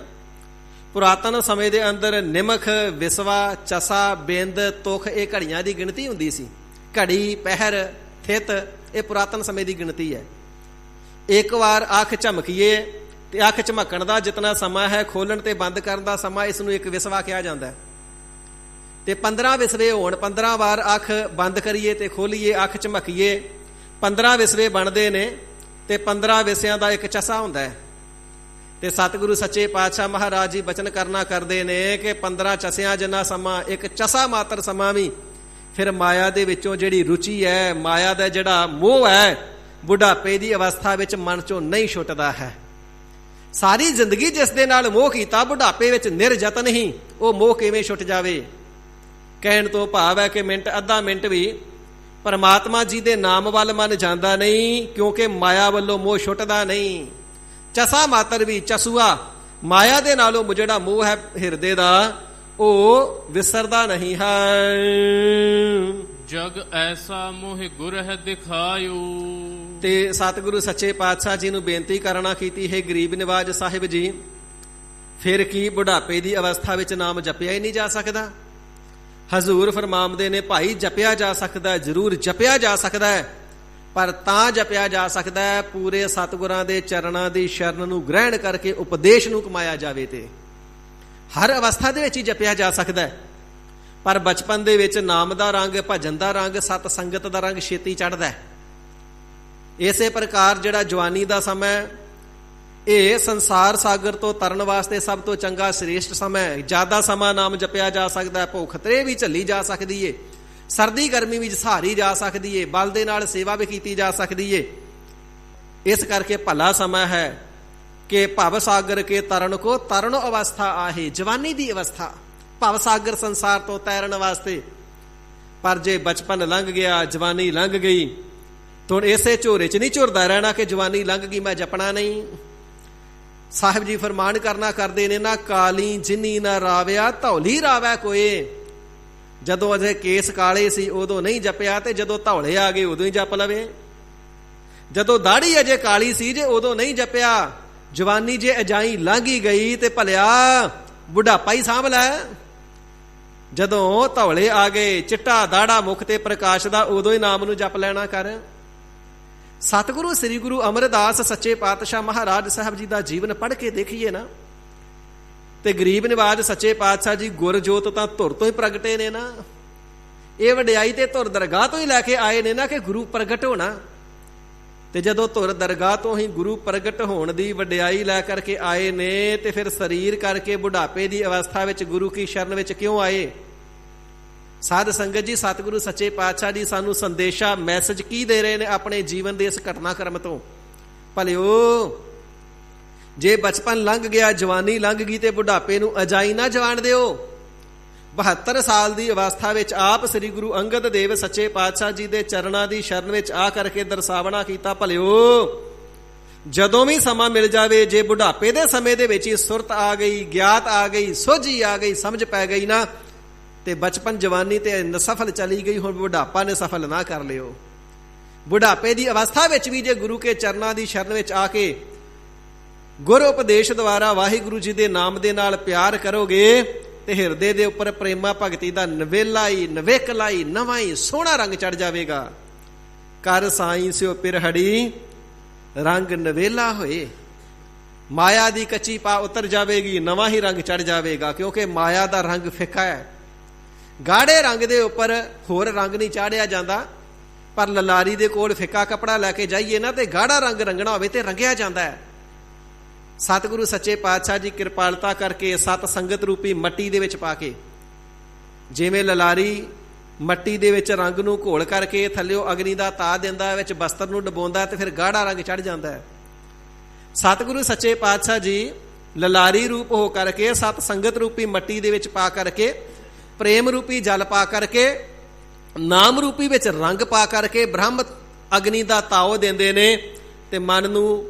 ਪੁਰਾਤਨ ਸਮੇਂ ਦੇ ਅੰਦਰ ਨਿਮਖ, ਵਿਸਵਾ, ਚਸਾ, ਬਿੰਦ, ਤੁਖ ਇਹ ਘੜੀਆਂ ਦੀ ਗਿਣਤੀ ਹੁੰਦੀ ਸੀ। ਘੜੀ, ਪਹਿਰ, ਥਿਤ ਇਹ ਪੁਰਾਤਨ ਸਮੇਂ ਦੀ ਗਿਣਤੀ ਹੈ। ਇੱਕ ਵਾਰ ਅੱਖ ਝਮਕੀਏ ਤੇ ਅੱਖ ਝਮਕਣ ਦਾ ਜਿਤਨਾ ਸਮਾਂ ਹੈ, ਖੋਲਣ ਤੇ ਬੰਦ ਕਰਨ ਦਾ ਸਮਾਂ, ਇਸ ਨੂੰ ਇੱਕ ਵਿਸਵਾ ਕਿਹਾ ਜਾਂਦਾ ਹੈ। ਤੇ 15 ਵਿਸਵੇ ਹੋਣ, 15 ਵਾਰ ਅੱਖ ਬੰਦ ਕਰੀਏ ਤੇ ਖੋਲੀਏ, ਅੱਖ ਝਮਕੀਏ, 15 ਵਿਸਵੇ ਬਣਦੇ ਨੇ ਤੇ 15 ਵਿਸਿਆਂ ਦਾ ਇੱਕ ਚਸਾ ਹੁੰਦਾ ਹੈ। ਤੇ ਸਤਿਗੁਰੂ ਸੱਚੇ ਪਾਤਸ਼ਾਹ ਮਹਾਰਾਜ ਜੀ ਬਚਨ ਕਰਨਾ ਕਰਦੇ ਨੇ ਕਿ 15 ਚਸਿਆਂ ਜਿੰਨਾ ਸਮਾਂ, ਇੱਕ ਚਸਾ ਮਾਤਰ ਸਮਾਂ ਵੀ ਫਿਰ ਮਾਇਆ ਦੇ ਵਿੱਚੋਂ ਜਿਹੜੀ ਰੁਚੀ ਹੈ, ਮਾਇਆ ਦਾ ਜਿਹੜਾ ਮੋਹ ਹੈ, ਬੁਢਾਪੇ ਦੀ ਅਵਸਥਾ ਵਿੱਚ ਮਨ ਚੋਂ ਨਹੀਂ ਛੁੱਟਦਾ ਹੈ। ਸਾਰੀ ਜ਼ਿੰਦਗੀ ਜਿਸ ਦੇ ਨਾਲ ਮੋਹ ਕੀਤਾ, ਬੁਢਾਪੇ ਵਿੱਚ ਨਿਰਯਤਨ ਹੀ ਉਹ ਮੋਹ ਕਿਵੇਂ ਛੁੱਟ ਜਾਵੇ। ਕਹਿਣ ਤੋਂ ਭਾਵ ਹੈ ਕਿ ਮਿੰਟ, ਅੱਧਾ ਮਿੰਟ ਵੀ ਪਰਮਾਤਮਾ ਜੀ ਦੇ ਨਾਮ ਵੱਲ ਮਨ ਜਾਂਦਾ ਨਹੀਂ, ਕਿਉਂਕਿ ਮਾਇਆ ਵੱਲੋਂ ਮੋਹ ਛੁੱਟਦਾ ਨਹੀਂ। ਚਸਾ ਮਾਤਰ ਵੀ, ਚਸੂਆ, ਮਾਇਆ ਦੇ ਨਾਲੋਂ ਜਿਹੜਾ ਮੋਹ ਹੈ ਹਿਰਦੇ ਦਾ, ਉਹ ਵਿਸਰਦਾ ਨਹੀਂ ਹੈ। ਜਗ ਐਸਾ ਮੋਹਿ ਗੁਰ ਹੈ ਦਿਖਾਇਓ। ਤੇ ਸਤਿਗੁਰੂ ਸੱਚੇ ਪਾਤਸ਼ਾਹ ਜੀ ਨੂੰ ਬੇਨਤੀ ਕਰਨਾ ਕੀਤੀ ਹੈ, ਗਰੀਬ ਨਿਵਾਜ ਸਾਹਿਬ ਜੀ, ਫਿਰ ਕੀ ਬੁਢਾਪੇ ਦੀ ਅਵਸਥਾ ਵਿੱਚ ਨਾਮ ਜਪਿਆ ਹੀ ਨਹੀਂ ਜਾ ਸਕਦਾ? ਹਜ਼ੂਰ ਫਰਮਾਉਂਦੇ ਨੇ, ਭਾਈ ਜਪਿਆ ਜਾ ਸਕਦਾ, ਜ਼ਰੂਰ ਜਪਿਆ ਜਾ ਸਕਦਾ ਹੈ, ਪਰ ਤਾਂ ਜਪਿਆ ਜਾ ਸਕਦਾ ਹੈ ਪੂਰੇ ਸਤਿਗੁਰਾਂ ਦੇ ਚਰਨਾਂ ਦੀ ਸ਼ਰਨ ਨੂੰ ਗ੍ਰਹਿਣ ਕਰਕੇ ਉਪਦੇਸ਼ ਨੂੰ ਕਮਾਇਆ ਜਾਵੇ। ਤੇ ਹਰ ਅਵਸਥਾ ਦੇ ਵਿੱਚ ਹੀ ਜਪਿਆ ਜਾ ਸਕਦਾ ਹੈ, ਪਰ ਬਚਪਨ ਦੇ ਵਿੱਚ ਨਾਮ ਦਾ ਰੰਗ, ਭਜਨ ਦਾ ਰੰਗ, ਸਤ ਸੰਗਤ ਦਾ ਰੰਗ ਛੇਤੀ ਚੜ੍ਹਦਾ ਹੈ। ਇਸੇ ਪ੍ਰਕਾਰ ਜਿਹੜਾ ਜਵਾਨੀ ਦਾ ਸਮਾਂ, ਇਹ ਸੰਸਾਰ ਸਾਗਰ ਤੋਂ ਤਰਨ ਵਾਸਤੇ ਸਭ ਤੋਂ ਚੰਗਾ ਸ੍ਰੇਸ਼ਟ ਸਮਾਂ। ਜ਼ਿਆਦਾ ਸਮਾਂ ਨਾਮ ਜਪਿਆ ਜਾ ਸਕਦਾ, ਭੁੱਖ ਤ੍ਰੇਹ ਵੀ ਝੱਲੀ ਜਾ ਸਕਦੀ ਏ, ਸਰਦੀ ਗਰਮੀ ਵੀ ਸਹਾਰੀ ਜਾ ਸਕਦੀ ਏ, ਬਲ ਦੇ ਨਾਲ ਸੇਵਾ ਵੀ ਕੀਤੀ ਜਾ ਸਕਦੀ ਏ। ਇਸ ਕਰਕੇ ਭਲਾ ਸਮਾਂ ਹੈ ਕਿ ਭਵ ਸਾਗਰ ਕੇ ਤਰਨ ਕੋ ਤਰਨ ਅਵਸਥਾ ਆਹੇ, ਜਵਾਨੀ ਦੀ ਅਵਸਥਾ, ਭਵ ਸਾਗਰ ਸੰਸਾਰ ਤੋਂ ਤੈਰਨ ਵਾਸਤੇ। ਪਰ ਜੇ ਬਚਪਨ ਲੰਘ ਗਿਆ, ਜਵਾਨੀ ਲੰਘ ਗਈ, ਤਾਂ ਇਸੇ ਝੋਰੇ 'ਚ ਨਹੀਂ ਝੁਰਦਾ ਰਹਿਣਾ ਕਿ ਜਵਾਨੀ ਲੰਘ ਗਈ ਮੈਂ ਜਪਣਾ ਨਹੀਂ। ਸਾਹਿਬ ਜੀ ਫਰਮਾਨ ਕਰਨਾ ਕਰਦੇ ਨੇ ਨਾ, ਕਾਲੀ ਜਿਨੀ ਨਾ ਰਾਵਿਆ ਧੌਲੀ ਰਾਵੈ ਕੋਏ। ਜਦੋਂ ਅਜੇ ਕੇਸ ਕਾਲੇ ਸੀ ਉਦੋਂ ਨਹੀਂ ਜਪਿਆ, ਤੇ ਜਦੋਂ ਧੌਲੇ ਆ ਗਏ ਉਦੋਂ ਹੀ ਜਪ ਲਵੇ। ਜਦੋਂ ਦਾੜੀ ਅਜੇ ਕਾਲੀ ਸੀ ਜੇ ਉਦੋਂ ਨਹੀਂ ਜਪਿਆ, ਜਵਾਨੀ ਜੇ ਅਜਾਈ ਲੰਘੀ ਗਈ ਤੇ ਭਲਿਆ ਬੁਢਾਪਾ ਹੀ ਸਾਂਭ ਲੈ। ਜਦੋਂ ਧੌਲੇ ਆ ਗਏ, ਚਿੱਟਾ ਦਾੜਾ ਮੁਖ ਤੇ ਪ੍ਰਕਾਸ਼ ਦਾ, ਉਦੋਂ ਹੀ ਨਾਮ ਨੂੰ ਜਪ ਲੈਣਾ ਕਰ। ਸਤਿਗੁਰੂ ਸ੍ਰੀ ਗੁਰੂ ਅਮਰਦਾਸ ਸੱਚੇ ਪਾਤਸ਼ਾਹ ਮਹਾਰਾਜ ਸਾਹਿਬ ਜੀ ਦਾ ਜੀਵਨ ਪੜ੍ਹ ਕੇ ਦੇਖੀਏ ਨਾ, ਤੇ ਗਰੀਬ ਨਿਵਾਜ ਸੱਚੇ ਪਾਤਸ਼ਾਹ ਜੀ ਗੁਰ ਜੋਤ ਤਾਂ ਧੁਰ ਤੋਂ ਹੀ ਪ੍ਰਗਟੇ ਨੇ ਨਾ। ਇਹ ਵਡਿਆਈ ਤੇ ਧੁਰ ਦਰਗਾਹ ਤੋਂ ਹੀ ਲੈ ਕੇ ਆਏ ਨੇ ਨਾ ਕਿ ਗੁਰੂ ਪ੍ਰਗਟ ਹੋਣਾ। ਤੇ ਜਦੋਂ ਧੁਰ ਦਰਗਾਹ ਤੋਂ ਹੀ ਗੁਰੂ ਪ੍ਰਗਟ ਹੋਣ ਦੀ ਵਡਿਆਈ ਲੈ ਕਰਕੇ ਆਏ ਨੇ, ਤੇ ਫਿਰ ਸਰੀਰ ਕਰਕੇ ਬੁਢਾਪੇ ਦੀ ਅਵਸਥਾ ਵਿੱਚ ਗੁਰੂ ਕੀ ਸ਼ਰਨ ਵਿੱਚ ਕਿਉਂ ਆਏ? ਸਾਧ ਸੰਗਤ ਜੀ, ਸਤਿਗੁਰੂ ਸੱਚੇ ਪਾਤਸ਼ਾਹ ਜੀ ਸਾਨੂੰ ਸੰਦੇਸ਼ਾ, ਮੈਸੇਜ ਕੀ ਦੇ ਰਹੇ ਨੇ ਆਪਣੇ ਜੀਵਨ ਦੇ ਇਸ ਘਟਨਾਕ੍ਰਮ ਤੋਂ? ਭਲਿਓ, ਜੇ ਬਚਪਨ ਲੰਘ ਗਿਆ, ਜਵਾਨੀ ਲੰਘ ਗਈ, ਤੇ ਬੁਢਾਪੇ ਨੂੰ ਅਜਾਈ ਨਾ ਜਾਣ ਦਿਓ। 72 ਸਾਲ ਦੀ ਅਵਸਥਾ ਵਿੱਚ ਆਪ ਸ੍ਰੀ ਗੁਰੂ ਅੰਗਦ ਦੇਵ ਸੱਚੇ ਪਾਤਸ਼ਾਹ ਜੀ ਦੇ ਚਰਨਾਂ ਦੀ ਸ਼ਰਨ ਵਿੱਚ ਆ ਕਰਕੇ ਦਰਸਾਵਣਾ ਕੀਤਾ, ਭਲਿਓ ਜਦੋਂ ਵੀ ਸਮਾਂ ਮਿਲ ਜਾਵੇ, ਜੇ ਬੁਢਾਪੇ ਦੇ ਸਮੇਂ ਦੇ ਵਿੱਚ ਹੀ ਸੁਰਤ ਆ ਗਈ, ਗਿਆਤ ਆ ਗਈ, ਸੋਝੀ ਆ ਗਈ, ਸਮਝ ਪੈ ਗਈ ਨਾ, ਤੇ ਬਚਪਨ ਜਵਾਨੀ ਤੇ ਨਸਫਲ ਚਲੀ ਗਈ, ਹੁਣ ਬੁਢਾਪਾ ਨੇ ਸਫਲ ਨਾ ਕਰ ਲਿਓ। ਬੁਢਾਪੇ ਦੀ ਅਵਸਥਾ ਵਿੱਚ ਵੀ ਜੇ ਗੁਰੂ ਕੇ ਚਰਨਾਂ ਦੀ ਸ਼ਰਨ ਵਿੱਚ ਆ ਕੇ ਗੁਰ ਉਪਦੇਸ਼ ਦੁਆਰਾ ਵਾਹਿਗੁਰੂ ਜੀ ਦੇ ਨਾਮ ਦੇ ਨਾਲ ਪਿਆਰ ਕਰੋਗੇ, ਤੇ ਹਿਰਦੇ ਦੇ ਉੱਪਰ ਪ੍ਰੇਮਾ ਭਗਤੀ ਦਾ ਨਵੇਲਾ ਹੀ, ਨਵੇਕਲਾ ਹੀ, ਨਵਾਂ ਹੀ ਸੋਹਣਾ ਰੰਗ ਚੜ ਜਾਵੇਗਾ। ਕਰ ਸਾਈਂ ਸਿਓ ਪਿਰਹੜੀ ਰੰਗ ਨਵੇਲਾ ਹੋਏ। ਮਾਇਆ ਦੀ ਕੱਚੀ ਪਾ ਉਤਰ ਜਾਵੇਗੀ, ਨਵਾਂ ਹੀ ਰੰਗ ਚੜ ਜਾਵੇਗਾ, ਕਿਉਂਕਿ ਮਾਇਆ ਦਾ ਰੰਗ ਫਿੱਕਾ ਹੈ। ਗਾੜੇ ਰੰਗ ਦੇ ਉੱਪਰ ਹੋਰ ਰੰਗ ਨਹੀਂ ਚਾੜਿਆ ਜਾਂਦਾ, ਪਰ ਲਲਾਰੀ ਦੇ ਕੋਲ ਫਿੱਕਾ ਕੱਪੜਾ ਲੈ ਕੇ ਜਾਈਏ ਨਾ, ਤੇ ਗਾੜਾ ਰੰਗ ਰੰਗਣਾ ਹੋਵੇ ਤੇ ਰੰਗਿਆ ਜਾਂਦਾ ਹੈ। ਸਤਿਗੁਰੂ ਸੱਚੇ ਪਾਤਸ਼ਾਹ ਜੀ ਕਿਰਪਾਲਤਾ ਕਰਕੇ ਸਤ ਸੰਗਤ ਰੂਪੀ ਮੱਟੀ ਦੇ ਵਿੱਚ ਪਾ ਕੇ, ਜਿਵੇਂ ਲਲਾਰੀ ਮੱਟੀ ਦੇ ਵਿੱਚ ਰੰਗ ਨੂੰ ਘੋਲ ਕਰਕੇ ਥੱਲਿਓ ਅਗਨੀ ਦਾ ਤਾ ਦਿੰਦਾ, ਵਿੱਚ ਬਸਤਰ ਨੂੰ ਡਬੋਂਦਾ, ਤੇ ਫਿਰ ਗਾੜਾ ਰੰਗ ਚੜ ਜਾਂਦਾ ਹੈ। ਸਤਿਗੁਰੂ ਸੱਚੇ ਪਾਤਸ਼ਾਹ ਜੀ ਲਲਾਰੀ ਰੂਪ ਹੋ ਕਰਕੇ ਸਤ ਸੰਗਤ ਰੂਪੀ ਮੱਟੀ ਦੇ ਵਿੱਚ ਪਾ ਕਰਕੇ, ਪ੍ਰੇਮ ਰੂਪੀ ਜਲ ਪਾ ਕਰਕੇ, ਨਾਮ ਰੂਪੀ ਵਿੱਚ ਰੰਗ ਪਾ ਕਰਕੇ ਬ੍ਰਹਮ ਅਗਨੀ ਦਾ ਤਾਓ ਦਿੰਦੇ ਨੇ, ਤੇ ਮਨ ਨੂੰ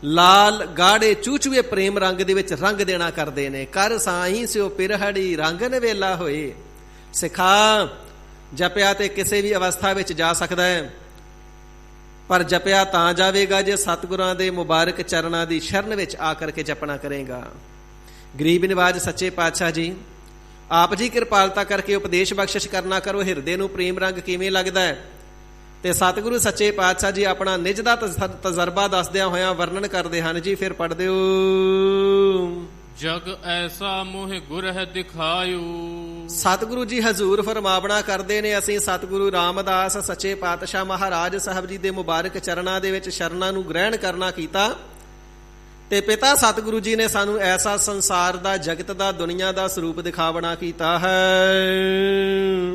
ਲਾਲ ਗਾੜੇ ਚੂਚੂਏ ਪ੍ਰੇਮ ਰੰਗ ਦੇ ਵਿੱਚ ਰੰਗ ਦੇਣਾ ਕਰਦੇ ਨੇ। ਕਰ ਸਾਈਂ ਸਿਓ ਪਿਰਹੜੀ ਰੰਗ ਨਵੇਲਾ ਹੋਏ। ਸਿਖਾ, ਜਪਿਆ ਤੇ ਕਿਸੇ ਵੀ ਅਵਸਥਾ ਵਿੱਚ ਜਾ ਸਕਦਾ ਹੈ, ਪਰ ਜਪਿਆ ਤਾਂ ਜਾਵੇਗਾ ਜੇ ਸਤਿਗੁਰਾਂ ਦੇ ਮੁਬਾਰਕ ਚਰਨਾਂ ਦੀ ਸ਼ਰਨ ਵਿੱਚ ਆ ਕਰਕੇ ਜਪਣਾ ਕਰੇਗਾ। ਗਰੀਬ ਨਿਵਾਜ ਸੱਚੇ ਪਾਤਸ਼ਾਹ ਜੀ, ਆਪ ਜੀ ਕਿਰਪਾਲਤਾ ਕਰਕੇ ਉਪਦੇਸ਼ ਬਖਸ਼ਿਸ਼ ਕਰਨਾ ਕਰੋ। ਹਿਰਦੇ ਨੂੰ ਪ੍ਰੇਮ ਰੰਗ ਕਿਵੇਂ ਲੱਗਦਾ ਹੈ? ਤੇ ਸਤਿਗੁਰੂ ਸੱਚੇ ਪਾਤਸ਼ਾਹ ਜੀ ਆਪਣਾ ਨਿਜ ਦਾ ਤਜਰਬਾ ਦੱਸਦਿਆਂ ਹੋਇਆਂ ਵਰਣਨ ਕਰਦੇ ਹਨ ਜੀ। ਫਿਰ ਪੜ੍ਹਦੇ ਹੋ। ਜਗ ਐਸਾ ਮੋਹ ਗੁਰ ਹੈ ਦਿਖਾਇਓ। ਸਤਿਗੁਰੂ ਜੀ ਹਜ਼ੂਰ ਫਰਮਾਵਣਾ ਕਰਦੇ ਨੇ, ਅਸੀਂ ਸਤਿਗੁਰੂ ਰਾਮਦਾਸ ਸੱਚੇ ਪਾਤਸ਼ਾਹ ਮਹਾਰਾਜ ਸਾਹਿਬ ਜੀ ਦੇ ਮੁਬਾਰਕ ਚਰਨਾਂ ਦੇ ਵਿੱਚ ਸ਼ਰਨਾਂ ਨੂੰ ਗ੍ਰਹਿਣ ਕਰਨਾ ਕੀਤਾ। ਤੇ ਪਿਤਾ ਸਤਿਗੁਰੂ ਜੀ ਨੇ ਸਾਨੂੰ ਐਸਾ ਸੰਸਾਰ ਦਾ, ਜਗਤ ਦਾ, ਦੁਨੀਆ ਦਾ ਸਰੂਪ ਦਿਖਾਵਣਾ ਕੀਤਾ ਹੈ।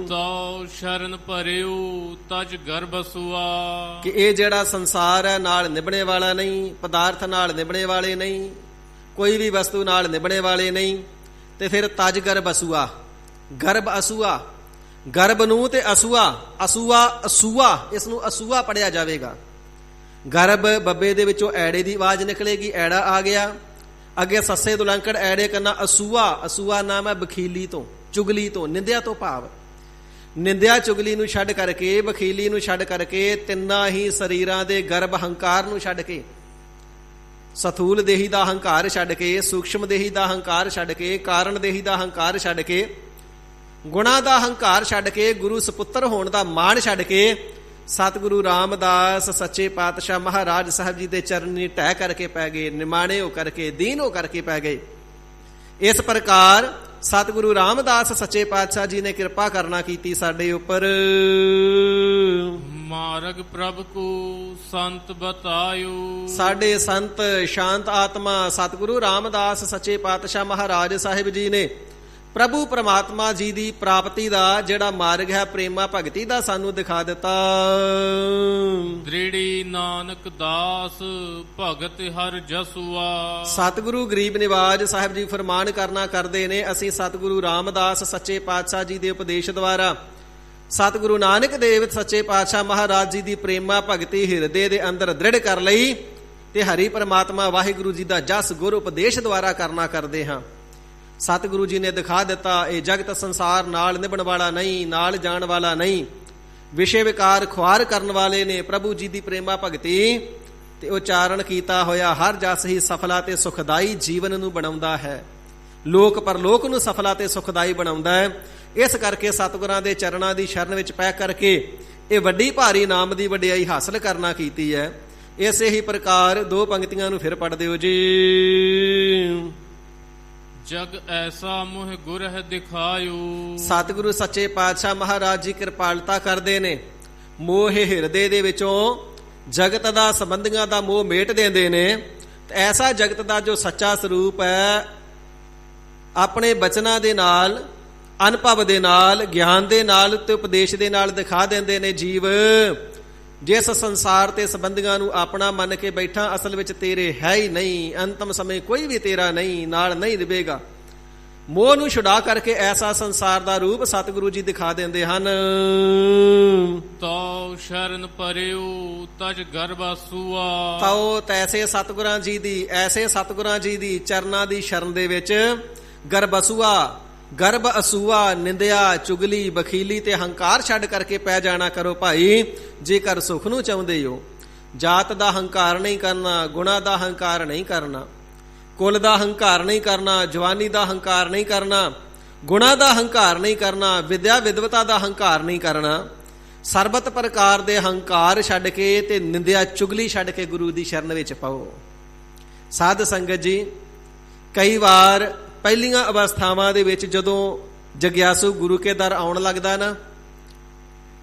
ਤਉ ਸ਼ਰਨ ਭਰਿਓ ਤਜ ਗਰਭ ਸੁਆ। ਕਿ ਇਹ ਜਿਹੜਾ ਸੰਸਾਰ ਹੈ ਨਾਲ ਨਿਭਣੇ ਵਾਲਾ ਨਹੀਂ, ਪਦਾਰਥ ਨਾਲ ਨਿਭਣੇ ਵਾਲੇ ਨਹੀਂ, ਕੋਈ ਵੀ ਵਸਤੂ ਨਾਲ ਨਿਭਣੇ ਵਾਲੇ ਨਹੀਂ। ਤੇ ਫਿਰ ਤਜ ਗਰਭ ਅਸੂਆ, ਗਰਭ ਅਸੂਆ, ਗਰਭ ਨੂੰ ਤੇ ਅਸੂਆ, ਅਸੂਆ ਅਸੂਆ, ਇਸ ਨੂੰ ਅਸੂਆ ਪੜਿਆ ਜਾਵੇਗਾ। ਗਰਭ ਬੱਬੇ ਦੇ ਵਿੱਚੋਂ ਐੜੇ ਦੀ ਆਵਾਜ਼ ਨਿਕਲੇਗੀ, ਐੜਾ ਆ ਗਿਆ। ਅੱਗੇ ਸੱਸੇ ਦੁਲੰਕੜ ਐੜੇ ਕਰਨਾ ਅਸੂਆ। ਅਸੂਆ ਨਾਮ ਹੈ ਬਖੀਲੀ ਤੋਂ, ਚੁਗਲੀ ਤੋਂ, ਨਿੰਦਿਆ ਤੋਂ ਭਾਵ। ਨਿੰਦਿਆ ਚੁਗਲੀ ਨੂੰ ਛੱਡ ਕਰਕੇ, ਬਖੀਲੀ ਨੂੰ ਛੱਡ ਕਰਕੇ, ਤਿੰਨਾਂ ਹੀ ਸਰੀਰਾਂ ਦੇ ਗਰਭ ਹੰਕਾਰ ਨੂੰ ਛੱਡ ਕੇ, ਸਥੂਲ ਦੇਹੀ ਦਾ ਹੰਕਾਰ ਛੱਡ ਕੇ, ਸੂਖਸ਼ਮ ਦੇਹੀ ਦਾ ਹੰਕਾਰ ਛੱਡ ਕੇ, ਕਾਰਨ ਦੇਹੀ ਦਾ ਹੰਕਾਰ ਛੱਡ ਕੇ, ਗੁਣਾ ਦਾ ਹੰਕਾਰ ਛੱਡ ਕੇ, ਗੁਰੂ ਸਪੁੱਤਰ ਹੋਣ ਦਾ ਮਾਣ ਛੱਡ ਕੇ, ਸਤਿਗੁਰੂ ਰਾਮਦਾਸ ਸੱਚੇ ਪਾਤਸ਼ਾਹ ਮਹਾਰਾਜ ਸਾਹਿਬ ਜੀ ਦੇ ਚਰਨੀ ਢਹਿ ਕਰਕੇ ਪੈ ਗਏ, ਨਿਮਾਣੇ ਹੋ ਕਰਕੇ, ਦੀਨ ਹੋ ਕਰਕੇ ਪੈ ਗਏ। ਇਸ ਪ੍ਰਕਾਰ ਸਤਿਗੁਰੂ ਰਾਮਦਾਸ ਸੱਚੇ ਪਾਤਸ਼ਾਹ ਜੀ ਨੇ ਕਿਰਪਾ ਕਰਨਾ ਕੀਤੀ ਸਾਡੇ ਉੱਪਰ। ਮਾਰਗ ਪ੍ਰਭ ਕੋ ਸੰਤ ਬਤਾਇਓ। ਸਾਡੇ ਸੰਤ ਸ਼ਾਂਤ ਆਤਮਾ ਸਤਿਗੁਰੂ ਰਾਮਦਾਸ ਸੱਚੇ ਪਾਤਸ਼ਾਹ ਮਹਾਰਾਜ ਸਾਹਿਬ ਜੀ ਨੇ ਪ੍ਰਭੂ ਪਰਮਾਤਮਾ ਜੀ ਦੀ ਪ੍ਰਾਪਤੀ ਦਾ ਜਿਹੜਾ ਮਾਰਗ ਹੈ, ਪ੍ਰੇਮਾ ਭਗਤੀ ਦਾ, ਸਾਨੂੰ ਦਿਖਾ ਦਿੱਤਾ। ਦ੍ਰਿੜੀ ਨਾਨਕ ਦਾਸ ਭਗਤ ਹਰ ਜਸੁਆ। ਸਤਿਗੁਰੂ ਗਰੀਬ ਨਿਵਾਜ ਸਾਹਿਬ ਜੀ ਫਰਮਾਨ ਕਰਨਾ ਕਰਦੇ ਨੇ, ਅਸੀਂ ਸਤਿਗੁਰੂ ਰਾਮਦਾਸ ਸੱਚੇ ਪਾਤਸ਼ਾਹ ਜੀ ਦੇ ਉਪਦੇਸ਼ ਦੁਆਰਾ ਸਤਿਗੁਰੂ ਨਾਨਕ ਦੇਵ ਸੱਚੇ ਪਾਤਸ਼ਾਹ ਮਹਾਰਾਜ ਜੀ ਦੀ ਪ੍ਰੇਮਾ ਭਗਤੀ ਹਿਰਦੇ ਦੇ ਅੰਦਰ ਦ੍ਰਿੜ ਕਰ ਲਈ ਤੇ ਹਰੀ ਪਰਮਾਤਮਾ ਵਾਹਿਗੁਰੂ ਜੀ ਦਾ ਜਸ ਗੁਰ ਉਪਦੇਸ਼ ਦੁਆਰਾ ਕਰਨਾ ਕਰਦੇ ਹਾਂ। ਸਤਿਗੁਰੂ ਜੀ ਨੇ ਦਿਖਾ ਦਿੱਤਾ ਇਹ ਜਗਤ ਸੰਸਾਰ ਨਾਲ ਨਿਭਣ ਵਾਲਾ ਨਹੀਂ, ਨਾਲ ਜਾਣ ਵਾਲਾ ਨਹੀਂ, ਵਿਸ਼ੇ ਵਿਕਾਰ ਖੁਆਰ ਕਰਨ ਵਾਲੇ ਨੇ। ਪ੍ਰਭੂ ਜੀ ਦੀ ਪ੍ਰੇਮਾ ਭਗਤੀ ਤੇ ਉਚਾਰਨ ਕੀਤਾ ਹੋਇਆ ਹਰ ਜਸ ਹੀ ਸਫਲਾ ਤੇ ਸੁਖਦਾਈ ਜੀਵਨ ਨੂੰ ਬਣਾਉਂਦਾ ਹੈ, ਲੋਕ ਪਰਲੋਕ ਨੂੰ ਸਫਲਾ ਤੇ ਸੁਖਦਾਈ ਬਣਾਉਂਦਾ ਹੈ। ਇਸ ਕਰਕੇ ਸਤਿਗੁਰਾਂ ਦੇ ਚਰਨਾਂ ਦੀ ਸ਼ਰਨ ਵਿੱਚ ਪੈ ਕਰਕੇ ਇਹ ਵੱਡੀ ਭਾਰੀ ਨਾਮ ਦੀ ਵਡਿਆਈ ਹਾਸਲ ਕਰਨਾ ਕੀਤੀ ਹੈ। ਇਸੇ ਹੀ ਪ੍ਰਕਾਰ ਦੋ ਪੰਕਤੀਆਂ ਨੂੰ ਫਿਰ ਪੜ੍ਹਦੇ ਹੋ ਜੀ। ਜਗ ਐਸਾ ਮੋਹ ਗੁਰ ਹੈ ਦਿਖਾਇਓ। ਸਤਿਗੁਰੂ ਸੱਚੇ ਪਾਤਸ਼ਾਹ ਮਹਾਰਾਜ ਜੀ ਕਿਰਪਾਲਤਾ ਕਰਦੇ ਨੇ, ਮੋਹ ਹਿਰਦੇ ਦੇ ਵਿੱਚੋਂ ਜਗਤ ਦਾ, ਸੰਬੰਧੀਆਂ ਦਾ ਮੋਹ ਮੇਟ ਦਿੰਦੇ ਨੇ। ਤੇ ਐਸਾ ਜਗਤ ਦਾ ਜੋ ਸੱਚਾ ਸਰੂਪ ਹੈ, ਆਪਣੇ ਬਚਨਾਂ ਦੇ ਨਾਲ, ਅਨੁਭਵ ਦੇ ਨਾਲ, ਗਿਆਨ ਦੇ ਨਾਲ ਤੇ ਉਪਦੇਸ਼ ਦੇ ਨਾਲ ਦਿਖਾ ਦਿੰਦੇ ਨੇ। ਜੀਵ ਜਿਸ ਸੰਸਾਰ ਤੇ ਸੰਬੰਧੀਆਂ ਨੂੰ ਆਪਣਾ ਮੰਨ ਕੇ ਬੈਠਾ, ਅਸਲ ਵਿੱਚ ਤੇਰੇ ਹੈ ਹੀ ਨਹੀਂ, ਅੰਤਮ ਸਮੇਂ ਕੋਈ ਵੀ ਤੇਰਾ ਨਹੀਂ, ਨਾਲ ਨਹੀਂ ਨਿਭੇਗਾ। ਮੋਹ ਨੂੰ ਛੁਡਾ ਕਰਕੇ ਐਸਾ ਸੰਸਾਰ ਦਾ ਰੂਪ ਸਤਿਗੁਰੂ ਜੀ ਦਿਖਾ ਦਿੰਦੇ ਹਨ। ਤਉ ਸ਼ਰਨ ਭਰਿਓ ਤਜ ਗਰਭ ਅਸੂਆ। ਤਉ ਤੈਸੇ ਸਤਿਗੁਰਾਂ ਜੀ ਦੀ, ਐਸੇ ਸਤਿਗੁਰਾਂ ਜੀ ਦੀ ਚਰਨਾਂ ਦੀ ਸ਼ਰਨ ਦੇ ਵਿੱਚ ਗਰਭ ਅਸੂਆ, ਗਰਭ ਅਸੂਆ, ਨਿੰਦਿਆ ਚੁਗਲੀ ਬਖੀਲੀ ਤੇ ਹੰਕਾਰ ਛੱਡ ਕਰਕੇ ਪੈ ਜਾਣਾ ਕਰੋ ਭਾਈ, ਜੇਕਰ ਸੁਖ ਨੂੰ ਚਾਹੁੰਦੇ ਹੋ। ਜਾਤ ਦਾ ਹੰਕਾਰ ਨਹੀਂ ਕਰਨਾ, ਗੁਣਾ ਦਾ ਹੰਕਾਰ ਨਹੀਂ ਕਰਨਾ, ਕੁਲ ਦਾ ਹੰਕਾਰ ਨਹੀਂ ਕਰਨਾ, ਜਵਾਨੀ ਦਾ ਹੰਕਾਰ ਨਹੀਂ ਕਰਨਾ, ਗੁਣਾ ਦਾ ਹੰਕਾਰ ਨਹੀਂ ਕਰਨਾ, ਵਿਦਿਆ ਵਿਦਵਤਾ ਦਾ ਹੰਕਾਰ ਨਹੀਂ ਕਰਨਾ। ਸਰਬਤ ਪ੍ਰਕਾਰ ਦੇ ਹੰਕਾਰ ਛੱਡ ਕੇ ਤੇ ਨਿੰਦਿਆ ਚੁਗਲੀ ਛੱਡ ਕੇ ਗੁਰੂ ਦੀ ਸ਼ਰਨ ਵਿੱਚ ਪਾਓ। ਸਾਧ ਸੰਗਤ ਜੀ, ਕਈ ਵਾਰ ਪਹਿਲੀਆਂ ਅਵਸਥਾਵਾਂ ਦੇ ਵਿੱਚ ਜਦੋਂ ਜਗਿਆਸੂ ਗੁਰੂ ਕੇ ਦਰ ਆਉਣ ਲੱਗਦਾ ਨਾ,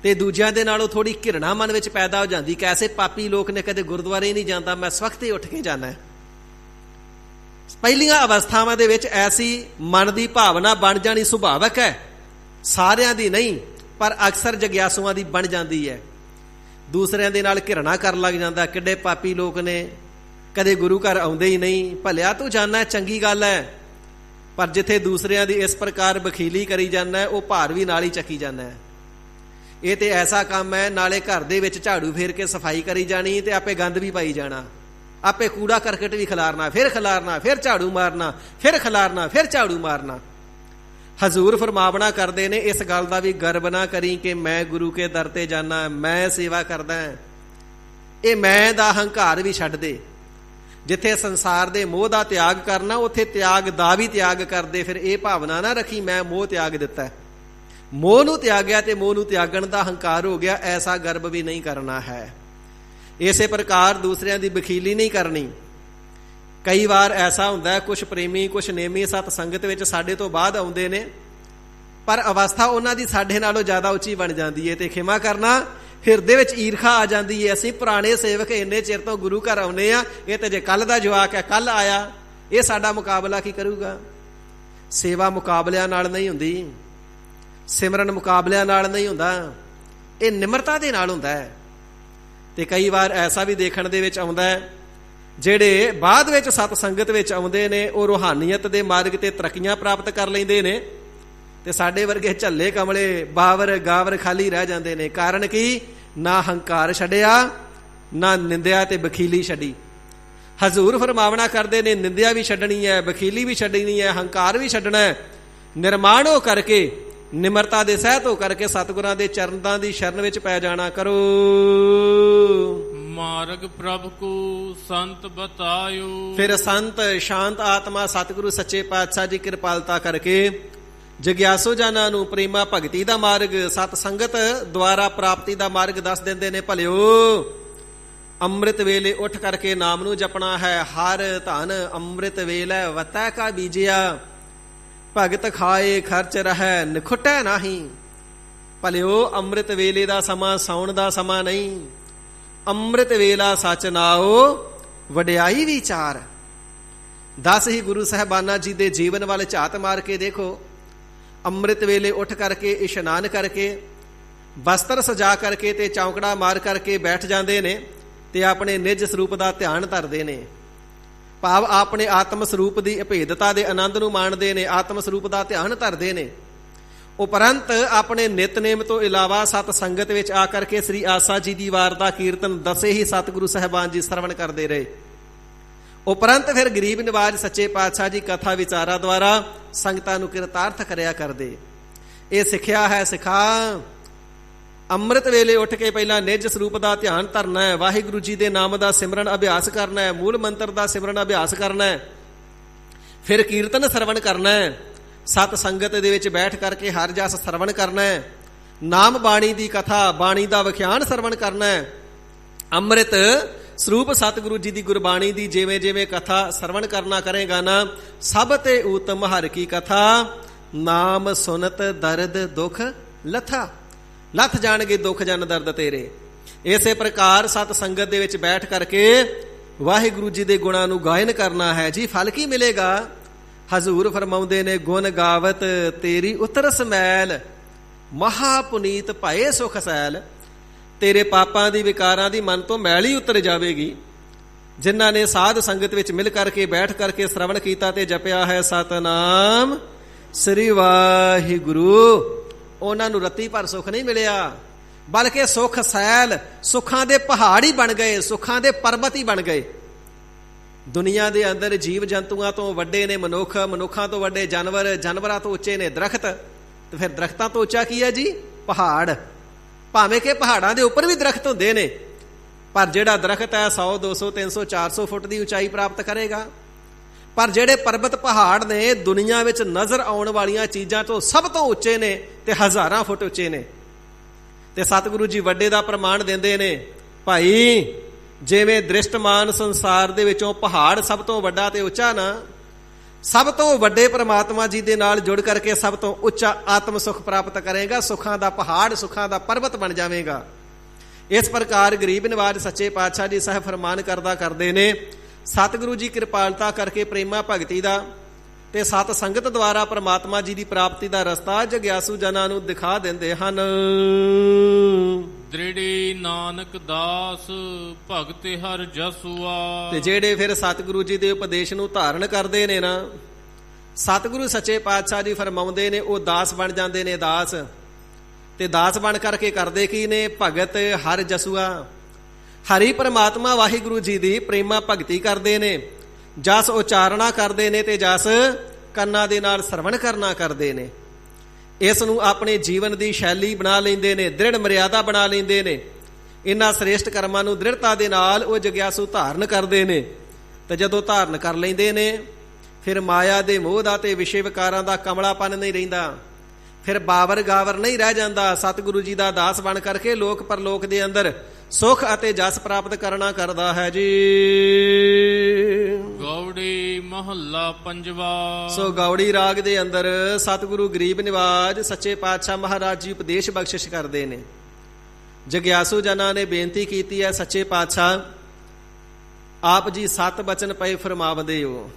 ਤੇ ਦੂਜਿਆਂ ਦੇ ਨਾਲੋਂ ਥੋੜੀ ਘਿਰਣਾ ਮਨ ਵਿੱਚ ਪੈਦਾ ਹੋ ਜਾਂਦੀ ਕਿ ਐਸੇ ਪਾਪੀ ਲੋਕ ਨੇ, ਕਦੇ ਗੁਰਦੁਆਰੇ ਨਹੀਂ ਜਾਂਦਾ, ਮੈਂ ਸਵਖਤੇ ਉੱਠ ਕੇ ਜਾਣਾ। ਪਹਿਲੀਆਂ ਅਵਸਥਾਵਾਂ ਦੇ ਵਿੱਚ ਐਸੀ ਮਨ ਦੀ ਭਾਵਨਾ ਬਣ ਜਾਣੀ ਸੁਭਾਵਕ ਹੈ, ਸਾਰਿਆਂ ਦੀ ਨਹੀਂ ਪਰ ਅਕਸਰ ਜਗਿਆਸੂਆਂ ਦੀ ਬਣ ਜਾਂਦੀ ਹੈ। ਦੂਸਰਿਆਂ ਦੇ ਨਾਲ ਘਿਰਣਾ ਕਰਨ ਲੱਗ ਜਾਂਦਾ, ਕਿੱਡੇ ਪਾਪੀ ਲੋਕ ਨੇ, ਕਦੇ ਗੁਰੂ ਘਰ ਆਉਂਦੇ ਹੀ ਨਹੀਂ, ਭਲਿਆ ਤੂੰ ਜਾਣਾ, ਚੰਗੀ ਗੱਲ ਹੈ। ਪਰ ਜਿੱਥੇ ਦੂਸਰਿਆਂ ਦੀ ਇਸ ਪ੍ਰਕਾਰ ਬਖੀਲੀ ਕਰੀ ਜਾਂਦਾ, ਉਹ ਭਾਰ ਵੀ ਨਾਲ ਹੀ ਚੱਕੀ ਜਾਂਦਾ। ਇਹ ਤੇ ਐਸਾ ਕੰਮ ਹੈ, ਨਾਲੇ ਘਰ ਦੇ ਵਿੱਚ ਝਾੜੂ ਫੇਰ ਕੇ ਸਫਾਈ ਕਰੀ ਜਾਣੀ ਤੇ ਆਪੇ ਗੰਦ ਵੀ ਪਾਈ ਜਾਣਾ, ਆਪੇ ਕੂੜਾ ਕਰਕਟ ਵੀ ਖਿਲਾਰਨਾ, ਫਿਰ ਖਿਲਾਰਨਾ, ਫਿਰ ਝਾੜੂ ਮਾਰਨਾ, ਫਿਰ ਖਿਲਾਰਨਾ, ਫਿਰ ਝਾੜੂ ਮਾਰਨਾ। ਹਜ਼ੂਰ ਫਰਮਾਵਣਾ ਕਰਦੇ ਨੇ, ਇਸ ਗੱਲ ਦਾ ਵੀ ਗਰਬ ਨਾ ਕਰੀ ਕਿ ਮੈਂ ਗੁਰੂ ਕੇ ਦਰ ਤੇ ਜਾਣਾ, ਮੈਂ ਸੇਵਾ ਕਰਦਾ। ਇਹ ਮੈਂ ਦਾ ਹੰਕਾਰ ਵੀ ਛੱਡ ਦੇ। ਜਿੱਥੇ ਸੰਸਾਰ ਦੇ ਮੋਹ ਦਾ ਤਿਆਗ ਕਰਨਾ, ਉੱਥੇ ਤਿਆਗ ਦਾ ਵੀ ਤਿਆਗ ਕਰਦੇ। ਫਿਰ ਇਹ ਭਾਵਨਾ ਨਾ ਰੱਖੀ ਮੈਂ ਮੋਹ ਤਿਆਗ ਦਿੱਤਾ, ਮੋਹ ਨੂੰ ਤਿਆਗਿਆ ਤੇ ਮੋਹ ਨੂੰ ਤਿਆਗਣ ਦਾ ਹੰਕਾਰ ਹੋ ਗਿਆ, ਐਸਾ ਗਰਬ ਵੀ ਨਹੀਂ ਕਰਨਾ ਹੈ। ਇਸੇ ਪ੍ਰਕਾਰ ਦੂਸਰਿਆਂ ਦੀ ਬਖੀਲੀ ਨਹੀਂ ਕਰਨੀ। ਕਈ ਵਾਰ ਐਸਾ ਹੁੰਦਾ, ਕੁਛ ਪ੍ਰੇਮੀ ਕੁਛ ਨੇਮੀ ਸਤ ਸੰਗਤ ਵਿੱਚ ਸਾਡੇ ਤੋਂ ਬਾਅਦ ਆਉਂਦੇ ਨੇ, ਪਰ ਅਵਸਥਾ ਉਹਨਾਂ ਦੀ ਸਾਡੇ ਨਾਲੋਂ ਜ਼ਿਆਦਾ ਉੱਚੀ ਬਣ ਜਾਂਦੀ ਹੈ, ਤੇ ਖਿਮਾ ਕਰਨਾ ਹਿਰਦੇ ਵਿੱਚ ਈਰਖਾ ਆ ਜਾਂਦੀ ਹੈ। ਅਸੀਂ ਪੁਰਾਣੇ ਸੇਵਕ ਇੰਨੇ ਚਿਰ ਤੋਂ ਗੁਰੂ ਘਰ ਆਉਂਦੇ ਆ, ਇਹ ਤੇ ਜੇ ਕੱਲ ਦਾ ਜਵਾਕ ਹੈ, ਕੱਲ ਆਇਆ, ਇਹ ਸਾਡਾ ਮੁਕਾਬਲਾ ਕੀ ਕਰੂਗਾ। ਸੇਵਾ ਮੁਕਾਬਲਿਆਂ ਨਾਲ ਨਹੀਂ ਹੁੰਦੀ, ਸਿਮਰਨ ਮੁਕਾਬਲਿਆਂ ਨਾਲ ਨਹੀਂ ਹੁੰਦਾ, ਇਹ ਨਿਮਰਤਾ ਦੇ ਨਾਲ ਹੁੰਦਾ ਹੈ। ਤੇ ਕਈ ਵਾਰ ਐਸਾ ਵੀ ਦੇਖਣ ਦੇ ਵਿੱਚ ਆਉਂਦਾ ਹੈ, ਜਿਹੜੇ ਬਾਅਦ ਵਿੱਚ ਸਤ ਸੰਗਤ ਵਿੱਚ ਆਉਂਦੇ ਨੇ, ਉਹ ਰੂਹਾਨੀਅਤ ਦੇ ਮਾਰਗ ਤੇ ਤਰੱਕੀਆਂ ਪ੍ਰਾਪਤ ਕਰ ਲੈਂਦੇ ਨੇ, ਤੇ ਸਾਡੇ ਵਰਗੇ ਝੱਲੇ ਕਮਲੇ ਬਾਵਰ ਗਾਵਰ ਖਾਲੀ ਰਹਿ ਜਾਂਦੇ ਨੇ। ਕਾਰਨ ਕੀ? ਨਾ ਹੰਕਾਰ ਛੱਡਿਆ, ਨਾ ਨਿੰਦਿਆ ਤੇ ਬਖੀਲੀ ਛੱਡੀ। ਹਜ਼ੂਰ ਫਰਮਾਵਣਾ ਕਰਦੇ ਨੇ, ਨਿੰਦਿਆ ਵੀ ਛੱਡਣੀ ਹੈ, ਬਖੀਲੀ ਵੀ ਛੱਡਣੀ ਹੈ, ਹੰਕਾਰ ਵੀ ਛੱਡਣਾ ਹੈ। ਨਿਰਮਾਣ ਹੋ ਕਰਕੇ, ਨਿਮਰਤਾ ਦੇ ਸਹਿਤ ਹੋ ਕਰਕੇ ਸਤਿਗੁਰਾਂ ਦੇ ਚਰਨਾਂ ਦੀ ਸ਼ਰਨ ਵਿੱਚ ਪੈ ਜਾਣਾ ਕਰੋ। ਮਾਰਗ ਪ੍ਰਭ ਕੋ ਸੰਤ ਬਤਾਇਓ। ਫਿਰ ਸੰਤ ਸ਼ਾਂਤ ਆਤਮਾ ਸਤਿਗੁਰੂ ਸੱਚੇ ਪਾਤਸ਼ਾਹ ਜੀ ਕਿਰਪਾਲਤਾ ਕਰਕੇ ਜਗਿਆਸੂ ਜਨਾਂ ਨੂੰ ਪ੍ਰੇਮਾ ਭਗਤੀ ਦਾ ਮਾਰਗ, ਸਤ ਸੰਗਤ ਦੁਆਰਾ ਪ੍ਰਾਪਤੀ ਦਾ ਮਾਰਗ ਦੱਸ ਦਿੰਦੇ ਨੇ। ਭਲਿਓ ਅੰਮ੍ਰਿਤ ਵੇਲੇ ਉੱਠ ਕਰਕੇ ਨਾਮ ਨੂੰ ਜਪਣਾ ਹੈ। ਹਰ ਧਨ ਅੰਮ੍ਰਿਤ ਵੇਲੇ ਵਤੈ ਕਾ ਬੀਜਿਆ, ਭਗਤ ਖਾਏ ਖਰਚ ਰਹਿ ਨਿਖੁਟੈ ਨਾਹੀ। ਭਲਿਓ ਅੰਮ੍ਰਿਤ ਵੇਲੇ ਦਾ ਸਮਾਂ ਸੌਣ ਦਾ ਸਮਾਂ ਨਹੀਂ, ਅੰਮ੍ਰਿਤ ਵੇਲਾ ਸੱਚ ਨਾਓ ਵਡਿਆਈ ਵਿਚਾਰ। 10 ਹੀ ਗੁਰੂ ਸਾਹਿਬਾਨਾਂ ਜੀ ਦੇ ਜੀਵਨ ਵੱਲ ਝਾਤ ਮਾਰ ਕੇ ਦੇਖੋ। ਅੰਮ੍ਰਿਤ ਵੇਲੇ ਉੱਠ ਕਰਕੇ, ਇਸ਼ਨਾਨ ਕਰਕੇ, ਬਸਤਰ ਸਜਾ ਕਰਕੇ ਤੇ ਚੌਂਕੜਾ ਮਾਰ ਕਰਕੇ ਬੈਠ ਜਾਂਦੇ ਨੇ ਤੇ ਆਪਣੇ ਨਿਜ ਸਰੂਪ ਦਾ ਧਿਆਨ ਧਰਦੇ ਨੇ। ਭਾਵ ਆਪਣੇ ਆਤਮ ਸਰੂਪ ਦੀ ਅਭੇਦਤਾ ਦੇ ਆਨੰਦ ਨੂੰ ਮਾਣਦੇ ਨੇ, ਆਤਮ ਸਰੂਪ ਦਾ ਧਿਆਨ ਧਰਦੇ ਨੇ। ਉਪਰੰਤ ਆਪਣੇ ਨਿਤਨੇਮ ਤੋਂ ਇਲਾਵਾ ਸਤ ਸੰਗਤ ਵਿੱਚ ਆ ਕਰਕੇ ਸ੍ਰੀ ਆਸਾ ਜੀ ਦੀ ਵਾਰ ਦਾ ਕੀਰਤਨ 10 ਹੀ ਸਤਿਗੁਰੂ ਸਾਹਿਬਾਨ ਜੀ ਸਰਵਣ ਕਰਦੇ ਰਹੇ। ਉਪਰੰਤ ਫਿਰ ਗਰੀਬ ਨਿਵਾਜ ਸੱਚੇ ਪਾਤਸ਼ਾਹ ਜੀ ਕਥਾ ਵਿਚਾਰਾਂ ਦੁਆਰਾ ਸੰਗਤਾਂ ਨੂੰ ਕਿਰਤਾਰਥ ਕਰਿਆ ਕਰਦੇ। ਇਹ ਸਿੱਖਿਆ ਹੈ ਸਿਖਾ। ਅੰਮ੍ਰਿਤ ਵੇਲੇ ਉੱਠ ਕੇ ਪਹਿਲਾਂ ਨਿਜ ਸਰੂਪ ਦਾ ਧਿਆਨ ਧਰਨਾ ਹੈ, ਵਾਹਿਗੁਰੂ ਜੀ ਦੇ ਨਾਮ ਦਾ ਸਿਮਰਨ ਅਭਿਆਸ ਕਰਨਾ ਹੈ, ਮੂਲ ਮੰਤਰ ਦਾ ਸਿਮਰਨ ਅਭਿਆਸ ਕਰਨਾ ਹੈ, ਫਿਰ ਕੀਰਤਨ ਸਰਵਣ ਕਰਨਾ ਹੈ, ਸਤ ਸੰਗਤ ਦੇ ਵਿੱਚ ਬੈਠ ਕਰਕੇ ਹਰ ਜਸ ਸਰਵਣ ਕਰਨਾ ਹੈ, ਨਾਮ ਬਾਣੀ ਦੀ ਕਥਾ ਬਾਣੀ ਦਾ ਵਿਖਿਆਨ ਸਰਵਣ ਕਰਨਾ ਹੈ। ਅੰਮ੍ਰਿਤ ਸਰੂਪ ਸਤਿਗੁਰੂ ਜੀ ਦੀ ਗੁਰਬਾਣੀ ਦੀ ਜਿਵੇਂ ਜਿਵੇਂ ਕਥਾ ਸਰਵਣ ਕਰਨਾ ਕਰੇਗਾ ਨਾ, ਸਭ ਤੇ ਊਤਮ ਹਰਿ ਕੀ ਕਥਾ, ਨਾਮ ਸੁਨਤ ਦਰਦ ਦੁਖ ਲਥਾ। ਲੱਥ ਜਾਣਗੇ ਦੁੱਖ ਜਨ ਦਰਦ ਤੇਰੇ। ਇਸੇ ਪ੍ਰਕਾਰ ਸਤ ਸੰਗਤ ਦੇ ਵਿੱਚ ਬੈਠ ਕਰਕੇ ਵਾਹਿਗੁਰੂ ਜੀ ਦੇ ਗੁਣਾਂ ਨੂੰ ਗਾਇਨ ਕਰਨਾ ਹੈ ਜੀ। ਫਲ ਕੀ ਮਿਲੇਗਾ? ਹਜ਼ੂਰ ਫਰਮਾਉਂਦੇ ਨੇ, ਗੁਣ ਗਾਵਤ ਤੇਰੀ ਉਤਰਸ ਮੈਲ, ਮਹਾ ਪੁਨੀਤ ਭਏ ਸੁਖ ਸੈਲ। ਤੇਰੇ ਪਾਪਾਂ ਦੀ ਵਿਕਾਰਾਂ ਦੀ ਮਨ ਤੋਂ ਮੈਲ ਹੀ ਉਤਰ ਜਾਵੇਗੀ। ਜਿਨ੍ਹਾਂ ਨੇ ਸਾਧ ਸੰਗਤ ਵਿੱਚ ਮਿਲ ਕਰਕੇ ਬੈਠ ਕਰਕੇ ਸ਼ਰਵਣ ਕੀਤਾ ਤੇ ਜਪਿਆ ਹੈ ਸਤਨਾਮ ਸ੍ਰੀ ਵਾਹਿਗੁਰੂ, ਉਹਨਾਂ ਨੂੰ ਰੱਤੀ ਭਰ ਸੁੱਖ ਨਹੀਂ ਮਿਲਿਆ, ਬਲਕਿ ਸੁੱਖ ਸੈਲ, ਸੁੱਖਾਂ ਦੇ ਪਹਾੜ ਹੀ ਬਣ ਗਏ, ਸੁੱਖਾਂ ਦੇ ਪਰਬਤ ਹੀ ਬਣ ਗਏ। ਦੁਨੀਆ ਦੇ ਅੰਦਰ ਜੀਵ ਜੰਤੂਆਂ ਤੋਂ ਵੱਡੇ ਨੇ ਮਨੁੱਖ, ਮਨੁੱਖਾਂ ਤੋਂ ਵੱਡੇ ਜਾਨਵਰ, ਜਾਨਵਰਾਂ ਤੋਂ ਉੱਚੇ ਨੇ ਦਰਖਤ, ਤੇ ਫਿਰ ਦਰਖਤਾਂ ਤੋਂ ਉੱਚਾ ਕੀ ਹੈ ਜੀ? ਪਹਾੜ। ਭਾਵੇਂ ਕਿ ਪਹਾੜਾਂ ਦੇ ਉੱਪਰ ਵੀ ਦਰਖਤ ਹੁੰਦੇ ਨੇ, ਪਰ ਜਿਹੜਾ ਦਰਖਤ ਹੈ 100 200 300 400 ਫੁੱਟ ਦੀ ਉਚਾਈ ਪ੍ਰਾਪਤ ਕਰੇਗਾ। ਪਰ ਜਿਹੜੇ ਪਰਬਤ ਪਹਾੜ ਨੇ ਦੁਨੀਆ ਵਿੱਚ ਨਜ਼ਰ ਆਉਣ ਵਾਲੀਆਂ ਚੀਜ਼ਾਂ ਤੋਂ ਸਭ ਤੋਂ ਉੱਚੇ ਨੇ ਤੇ ਹਜ਼ਾਰਾਂ ਫੁੱਟ ਉੱਚੇ ਨੇ। ਤੇ ਸਤਿਗੁਰੂ ਜੀ ਵੱਡੇ ਦਾ ਪ੍ਰਮਾਣ ਦਿੰਦੇ ਨੇ, ਭਾਈ ਜਿਵੇਂ ਦ੍ਰਿਸ਼ਟਮਾਨ ਸੰਸਾਰ ਦੇ ਵਿੱਚੋਂ ਪਹਾੜ ਸਭ ਤੋਂ ਵੱਡਾ ਤੇ ਉੱਚਾ ਨਾ, ਸਭ ਤੋਂ ਵੱਡੇ ਪ੍ਰਮਾਤਮਾ ਜੀ ਦੇ ਨਾਲ ਜੁੜ ਕਰਕੇ ਸਭ ਤੋਂ ਉੱਚਾ ਆਤਮ ਸੁਖ ਪ੍ਰਾਪਤ ਕਰੇਗਾ। ਸੁੱਖਾਂ ਦਾ ਪਹਾੜ, ਸੁੱਖਾਂ ਦਾ ਪਰਬਤ ਬਣ ਜਾਵੇਗਾ। ਇਸ ਪ੍ਰਕਾਰ ਗਰੀਬ ਨਿਵਾਜ ਸੱਚੇ ਪਾਤਸ਼ਾਹ ਜੀ ਸਾਹਿਬ ਫਰਮਾਨ ਕਰਦਾ ਕਰਦੇ ਨੇ, ਸਤਿਗੁਰੂ ਜੀ ਕਿਰਪਾਲਤਾ ਕਰਕੇ ਪ੍ਰੇਮਾ ਭਗਤੀ ਦਾ ਤੇ ਸਤ ਸੰਗਤ ਦੁਆਰਾ ਪ੍ਰਮਾਤਮਾ ਜੀ ਦੀ ਪ੍ਰਾਪਤੀ ਦਾ ਰਸਤਾ ਜਗਿਆਸੂ ਜਨਾਂ ਨੂੰ ਦਿਖਾ ਦਿੰਦੇ ਹਨ। ਦ੍ਰਿੜੀ ਨਾਨਕ ਦਾਸ ਭਗਤ ਹਰ ਜਸੁਆ। ਤੇ ਜਿਹੜੇ ਫਿਰ ਸਤਿਗੁਰੂ ਜੀ ਦੇ ਉਪਦੇਸ਼ ਨੂੰ ਧਾਰਨ ਕਰਦੇ ਨੇ ਨਾ, ਸਤਿਗੁਰੂ ਸੱਚੇ ਪਾਤਸ਼ਾਹ ਜੀ ਫਰਮਾਉਂਦੇ ਨੇ, ਉਹ ਦਾਸ ਬਣ ਜਾਂਦੇ ਨੇ। ਦਾਸ ਤੇ ਦਾਸ ਬਣ ਕਰਕੇ ਕਰਦੇ ਕੀ ਨੇ? ਭਗਤ ਹਰ ਜਸੁਆ। ਹਰੀ ਪਰਮਾਤਮਾ ਵਾਹਿਗੁਰੂ ਜੀ ਦੀ ਪ੍ਰੇਮਾ ਭਗਤੀ ਕਰਦੇ ਨੇ, ਜਸ ਉਚਾਰਨਾ ਕਰਦੇ ਨੇ ਤੇ ਜਸ ਕੰਨਾਂ ਦੇ ਨਾਲ ਸਰਵਣ ਕਰਨਾ ਕਰਦੇ ਨੇ। ਇਸ ਨੂੰ ਆਪਣੇ ਜੀਵਨ ਦੀ ਸ਼ੈਲੀ ਬਣਾ ਲੈਂਦੇ ਨੇ, ਦ੍ਰਿੜ ਮਰਿਆਦਾ ਬਣਾ ਲੈਂਦੇ ਨੇ। ਇਹਨਾਂ ਸ੍ਰੇਸ਼ਟ ਕਰਮਾਂ ਨੂੰ ਦ੍ਰਿੜਤਾ ਦੇ ਨਾਲ ਉਹ ਜਗਿਆਸੂ ਧਾਰਨ ਕਰਦੇ ਨੇ। ਤੇ ਜਦੋਂ ਧਾਰਨ ਕਰ ਲੈਂਦੇ ਨੇ ਫਿਰ ਮਾਇਆ ਦੇ ਮੋਹ ਦਾ ਤੇ ਵਿਸ਼ੇ ਵਿਕਾਰਾਂ ਦਾ ਕਮਲਾਪਨ ਨਹੀਂ ਰਹਿੰਦਾ, ਫਿਰ ਬਾਵਰ ਗਾਵਰ ਨਹੀਂ ਰਹਿ ਜਾਂਦਾ। ਸਤਿਗੁਰੂ ਜੀ ਦਾ ਦਾਸ ਬਣ ਕਰਕੇ ਲੋਕ ਪਰਲੋਕ ਦੇ ਅੰਦਰ ਸੁਖ ਅਤੇ ਜਸ ਪ੍ਰਾਪਤ ਕਰਨਾ ਕਰਦਾ ਹੈ ਜੀ। ਗੌੜੀ ਮਹੱਲਾ ਪੰਜਵਾ। ਸੋ ਗੌੜੀ ਰਾਗ ਦੇ ਅੰਦਰ ਸਤਿਗੁਰੂ ਗਰੀਬ ਨਿਵਾਜ ਸੱਚੇ ਪਾਤਸ਼ਾਹ ਮਹਾਰਾਜ ਜੀ ਉਪਦੇਸ਼ ਬਖਸ਼ਿਸ਼ ਕਰਦੇ ਨੇ। ਜਗਿਆਸੂ ਜਨਾਂ ਨੇ ਬੇਨਤੀ ਕੀਤੀ ਹੈ, ਸੱਚੇ ਪਾਤਸ਼ਾਹ ਆਪ ਜੀ 7 ਬਚਨ ਪਏ ਫਰਮਾਵਦੇ ਹੋ।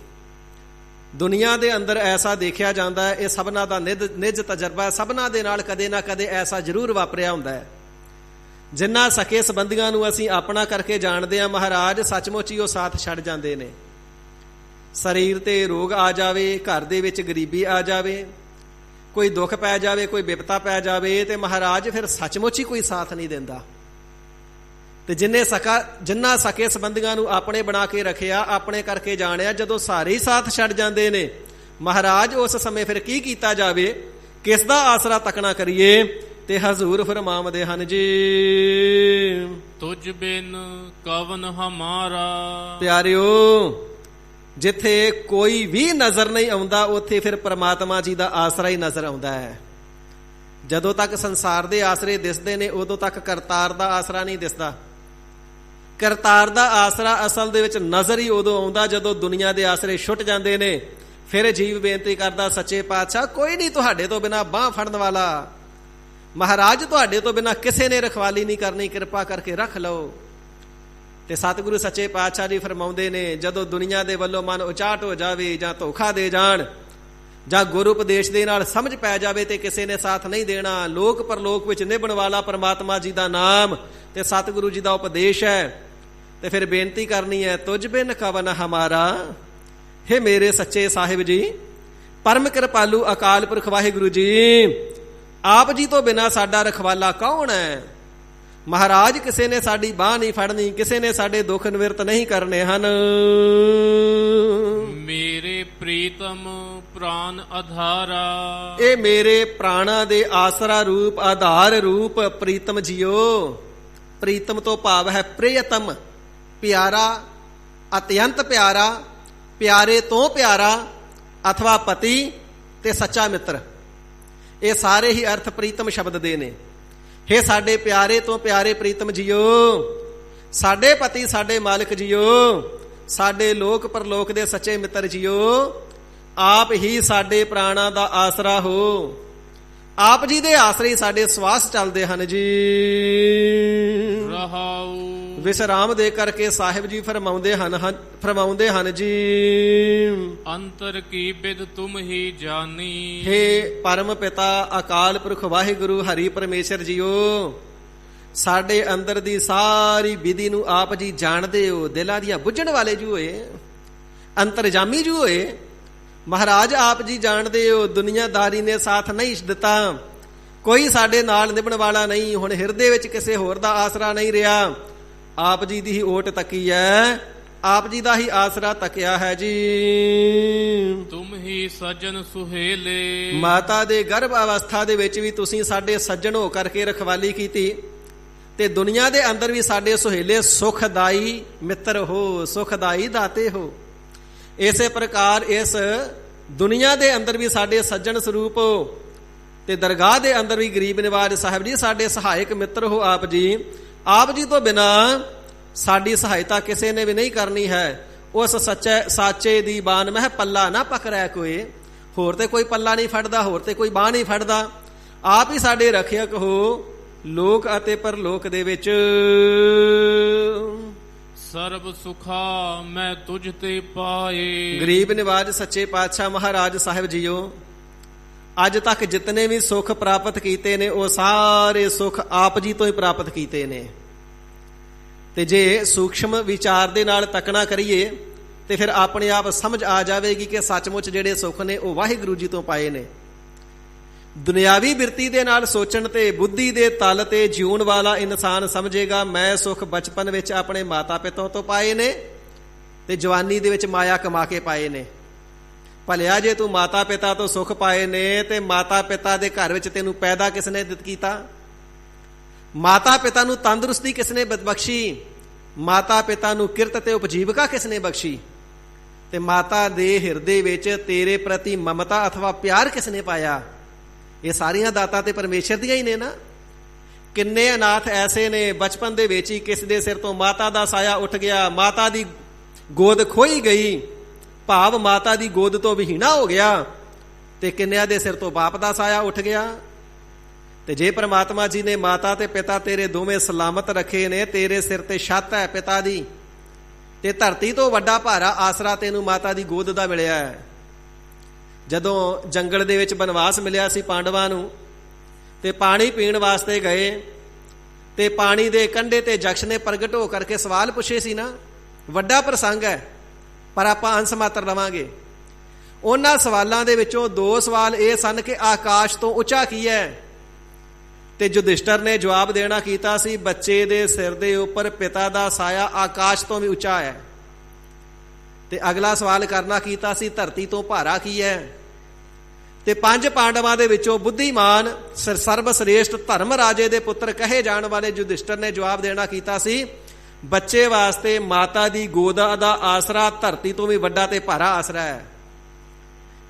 ਦੁਨੀਆ ਦੇ ਅੰਦਰ ਐਸਾ ਦੇਖਿਆ ਜਾਂਦਾ ਹੈ, ਇਹ ਸਭਨਾ ਦਾ ਨਿੱਜ ਤਜਰਬਾ, ਸਭਨਾ ਦੇ ਨਾਲ ਕਦੇ ਨਾ ਕਦੇ ਐਸਾ ਜ਼ਰੂਰ ਵਾਪਰਿਆ ਹੁੰਦਾ ਹੈ। ਜਿਨ੍ਹਾਂ ਸਕੇ ਸੰਬੰਧੀਆਂ ਨੂੰ ਅਸੀਂ ਆਪਣਾ ਕਰਕੇ ਜਾਣਦੇ ਹਾਂ ਮਹਾਰਾਜ, ਸੱਚਮੁੱਚ ਹੀ ਉਹ ਸਾਥ ਛੱਡ ਜਾਂਦੇ ਨੇ। ਸਰੀਰ ਤੇ ਰੋਗ ਆ ਜਾਵੇ, ਘਰ ਦੇ ਵਿੱਚ ਗਰੀਬੀ ਆ ਜਾਵੇ, ਕੋਈ ਦੁੱਖ ਪੈ ਜਾਵੇ, ਕੋਈ ਵਿਪਤਾ ਪੈ ਜਾਵੇ, ਤੇ ਮਹਾਰਾਜ ਫਿਰ ਸੱਚਮੁੱਚ ਹੀ ਕੋਈ ਸਾਥ ਨਹੀਂ ਦਿੰਦਾ। ਤੇ ਜਿੰਨਾ ਸਕੇ ਸੰਬੰਧੀਆਂ ਨੂੰ ਆਪਣੇ ਬਣਾ ਕੇ ਰੱਖਿਆ, ਆਪਣੇ ਕਰਕੇ ਜਾਣਿਆ, ਜਦੋਂ ਸਾਰੇ ਹੀ ਸਾਥ ਛੱਡ ਜਾਂਦੇ ਨੇ ਮਹਾਰਾਜ, ਉਸ ਸਮੇਂ ਫਿਰ ਕੀ ਕੀਤਾ ਜਾਵੇ, ਕਿਸ ਦਾ ਆਸਰਾ ਤੱਕਣਾ ਕਰੀਏ? ਤੇ ਹਜ਼ੂਰ ਫਰਮਾਉਂਦੇ ਹਨ ਜੀ, ਤੁਝ ਬਿਨ ਕਵਨ ਹਮਾਰਾ। ਪਿਆਰਿਓ, ਜਿੱਥੇ ਕੋਈ ਵੀ ਨਜ਼ਰ ਨਹੀਂ ਆਉਂਦਾ ਉੱਥੇ ਫਿਰ ਪ੍ਰਮਾਤਮਾ ਜੀ ਦਾ ਆਸਰਾ ਹੀ ਨਜ਼ਰ ਆਉਂਦਾ ਹੈ। ਜਦੋਂ ਤੱਕ ਸੰਸਾਰ ਦੇ ਆਸਰੇ ਦਿਸਦੇ ਨੇ ਉਦੋਂ ਤੱਕ ਕਰਤਾਰ ਦਾ ਆਸਰਾ ਨਹੀਂ ਦਿਸਦਾ। ਕਰਤਾਰ ਦਾ ਆਸਰਾ ਅਸਲ ਦੇ ਵਿੱਚ ਨਜ਼ਰ ਹੀ ਉਦੋਂ ਆਉਂਦਾ ਜਦੋਂ ਦੁਨੀਆ ਦੇ ਆਸਰੇ ਛੁੱਟ ਜਾਂਦੇ ਨੇ। ਫਿਰ ਜੀਵ ਬੇਨਤੀ ਕਰਦਾ, ਸੱਚੇ ਪਾਤਸ਼ਾਹ ਕੋਈ ਨਹੀਂ ਤੁਹਾਡੇ ਤੋਂ ਬਿਨਾਂ ਬਾਂਹ ਫੜਨ ਵਾਲਾ, ਮਹਾਰਾਜ ਤੁਹਾਡੇ ਤੋਂ ਬਿਨਾਂ ਕਿਸੇ ਨੇ ਰਖਵਾਲੀ ਨਹੀਂ ਕਰਨੀ, ਕਿਰਪਾ ਕਰਕੇ ਰੱਖ ਲਓ। ਤੇ ਸਤਿਗੁਰੂ ਸੱਚੇ ਪਾਤਸ਼ਾਹ ਜੀ ਫਰਮਾਉਂਦੇ ਨੇ, ਜਦੋਂ ਦੁਨੀਆ ਦੇ ਵੱਲੋਂ ਮਨ ਉਚਾਟ ਹੋ ਜਾਵੇ ਜਾਂ ਧੋਖਾ ਦੇ ਜਾਣ ਜਾਂ ਗੁਰੂ ਉਪਦੇਸ਼ ਦੇ ਨਾਲ ਸਮਝ ਪੈ ਜਾਵੇ ਤੇ ਕਿਸੇ ਨੇ ਸਾਥ ਨਹੀਂ ਦੇਣਾ, ਲੋਕ ਪਰਲੋਕ ਵਿੱਚ ਨਿਭਣ ਵਾਲਾ ਪਰਮਾਤਮਾ ਜੀ ਦਾ ਨਾਮ ਤੇ ਸਤਿਗੁਰੂ ਜੀ ਦਾ ਉਪਦੇਸ਼ ਹੈ, ਤੇ ਫਿਰ ਬੇਨਤੀ ਕਰਨੀ ਹੈ, ਤੁਝ ਬਿਨ ਕਵਨ ਹਮਾਰਾ। ਹੇ ਮੇਰੇ ਸੱਚੇ ਸਾਹਿਬ ਜੀ, ਪਰਮ ਕਿਰਪਾਲੂ ਅਕਾਲ ਪੁਰਖ ਵਾਹਿਗੁਰੂ ਜੀ, ਆਪ ਜੀ ਤੋਂ ਬਿਨਾਂ ਸਾਡਾ ਰਖਵਾਲਾ ਕੌਣ ਹੈ? ਮਹਾਰਾਜ ਕਿਸੇ ਨੇ ਸਾਡੀ ਬਾਂਹ ਨਹੀਂ ਫੜਨੀ, ਕਿਸੇ ਨੇ ਸਾਡੇ ਦੁੱਖ ਨਿਵਰਤ ਨਹੀਂ ਕਰਨੇ ਹਨ। ਮੇਰੇ ਪ੍ਰੀਤਮ ਪ੍ਰਾਨ ਆਧਾਰਾ। ਇਹ ਮੇਰੇ ਪ੍ਰਾਣਾ ਦੇ ਆਸਰਾ ਰੂਪ, ਆਧਾਰ ਰੂਪ ਪ੍ਰੀਤਮ ਜੀਓ। ਪ੍ਰੀਤਮ ਤੋਂ ਭਾਵ ਹੈ ਪ੍ਰਿਯਤਮ, ਪਿਆਰਾ, ਅਤਿਅੰਤ ਪਿਆਰਾ, ਪਿਆਰੇ ਤੋਂ ਪਿਆਰਾ, ਅਥਵਾ ਪਤੀ ਤੇ ਸੱਚਾ ਮਿੱਤਰ। ਇਹ ਸਾਰੇ ਹੀ ਅਰਥ ਪ੍ਰੀਤਮ ਸ਼ਬਦ ਦੇ ਨੇ। ਹੇ ਸਾਡੇ ਪਿਆਰੇ ਤੋਂ ਪਿਆਰੇ ਪ੍ਰੀਤਮ ਜੀਓ, ਸਾਡੇ ਪਤੀ, ਸਾਡੇ ਮਾਲਕ ਜੀਓ, ਸਾਡੇ ਲੋਕ ਪਰਲੋਕ ਦੇ ਸੱਚੇ ਮਿੱਤਰ ਜੀਓ, ਆਪ ਹੀ ਸਾਡੇ ਪ੍ਰਾਣਾਂ ਦਾ ਆਸਰਾ ਹੋ। ਆਪ ਜੀ ਦੇ ਆਸਰੇ ਸਾਡੇ ਸਵਾਸ ਚੱਲਦੇ ਹਨ ਜੀ। ਰਹਾਉ। ਵਿਸਰਾਮ ਦੇ ਕਰਕੇ ਸਾਹਿਬ ਜੀ ਫਰਮਾਉਂਦੇ ਹਨ ਜੀ, ਅੰਤਰ ਕੀ ਬਿਦ ਤੁਮ ਹੀ ਜਾਨੀ। ਹੇ ਪਰਮ ਪਿਤਾ ਅਕਾਲ ਪੁਰਖ ਵਾਹਿਗੁਰੂ ਹਰੀ ਪਰਮੇਸ਼ਰ ਜੀਓ, ਸਾਡੇ ਅੰਦਰ ਦੀ ਸਾਰੀ ਵਿਧੀ ਨੂੰ ਆਪ ਜੀ ਜਾਣਦੇ ਹੋ, ਦਿਲਾਂ ਦੀਆਂ ਬੁੱਝਣ ਵਾਲੇ ਜੂ ਹੋਏ, ਅੰਤਰਜਾਮੀ ਜੂ ਹੋਏ। ਮਹਾਰਾਜ ਆਪ ਜੀ ਜਾਣਦੇ ਹੋ, ਦੁਨੀਆਦਾਰੀ ਨੇ ਸਾਥ ਨਹੀਂ ਦਿੱਤਾ, ਕੋਈ ਸਾਡੇ ਨਾਲ ਨਿਭਣ ਵਾਲਾ ਨਹੀਂ, ਹੁਣ ਹਿਰਦੇ ਵਿੱਚ ਕਿਸੇ ਹੋਰ ਦਾ ਆਸਰਾ ਨਹੀਂ ਰਿਹਾ, ਆਪ ਜੀ ਦੀ ਹੀ ਓਟ ਤੱਕੀ ਹੈ, ਆਪ ਜੀ ਦਾ ਹੀ ਆਸਰਾ ਤੱਕਿਆ ਹੈ ਜੀ। ਤੁਮ ਹੀ ਸੱਜਣ ਸੁਹੇਲੇ। ਮਾਤਾ ਦੇ ਗਰਭ ਅਵਸਥਾ ਦੇ ਵਿੱਚ ਵੀ ਤੁਸੀਂ ਸਾਡੇ ਸੱਜਣ ਹੋ ਕਰਕੇ ਰਖਵਾਲੀ ਕੀਤੀ, ਤੇ ਦੁਨੀਆ ਦੇ ਅੰਦਰ ਵੀ ਸਾਡੇ ਸੁਹੇਲੇ ਸੁਖਦਾਈ ਮਿੱਤਰ ਹੋ, ਸੁਖਦਾਈ ਦਾਤੇ ਹੋ। ਇਸੇ ਪ੍ਰਕਾਰ ਇਸ ਦੁਨੀਆ ਦੇ ਅੰਦਰ ਵੀ ਸਾਡੇ ਸੱਜਣ ਸਰੂਪ ਹੋ, ਤੇ ਦਰਗਾਹ ਦੇ ਅੰਦਰ ਵੀ ਗਰੀਬ ਨਿਵਾਜ ਸਾਹਿਬ ਜੀ ਸਾਡੇ ਸਹਾਇਕ ਮਿੱਤਰ ਹੋ। ਆਪ ਜੀ, ਆਪ ਜੀ ਤੋਂ ਬਿਨਾਂ ਸਾਡੀ ਸਹਾਇਤਾ ਕਿਸੇ ਨੇ ਵੀ ਨਹੀਂ ਕਰਨੀ ਹੈ। ਉਸ ਸਾਚੇ ਦੀ ਬਾਣ ਮਹਿ ਪੱਲਾ ਨਾ ਪਕੜਿਆ ਕੋਈ, ਹੋਰ ਤੇ ਕੋਈ ਪੱਲਾ ਨਹੀਂ ਫੜਦਾ, ਹੋਰ ਤੇ ਕੋਈ ਬਾਂਹ ਨਹੀਂ ਫੜਦਾ। ਆਪ ਹੀ ਸਾਡੇ ਰੱਖਿਅਕ ਹੋ ਲੋਕ ਅਤੇ ਪਰਲੋਕ ਦੇ ਵਿੱਚ। ਸਰਬ ਸੁਖਾ ਮੈਂ ਤੁਝ ਤੇ ਪਾਏ। ਗਰੀਬ ਨਿਵਾਜ ਸੱਚੇ ਪਾਤਸ਼ਾਹ ਮਹਾਰਾਜ ਸਾਹਿਬ ਜੀਓ, ਅੱਜ ਤੱਕ ਜਿਤਨੇ ਵੀ ਸੁੱਖ ਪ੍ਰਾਪਤ ਕੀਤੇ ਨੇ ਉਹ ਸਾਰੇ ਸੁੱਖ ਆਪ ਜੀ ਤੋਂ ਹੀ ਪ੍ਰਾਪਤ ਕੀਤੇ ਨੇ। ਤੇ ਜੇ ਸੂਖਸ਼ਮ ਵਿਚਾਰ ਦੇ ਨਾਲ ਤੱਕਣਾ ਕਰੀਏ ਤੇ ਫਿਰ ਆਪਣੇ ਆਪ ਸਮਝ ਆ ਜਾਵੇਗੀ ਕਿ ਸੱਚਮੁੱਚ ਜਿਹੜੇ ਸੁੱਖ ਨੇ ਉਹ ਵਾਹਿਗੁਰੂ ਜੀ ਤੋਂ ਪਾਏ ਨੇ। ਦੁਨਿਆਵੀ ਬਿਰਤੀ ਦੇ ਨਾਲ ਸੋਚਣ ਤੇ ਬੁੱਧੀ ਦੇ ਤਲ ਤੇ ਜਿਉਣ ਵਾਲਾ ਇਨਸਾਨ ਸਮਝੇਗਾ ਮੈਂ ਸੁੱਖ ਬਚਪਨ ਵਿੱਚ ਆਪਣੇ ਮਾਤਾ ਪਿਤਾ ਤੋਂ ਪਾਏ ਨੇ ਤੇ ਜਵਾਨੀ ਦੇ ਵਿੱਚ ਮਾਇਆ ਕਮਾ ਕੇ ਪਾਏ ਨੇ। ਭਲਿਆ ਜੇ ਤੂੰ ਮਾਤਾ ਪਿਤਾ ਤੋਂ ਸੁੱਖ ਪਾਏ ਨੇ ਤੇ ਮਾਤਾ ਪਿਤਾ ਦੇ ਘਰ ਵਿੱਚ ਤੈਨੂੰ ਪੈਦਾ ਕਿਸ ਨੇ ਕੀਤਾ? ਮਾਤਾ ਪਿਤਾ ਨੂੰ ਤੰਦਰੁਸਤੀ ਕਿਸ ਨੇ ਬਖਸ਼ੀ? ਮਾਤਾ ਪਿਤਾ ਨੂੰ ਕਿਰਤ ਤੇ ਉਪਜੀਵਕਾ ਕਿਸ ਨੇ ਬਖਸ਼ੀ? ਤੇ ਮਾਤਾ ਦੇ ਹਿਰਦੇ ਵਿੱਚ ਤੇਰੇ ਪ੍ਰਤੀ ਮਮਤਾ ਅਥਵਾ ਪਿਆਰ ਕਿਸ ਨੇ ਪਾਇਆ? ਇਹ ਸਾਰੀਆਂ ਦਾਤਾਂ ਤੇ ਪਰਮੇਸ਼ਰ ਦੀਆਂ ਹੀ ਨੇ ਨਾ। ਕਿੰਨੇ ਅਨਾਥ ਐਸੇ ਨੇ ਬਚਪਨ ਦੇ ਵਿੱਚ ਹੀ ਕਿਸ ਦੇ ਸਿਰ ਤੋਂ ਮਾਤਾ ਦਾ ਸਾਇਆ ਉੱਠ ਗਿਆ, ਮਾਤਾ ਦੀ ਗੋਦ ਖੋਈ ਗਈ, ਭਾਵ ਮਾਤਾ ਦੀ ਗੋਦ ਤੋਂ ਵਿਹੀਣਾ ਹੋ ਗਿਆ, ਤੇ ਕਿੰਨਿਆਂ ਦੇ ਸਿਰ ਤੋਂ ਬਾਪ ਦਾ ਸਾਇਆ ਉੱਠ ਗਿਆ। ਤੇ ਜੇ ਪ੍ਰਮਾਤਮਾ ਜੀ ਨੇ ਮਾਤਾ ਤੇ ਪਿਤਾ ਤੇਰੇ ਦੋਵੇਂ ਸਲਾਮਤ ਰੱਖੇ ਨੇ, ਤੇਰੇ ਸਿਰ ਤੇ ਛੱਤ ਹੈ ਪਿਤਾ ਦੀ, ਤੇ ਧਰਤੀ ਤੋਂ ਵੱਡਾ ਭਾਰਾ ਆਸਰਾ ਤੈਨੂੰ ਮਾਤਾ ਦੀ ਗੋਦ ਦਾ ਮਿਲਿਆ ਹੈ। ਜਦੋਂ ਜੰਗਲ ਦੇ ਵਿੱਚ ਬਨਵਾਸ ਮਿਲਿਆ ਸੀ ਪਾਂਡਵਾਂ ਨੂੰ, ਤੇ ਪਾਣੀ ਪੀਣ ਵਾਸਤੇ ਗਏ, ਤੇ ਪਾਣੀ ਦੇ ਕੰਢੇ ਤੇ ਯਕਸ਼ ਨੇ ਪ੍ਰਗਟ ਹੋ ਕਰਕੇ ਸਵਾਲ ਪੁੱਛੇ ਸੀ ਨਾ। ਵੱਡਾ ਪ੍ਰਸੰਗ ਹੈ, ਪਰ ਆਪਾਂ ਅੰਸ਼ ਮਾਤਰ ਲਵਾਂਗੇ। ਉਹਨਾਂ ਸਵਾਲਾਂ ਦੇ ਵਿੱਚੋਂ 2 ਸਵਾਲ ਇਹ ਸਨ ਕਿ ਆਕਾਸ਼ ਤੋਂ ਉੱਚਾ ਕੀ ਹੈ? ਤੇ ਯੁਧਿਸ਼ਟਰ ਨੇ ਜਵਾਬ ਦੇਣਾ ਕੀਤਾ ਸੀ, ਬੱਚੇ ਦੇ ਸਿਰ ਦੇ ਉੱਪਰ ਪਿਤਾ ਦਾ ਸਾਇਆ ਆਕਾਸ਼ ਤੋਂ ਵੀ ਉੱਚਾ ਹੈ। ਤੇ ਅਗਲਾ ਸਵਾਲ ਕਰਨਾ ਕੀਤਾ ਸੀ, ਧਰਤੀ ਤੋਂ ਭਾਰਾ ਕੀ ਹੈ? ਤੇ 5 ਪਾਂਡਵਾਂ ਦੇ ਵਿੱਚੋਂ ਬੁੱਧੀਮਾਨ ਸਰਬ ਸ੍ਰੇਸ਼ਟ ਧਰਮ ਰਾਜੇ ਦੇ ਪੁੱਤਰ ਕਹੇ ਜਾਣ ਵਾਲੇ ਯੁਧਿਸ਼ਟਰ ਨੇ ਜਵਾਬ ਦੇਣਾ ਕੀਤਾ ਸੀ, ਬੱਚੇ ਵਾਸਤੇ ਮਾਤਾ ਦੀ ਗੋਦ ਦਾ ਆਸਰਾ ਧਰਤੀ ਤੋਂ ਵੀ ਵੱਡਾ ਤੇ ਭਾਰਾ ਆਸਰਾ ਹੈ।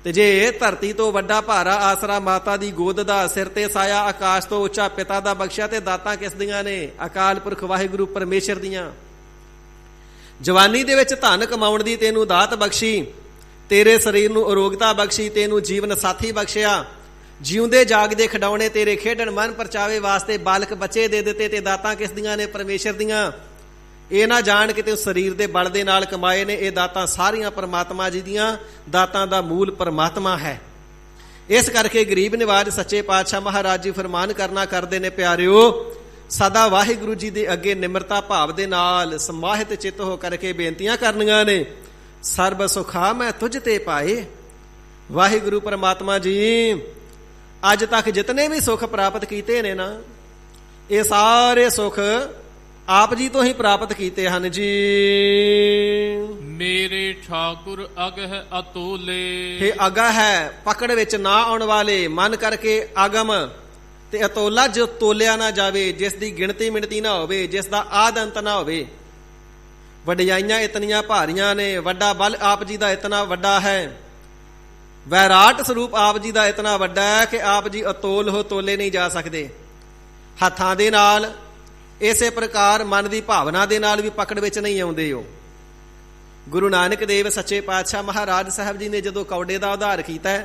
ਤੇ ਜੇ ਧਰਤੀ ਤੋਂ ਵੱਡਾ ਭਾਰਾ ਆਸਰਾ ਮਾਤਾ ਦੀ ਗੋਦ ਦਾ, ਸਿਰ ਤੇ ਸਾਇਆ ਆਕਾਸ਼ ਤੋਂ ਉੱਚਾ ਪਿਤਾ ਦਾ ਬਖਸ਼ਿਆ, ਤੇ ਦਾਤਾਂ ਕਿਸ ਦੀਆਂ ਨੇ? ਅਕਾਲ ਪੁਰਖ ਵਾਹਿਗੁਰੂ ਪਰਮੇਸ਼ਰ ਦੀਆਂ। ਜਵਾਨੀ ਦੇ ਵਿੱਚ ਧਨ ਕਮਾਉਣ ਦੀ ਤੈਨੂੰ ਦਾਤ ਬਖਸ਼ੀ, ਤੇਰੇ ਸਰੀਰ ਨੂੰ ਅਰੋਗਤਾ ਬਖਸ਼ੀ, ਤੈਨੂੰ ਜੀਵਨ ਸਾਥੀ ਬਖਸ਼ਿਆ, ਜਿਉਂਦੇ ਜਾਗਦੇ ਖਿਡੌਣੇ ਤੇਰੇ ਖੇਡਣ ਮਨ ਪਰਚਾਵੇ ਵਾਸਤੇ ਬਾਲਕ ਬੱਚੇ ਦੇ ਦਿੱਤੇ, ਤੇ ਦਾਤਾਂ ਕਿਸ ਦੀਆਂ ਨੇ? ਪਰਮੇਸ਼ਰ ਦੀਆਂ। ਇਹ ਨਾ ਜਾਣ ਕਿ ਤੂੰ ਸਰੀਰ ਦੇ ਬਲ ਦੇ ਨਾਲ ਕਮਾਏ ਨੇ, ਇਹ ਦਾਤਾਂ ਸਾਰੀਆਂ ਪਰਮਾਤਮਾ ਜੀ ਦੀਆਂ। ਦਾਤਾਂ ਦਾ ਮੂਲ ਪਰਮਾਤਮਾ ਹੈ। ਇਸ ਕਰਕੇ ਗਰੀਬ ਨਿਵਾਜ ਸੱਚੇ ਪਾਤਸ਼ਾਹ ਮਹਾਰਾਜ ਜੀ ਫਰਮਾਨ ਕਰਨਾ ਕਰਦੇ ਨੇ, ਪਿਆਰਿਓ ਸਦਾ ਵਾਹਿਗੁਰੂ ਜੀ ਦੇ ਅੱਗੇ ਨਿਮਰਤਾ ਭਾਵ ਦੇ ਨਾਲ ਸਮਾਹਿਤ ਚਿੱਤ ਹੋ ਕਰਕੇ ਬੇਨਤੀਆਂ ਕਰਨੀਆਂ ਨੇ। ਸਰਬ ਸੁਖਾ ਮੈਂ ਤੁਝ ਤੇ ਪਾਏ। ਵਾਹਿਗੁਰੂ ਪਰਮਾਤਮਾ ਜੀ ਅੱਜ ਤੱਕ ਜਿਤਨੇ ਵੀ ਸੁੱਖ ਪ੍ਰਾਪਤ ਕੀਤੇ ਨੇ ਨਾ, ਇਹ ਸਾਰੇ ਸੁੱਖ ਆਪ ਜੀ ਤੋਂ ਹੀ ਪ੍ਰਾਪਤ ਕੀਤੇ ਹਨ ਜੀ। ਮੇਰੇ ਠਾਕੁਰ ਅਗਹ ਅਤੋਲੇ। ਇਹ ਅਗਹ ਹੈ, ਪਕੜ ਵਿੱਚ ਨਾ ਆਉਣ ਵਾਲੇ, ਮਨ ਕਰਕੇ ਆਗਮ, ਤੇ ਅਤੋਲਾ ਜੋ ਤੋਲਿਆ ਨਾ ਜਾਵੇ, ਜਿਸ ਦੀ ਗਿਣਤੀ ਮਿਣਤੀ ਨਾ ਹੋਵੇ, ਜਿਸ ਦਾ ਆਦ ਅੰਤ ਨਾ ਹੋਵੇ। ਵਡਿਆਈਆਂ ਇਤਨੀਆਂ ਭਾਰੀਆਂ ਨੇ, ਵੱਡਾ ਬਲ ਆਪ ਜੀ ਦਾ ਇਤਨਾ ਵੱਡਾ ਹੈ, ਵੈਰਾਟ ਸਰੂਪ ਆਪ ਜੀ ਦਾ ਇਤਨਾ ਵੱਡਾ ਹੈ ਕਿ ਆਪ ਜੀ ਅਤੋਲ ਹੋ, ਤੋਲੇ ਨਹੀਂ ਜਾ ਸਕਦੇ। ਹੱਥਾਂ ਦੇ ਨਾਲ, ਇਸੇ ਪ੍ਰਕਾਰ ਮਨ ਦੀ ਭਾਵਨਾ ਦੇ ਨਾਲ ਵੀ ਪਕੜ ਵਿੱਚ ਨਹੀਂ ਆਉਂਦੇ ਹੋ। ਗੁਰੂ ਨਾਨਕ ਦੇਵ ਸੱਚੇ ਪਾਤਸ਼ਾਹ ਮਹਾਰਾਜ ਸਾਹਿਬ ਜੀ ਨੇ ਜਦੋਂ ਕੌਡੇ ਦਾ ਉਧਾਰ ਕੀਤਾ,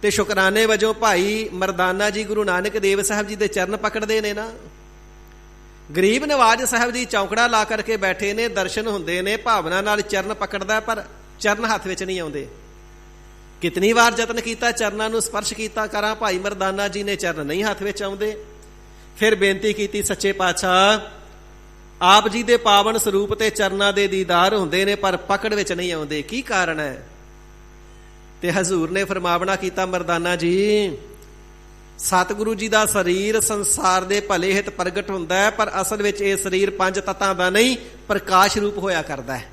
ਤੇ ਸ਼ੁਕਰਾਨੇ ਵਜੋਂ ਭਾਈ ਮਰਦਾਨਾ ਜੀ ਗੁਰੂ ਨਾਨਕ ਦੇਵ ਸਾਹਿਬ ਜੀ ਦੇ ਚਰਨ ਪਕੜਦੇ ਨੇ ਨਾ। ਗਰੀਬ ਨਵਾਜ ਸਾਹਿਬ ਜੀ ਚੌਂਕੜਾ ਲਾ ਕਰਕੇ ਬੈਠੇ ਨੇ, ਦਰਸ਼ਨ ਹੁੰਦੇ ਨੇ, ਭਾਵਨਾ ਨਾਲ ਚਰਨ ਪਕੜਦਾ, ਪਰ ਚਰਨ ਹੱਥ ਵਿੱਚ ਨਹੀਂ ਆਉਂਦੇ। ਕਿਤਨੀ ਵਾਰ ਯਤਨ ਕੀਤਾ, ਚਰਨਾਂ ਨੂੰ ਸਪਰਸ਼ ਕੀਤਾ ਕਰਾਂ, ਭਾਈ ਮਰਦਾਨਾ ਜੀ ਨੇ ਚਰਨ ਨਹੀਂ ਹੱਥ ਵਿੱਚ ਆਉਂਦੇ। ਫਿਰ ਬੇਨਤੀ ਕੀਤੀ, ਸੱਚੇ ਪਾਤਸ਼ਾਹ ਆਪ ਜੀ ਦੇ ਪਾਵਨ ਸਰੂਪ ਤੇ ਚਰਨਾਂ ਦੇ ਦੀਦਾਰ ਹੁੰਦੇ ਨੇ, ਪਰ ਪਕੜ ਵਿੱਚ ਨਹੀਂ ਆਉਂਦੇ, ਕੀ ਕਾਰਨ ਹੈ? ਤੇ ਹਜ਼ੂਰ ਨੇ ਫਰਮਾਵਣਾ ਕੀਤਾ, ਮਰਦਾਨਾ ਜੀ ਸਤਿਗੁਰੂ ਜੀ ਦਾ ਸਰੀਰ ਸੰਸਾਰ ਦੇ ਭਲੇ ਹਿਤ ਪ੍ਰਗਟ ਹੁੰਦਾ ਹੈ, ਪਰ ਅਸਲ ਵਿੱਚ ਇਹ ਸਰੀਰ 5 ਤੱਤਾਂ ਦਾ ਨਹੀਂ, ਪ੍ਰਕਾਸ਼ ਰੂਪ ਹੋਇਆ ਕਰਦਾ ਹੈ।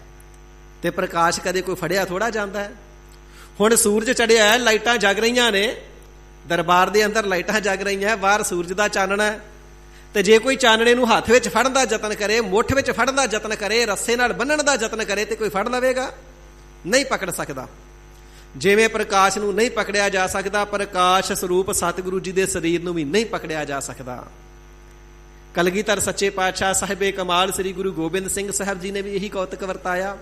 ਤੇ ਪ੍ਰਕਾਸ਼ ਕਦੇ ਕੋਈ ਫੜਿਆ ਥੋੜਾ ਜਾਂਦਾ ਹੈ। ਹੁਣ ਸੂਰਜ ਚੜਿਆ ਹੈ, ਲਾਈਟਾਂ ਜਗ ਰਹੀਆਂ ਨੇ, ਦਰਬਾਰ ਦੇ ਅੰਦਰ ਲਾਈਟਾਂ ਜਗ ਰਹੀਆਂ, ਬਾਹਰ ਸੂਰਜ ਦਾ ਚਾਨਣਾ ਹੈ। ਤੇ ਜੇ ਕੋਈ ਚਾਨਣੇ ਨੂੰ ਹੱਥ ਵਿੱਚ ਫੜਨ ਦਾ ਯਤਨ ਕਰੇ, ਮੁੱਠ ਵਿੱਚ ਫੜਨ ਦਾ ਯਤਨ ਕਰੇ, ਰੱਸੇ ਨਾਲ ਬੰਨਣ ਦਾ ਯਤਨ ਕਰੇ, ਤੇ ਕੋਈ ਫੜ ਲਵੇਗਾ? ਨਹੀਂ ਪਕੜ ਸਕਦਾ। ਜਿਵੇਂ ਪ੍ਰਕਾਸ਼ ਨੂੰ ਨਹੀਂ ਪਕੜਿਆ ਜਾ ਸਕਦਾ, ਪ੍ਰਕਾਸ਼ ਸਰੂਪ ਸਤਿਗੁਰੂ ਜੀ ਦੇ ਸਰੀਰ ਨੂੰ ਵੀ ਨਹੀਂ ਪਕੜਿਆ ਜਾ ਸਕਦਾ। ਕਲਗੀਧਰ ਸੱਚੇ ਪਾਤਸ਼ਾਹ ਸਾਹਿਬੇ ਕਮਾਲ ਸ੍ਰੀ ਗੁਰੂ ਗੋਬਿੰਦ ਸਿੰਘ ਸਾਹਿਬ ਜੀ ਨੇ ਵੀ ਇਹੀ ਕੌਤਕ ਵਰਤਾਇਆ।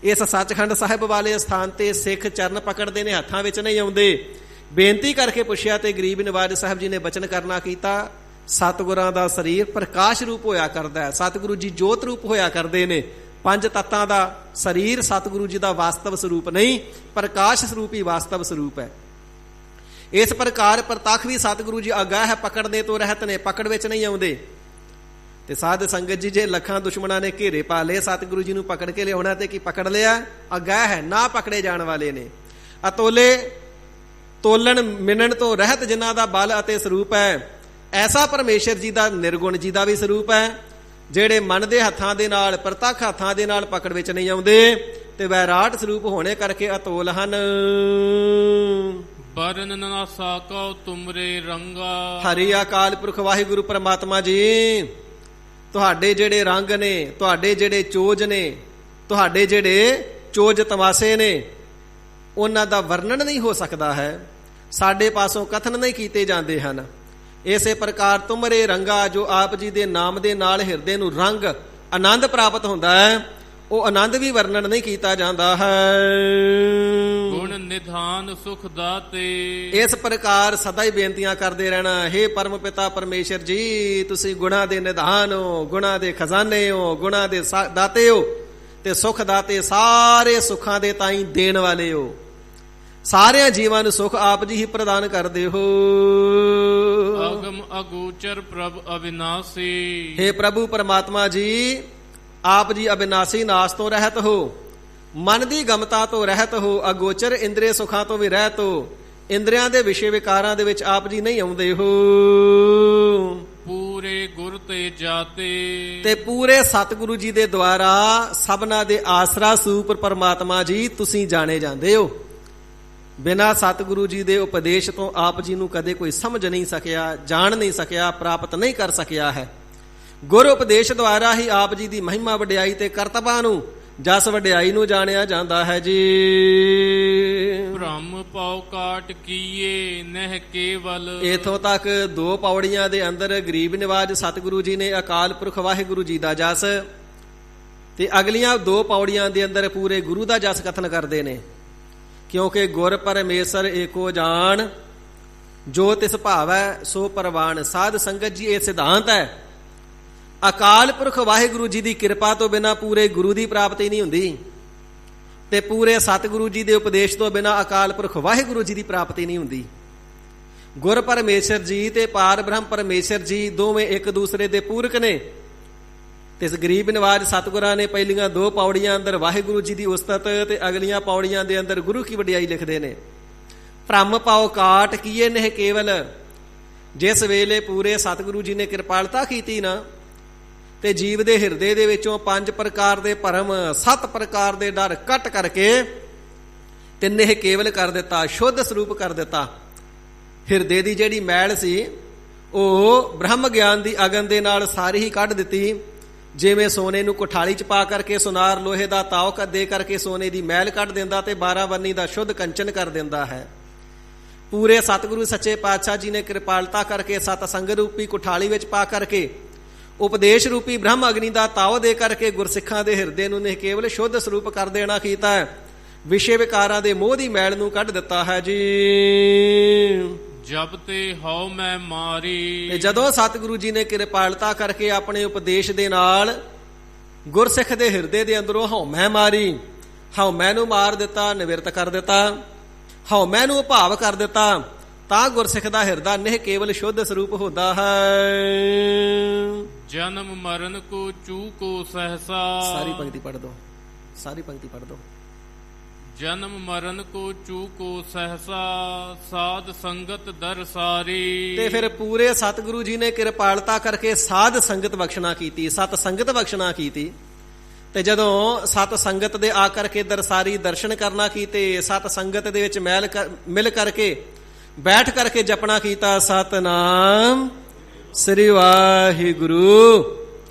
ਇਸ ਸੱਚਖੰਡ ਸਾਹਿਬ ਵਾਲੇ ਸਥਾਨ ਤੇ ਸਿੱਖ ਚਰਨ ਪਕੜਦੇ ਨੇ, ਹੱਥਾਂ ਵਿੱਚ ਨਹੀਂ ਆਉਂਦੇ। ਬੇਨਤੀ ਕਰਕੇ ਪੁੱਛਿਆ, ਤੇ ਗਰੀਬ ਨਿਵਾਜ ਸਾਹਿਬ ਜੀ ਨੇ ਬਚਨ ਕਰਨਾ ਕੀਤਾ, ਸਤਿਗੁਰਾਂ ਦਾ ਸਰੀਰ ਪ੍ਰਕਾਸ਼ ਰੂਪ ਹੋਇਆ ਕਰਦਾ ਹੈ, ਸਤਿਗੁਰੂ ਜੀ ਜੋਤ ਰੂਪ ਹੋਇਆ ਕਰਦੇ ਨੇ। 5 ਤੱਤਾਂ ਦਾ ਸਰੀਰ ਸਤਿਗੁਰੂ ਜੀ ਦਾ ਵਾਸਤਵ ਸਰੂਪ ਨਹੀਂ, ਪ੍ਰਕਾਸ਼ ਸਰੂਪ ਹੀ ਵਾਸਤਵ ਸਰੂਪ ਹੈ। ਇਸ ਪ੍ਰਕਾਰ ਪ੍ਰਤੱਖ ਵੀ ਸਤਿਗੁਰੂ ਜੀ ਅਗਾਹ ਹੈ, ਪਕੜਨੇ ਤੋਂ ਰਹਿਤ ਨੇ, ਪਕੜ ਵਿੱਚ ਨਹੀਂ ਆਉਂਦੇ। ਤੇ ਸਾਧ ਸੰਗਤ ਜੀ, ਜੇ ਲੱਖਾਂ ਦੁਸ਼ਮਣਾਂ ਨੇ ਘੇਰੇ ਪਾ ਲਏ, ਸਤਿਗੁਰੂ ਜੀ ਨੂੰ ਪਕੜ ਕੇ ਲਿਆਉਣਾ, ਤੇ ਕੀ ਪਕੜ ਲਿਆ? ਅਗਾਹ ਹੈ, ਨਾ ਪਕੜੇ ਜਾਣ ਵਾਲੇ ਨੇ। ਅਤੋਲੇ, ਤੋਲਣ ਮਿਣਨ ਤੋਂ ਰਹਿਤ ਜਿਨ੍ਹਾਂ ਦਾ ਬਲ ਅਤੇ ਸਰੂਪ ਹੈ, ਐਸਾ ਪਰਮੇਸ਼ਰ ਜੀ ਦਾ ਨਿਰਗੁਣ ਜੀ ਦਾ ਵੀ ਸਰੂਪ ਹੈ, ਜਿਹੜੇ ਮਨ ਦੇ ਹੱਥਾਂ ਦੇ ਨਾਲ, ਪ੍ਰਤੱਖ ਹੱਥਾਂ ਦੇ ਨਾਲ ਪਕੜ ਵਿੱਚ ਨਹੀਂ ਆਉਂਦੇ, ਤੇ ਵੈਰਾਟ ਸਰੂਪ ਹੋਣੇ ਕਰਕੇ ਅਤੋਲ ਹਨ। ਬਰਨ ਨਾ ਸਾਕੋ ਤੁਮਰੇ ਰੰਗਾ। ਹਰੀ ਅਕਾਲ ਪੁਰਖ ਵਾਹਿਗੁਰੂ ਪਰਮਾਤਮਾ ਜੀ, ਤੁਹਾਡੇ ਜਿਹੜੇ ਰੰਗ ਨੇ, ਤੁਹਾਡੇ ਜਿਹੜੇ ਚੋਜ ਨੇ, ਤੁਹਾਡੇ ਜਿਹੜੇ ਚੋਜ ਤਮਾਸ਼ੇ ਨੇ, ਉਹਨਾਂ ਦਾ ਵਰਣਨ ਨਹੀਂ ਹੋ ਸਕਦਾ ਹੈ, ਸਾਡੇ ਪਾਸੋਂ ਕਥਨ ਨਹੀਂ ਕੀਤੇ ਜਾਂਦੇ ਹਨ। ਇਸੇ ਪ੍ਰਕਾਰ ਤੁਮਰੇ ਰੰਗਾ, ਜੋ ਆਪ ਜੀ ਦੇ ਨਾਮ ਦੇ ਨਾਲ ਹਿਰਦੇ ਨੂੰ ਰੰਗ ਆਨੰਦ ਪ੍ਰਾਪਤ ਹੁੰਦਾ ਹੈ, ਉਹ ਆਨੰਦ ਵੀ ਵਰਣਨ ਨਹੀਂ ਕੀਤਾ ਜਾਂਦਾ ਹੈ। ਗੁਣ ਨਿਧਾਨ ਸੁਖ ਦਾਤੇ, ਇਸ ਪ੍ਰਕਾਰ ਸਦਾ ਹੀ ਬੇਨਤੀਆਂ ਕਰਦੇ ਰਹਿਣਾ, ਹੇ ਪਰਮ ਪਿਤਾ ਪਰਮੇਸ਼ਰ ਜੀ, ਤੁਸੀਂ ਗੁਣਾ ਦੇ ਨਿਧਾਨ ਹੋ, ਗੁਣਾ ਦੇ ਖਜ਼ਾਨੇ ਹੋ, ਗੁਣਾ ਦੇ ਦਾਤੇ ਹੋ, ਤੇ ਸੁਖ ਦਾਤੇ, ਸਾਰੇ ਸੁੱਖਾਂ ਦੇ ਤਾਈਂ ਦੇਣ ਵਾਲੇ ਹੋ। ਸਾਰਿਆਂ ਜੀਵਾਂ ਨੂੰ ਸੁਖ ਆਪ ਜੀ ਹੀ ਪ੍ਰਦਾਨ ਕਰਦੇ ਹੋ। ਅਗਮ ਅਗੋਚਰ ਪ੍ਰਭ ਅਵਿਨਾਸੀ, ਹੇ ਪ੍ਰਭੂ ਪਰਮਾਤਮਾ ਜੀ, ਆਪ ਜੀ ਅਬਿਨਾਸੀ, ਨਾਸ ਤੋਂ ਰਹਿਤ ਹੋ, ਮਨ ਦੀ ਗਮਤਾ ਤੋਂ ਰਹਿਤ ਹੋ, ਅਗੋਚਰ ਇੰਦਰੀ ਸੁਖਾਂ ਤੋਂ ਵੀ ਰਹਿਤ ਹੋ, ਇੰਦਰੀਆਂ ਦੇ ਵਿਸ਼ੇ ਵਿਕਾਰਾਂ ਦੇ ਵਿੱਚ ਆਪ ਜੀ ਨਹੀਂ ਆਉਂਦੇ ਹੋ। ਪੂਰੇ ਗੁਰ ਤੇ ਜਾਤੇ, ਤੇ ਪੂਰੇ ਸਤਿਗੁਰੂ ਜੀ ਦੇ ਦੁਆਰਾ ਸਭਨਾ ਦੇ ਆਸਰਾ ਸੂਪ ਪਰਮਾਤਮਾ ਜੀ ਤੁਸੀਂ ਜਾਣੇ ਜਾਂਦੇ ਹੋ। ਬਿਨਾਂ ਸਤਿਗੁਰੂ ਜੀ ਦੇ ਉਪਦੇਸ਼ ਤੋਂ ਆਪ ਜੀ ਨੂੰ ਕਦੇ ਕੋਈ ਸਮਝ ਨਹੀਂ ਸਕਿਆ, ਜਾਣ ਨਹੀਂ ਸਕਿਆ, ਪ੍ਰਾਪਤ ਨਹੀਂ ਕਰ ਸਕਿਆ ਹੈ। ਗੁਰ ਉਪਦੇਸ਼ ਦੁਆਰਾ ਹੀ ਆਪ ਜੀ ਦੀ ਮਹਿਮਾ ਵਡਿਆਈ ਤੇ ਕਰਤਬਾਂ ਨੂੰ, ਜਸ ਵਡਿਆਈ ਨੂੰ ਜਾਣਿਆ ਜਾਂਦਾ ਹੈ ਜੀ। ਭ੍ਰਮ ਪਉ ਕਾਟ ਕੀਏ ਨਹਿ ਕੇਵਲ, ਇਥੋਂ ਤੱਕ 2 ਪੌੜੀਆਂ ਦੇ ਅੰਦਰ ਗਰੀਬ ਨਿਵਾਜ ਸਤਿਗੁਰੂ ਜੀ ਨੇ ਅਕਾਲ ਪੁਰਖ ਵਾਹਿਗੁਰੂ ਜੀ ਦਾ ਜਸ, ਤੇ ਅਗਲੀਆਂ 2 ਪੌੜੀਆਂ ਦੇ ਅੰਦਰ ਪੂਰੇ ਗੁਰੂ ਦਾ ਜਸ ਕਥਨ ਕਰਦੇ ਨੇ। ਕਿਉਂਕਿ ਗੁਰ ਪਰਮੇਸ਼ਰ ਏਕੋ ਜਾਣ, ਜੋ ਤਿਸ ਭਾਵੈ ਸੋ ਪਰਵਾਨ। ਸਾਧ ਸੰਗਤ ਜੀ, ਇਹ ਸਿਧਾਂਤ ਹੈ। ਅਕਾਲ ਪੁਰਖ ਵਾਹਿਗੁਰੂ ਜੀ ਦੀ ਕਿਰਪਾ ਤੋਂ ਬਿਨਾਂ ਪੂਰੇ ਗੁਰੂ ਦੀ ਪ੍ਰਾਪਤੀ ਨਹੀਂ ਹੁੰਦੀ, ਤੇ ਪੂਰੇ ਸਤਿਗੁਰੂ ਜੀ ਦੇ ਉਪਦੇਸ਼ ਤੋਂ ਬਿਨਾਂ ਅਕਾਲ ਪੁਰਖ ਵਾਹਿਗੁਰੂ ਜੀ ਦੀ ਪ੍ਰਾਪਤੀ ਨਹੀਂ ਹੁੰਦੀ। ਗੁਰ ਪਰਮੇਸ਼ਰ ਜੀ ਤੇ ਪਾਰ ਬ੍ਰਹਮ ਪਰਮੇਸ਼ਰ ਜੀ ਦੋਵੇਂ ਇੱਕ ਦੂਸਰੇ ਦੇ ਪੂਰਕ ਨੇ। ਤੇ ਇਸ ਗਰੀਬ ਨਿਵਾਜ ਸਤਿਗੁਰਾਂ ਨੇ ਪਹਿਲੀਆਂ 2 ਪੌੜੀਆਂ ਅੰਦਰ ਵਾਹਿਗੁਰੂ ਜੀ ਦੀ ਉਸਤਤ, ਤੇ ਅਗਲੀਆਂ ਪੌੜੀਆਂ ਦੇ ਅੰਦਰ ਗੁਰੂ ਕੀ ਵਡਿਆਈ ਲਿਖਦੇ ਨੇ। ਭ੍ਰਮ ਪਾਉ ਕਾਟ ਕੀਏ ਨਹਿ ਕੇਵਲ, ਜਿਸ ਵੇਲੇ ਪੂਰੇ ਸਤਿਗੁਰੂ ਜੀ ਨੇ ਕਿਰਪਾਲਤਾ ਕੀਤੀ ਨਾ, ਤੇ ਜੀਵ ਦੇ ਹਿਰਦੇ ਦੇ ਵਿੱਚੋਂ 5 ਪ੍ਰਕਾਰ ਦੇ ਭਰਮ, 7 ਪ੍ਰਕਾਰ ਦੇ ਡਰ ਕੱਟ ਕਰਕੇ ਤੇ ਨਹਿ ਕੇਵਲ ਕਰ ਦਿੱਤਾ, ਸ਼ੁੱਧ ਸਰੂਪ ਕਰ ਦਿੱਤਾ। ਹਿਰਦੇ ਦੀ ਜਿਹੜੀ ਮੈਲ ਸੀ ਉਹ ਬ੍ਰਹਮ ਗਿਆਨ ਦੀ ਅਗਨ ਦੇ ਨਾਲ ਸਾਰੀ ਹੀ ਕੱਢ ਦਿੱਤੀ। ਜਿਵੇਂ ਸੋਨੇ ਨੂੰ ਕੁਠਾਲੀ ਚ ਪਾ ਕਰਕੇ ਸੁਨਾਰ ਲੋਹੇ ਦਾ ਤਾਉ ਦੇ ਕਰਕੇ ਸੋਨੇ ਦੀ ਮੈਲ ਕੱਢ ਦਿੰਦਾ ਤੇ 12 ਵਰਨੀ ਦਾ ਸ਼ੁੱਧ ਕੰਚਨ ਕਰ ਦਿੰਦਾ ਹੈ। ਪੂਰੇ ਸਤਿਗੁਰੂ ਸੱਚੇ ਪਾਤਸ਼ਾਹ ਜੀ ਨੇ ਕਿਰਪਾਲਤਾ ਕਰਕੇ ਸਤ ਸੰਗ ਰੂਪੀ ਕੁਠਾਲੀ ਵਿੱਚ ਪਾ ਕਰਕੇ ਉਪਦੇਸ਼ ਰੂਪੀ ਬ੍ਰਹਮ ਅਗਨੀ ਦਾ ਤਾਉ ਦੇ ਕਰਕੇ ਗੁਰਸਿੱਖਾਂ ਦੇ ਹਿਰਦੇ ਨੂੰ ਨੇ ਕੇਵਲ ਸ਼ੁੱਧ ਸਰੂਪ ਕਰ ਦੇਣਾ ਕੀਤਾ ਹੈ। ਵਿਸ਼ੇ ਵਿਕਾਰਾਂ ਦੇ ਮੋਹ ਦੀ ਮੈਲ ਨੂੰ ਕੱਢ ਦਿੱਤਾ ਹੈ ਜੀ। ਜਬ ਤੇ ਹਉ ਮੈਂ ਮਾਰੀ, ਤੇ ਜਦੋਂ ਸਤਿਗੁਰੂ ਜੀ ਨੇ ਕਿਰਪਾਲਤਾ ਕਰਕੇ ਆਪਣੇ ਉਪਦੇਸ਼ ਦੇ ਨਾਲ ਗੁਰਸਿੱਖ ਦੇ ਹਿਰਦੇ ਦੇ ਅੰਦਰੋਂ ਹਉਮੈ ਮਾਰੀ, ਹਉਮੈ ਨੂੰ ਮਾਰ ਦਿੱਤਾ, ਨਿਵਰਤ ਕਰ ਦਿੱਤਾ, ਹਉਮੈ ਨੂੰ ਭਾਵ ਕਰ ਦਿੱਤਾ, ਤਾਂ ਗੁਰਸਿੱਖ ਦਾ ਹਿਰਦਾ ਨਿਹ ਕੇਵਲ ਸ਼ੁੱਧ ਸਰੂਪ ਹੁੰਦਾ ਹੈ। ਜਨਮ ਮਰਨ ਕੋ ਚੂਕੋ ਸਹਸਾ, ਸਾਰੀ ਪੰਕਤੀ ਪੜ੍ਹ ਦੋ, ਸਾਰੀ ਪੰਕਤੀ ਪੜ੍ਹ ਦੋ। ਜਨਮ ਮਰਨ ਕੋ ਚੂਕੋ ਸਹਸਾ, ਸਾਧ ਸੰਗਤ ਦਰਸਾਰੀ। ਤੇ ਫਿਰ ਪੂਰੇ ਸਤਿਗੁਰੂ ਜੀ ਨੇ ਕਿਰਪਾਲਤਾ ਕਰਕੇ ਸਾਧ ਸੰਗਤ ਬਖਸ਼ਣਾ ਕੀਤੀ, ਸਤ ਸੰਗਤ ਬਖਸ਼ਣਾ ਕੀਤੀ। ਤੇ ਜਦੋਂ ਸਤ ਸੰਗਤ ਦੇ ਆ ਕਰਕੇ ਦਰਸਾਰੀ ਦਰਸ਼ਨ ਕਰਨਾ ਕੀਤੇ, ਸਤ ਸੰਗਤ ਦੇ ਵਿੱਚ ਮਿਲ ਕਰਕੇ ਬੈਠ ਕਰਕੇ ਜਪਣਾ ਕੀਤਾ, ਸਤਨਾਮ ਸ੍ਰੀ ਵਾਹਿਗੁਰੂ।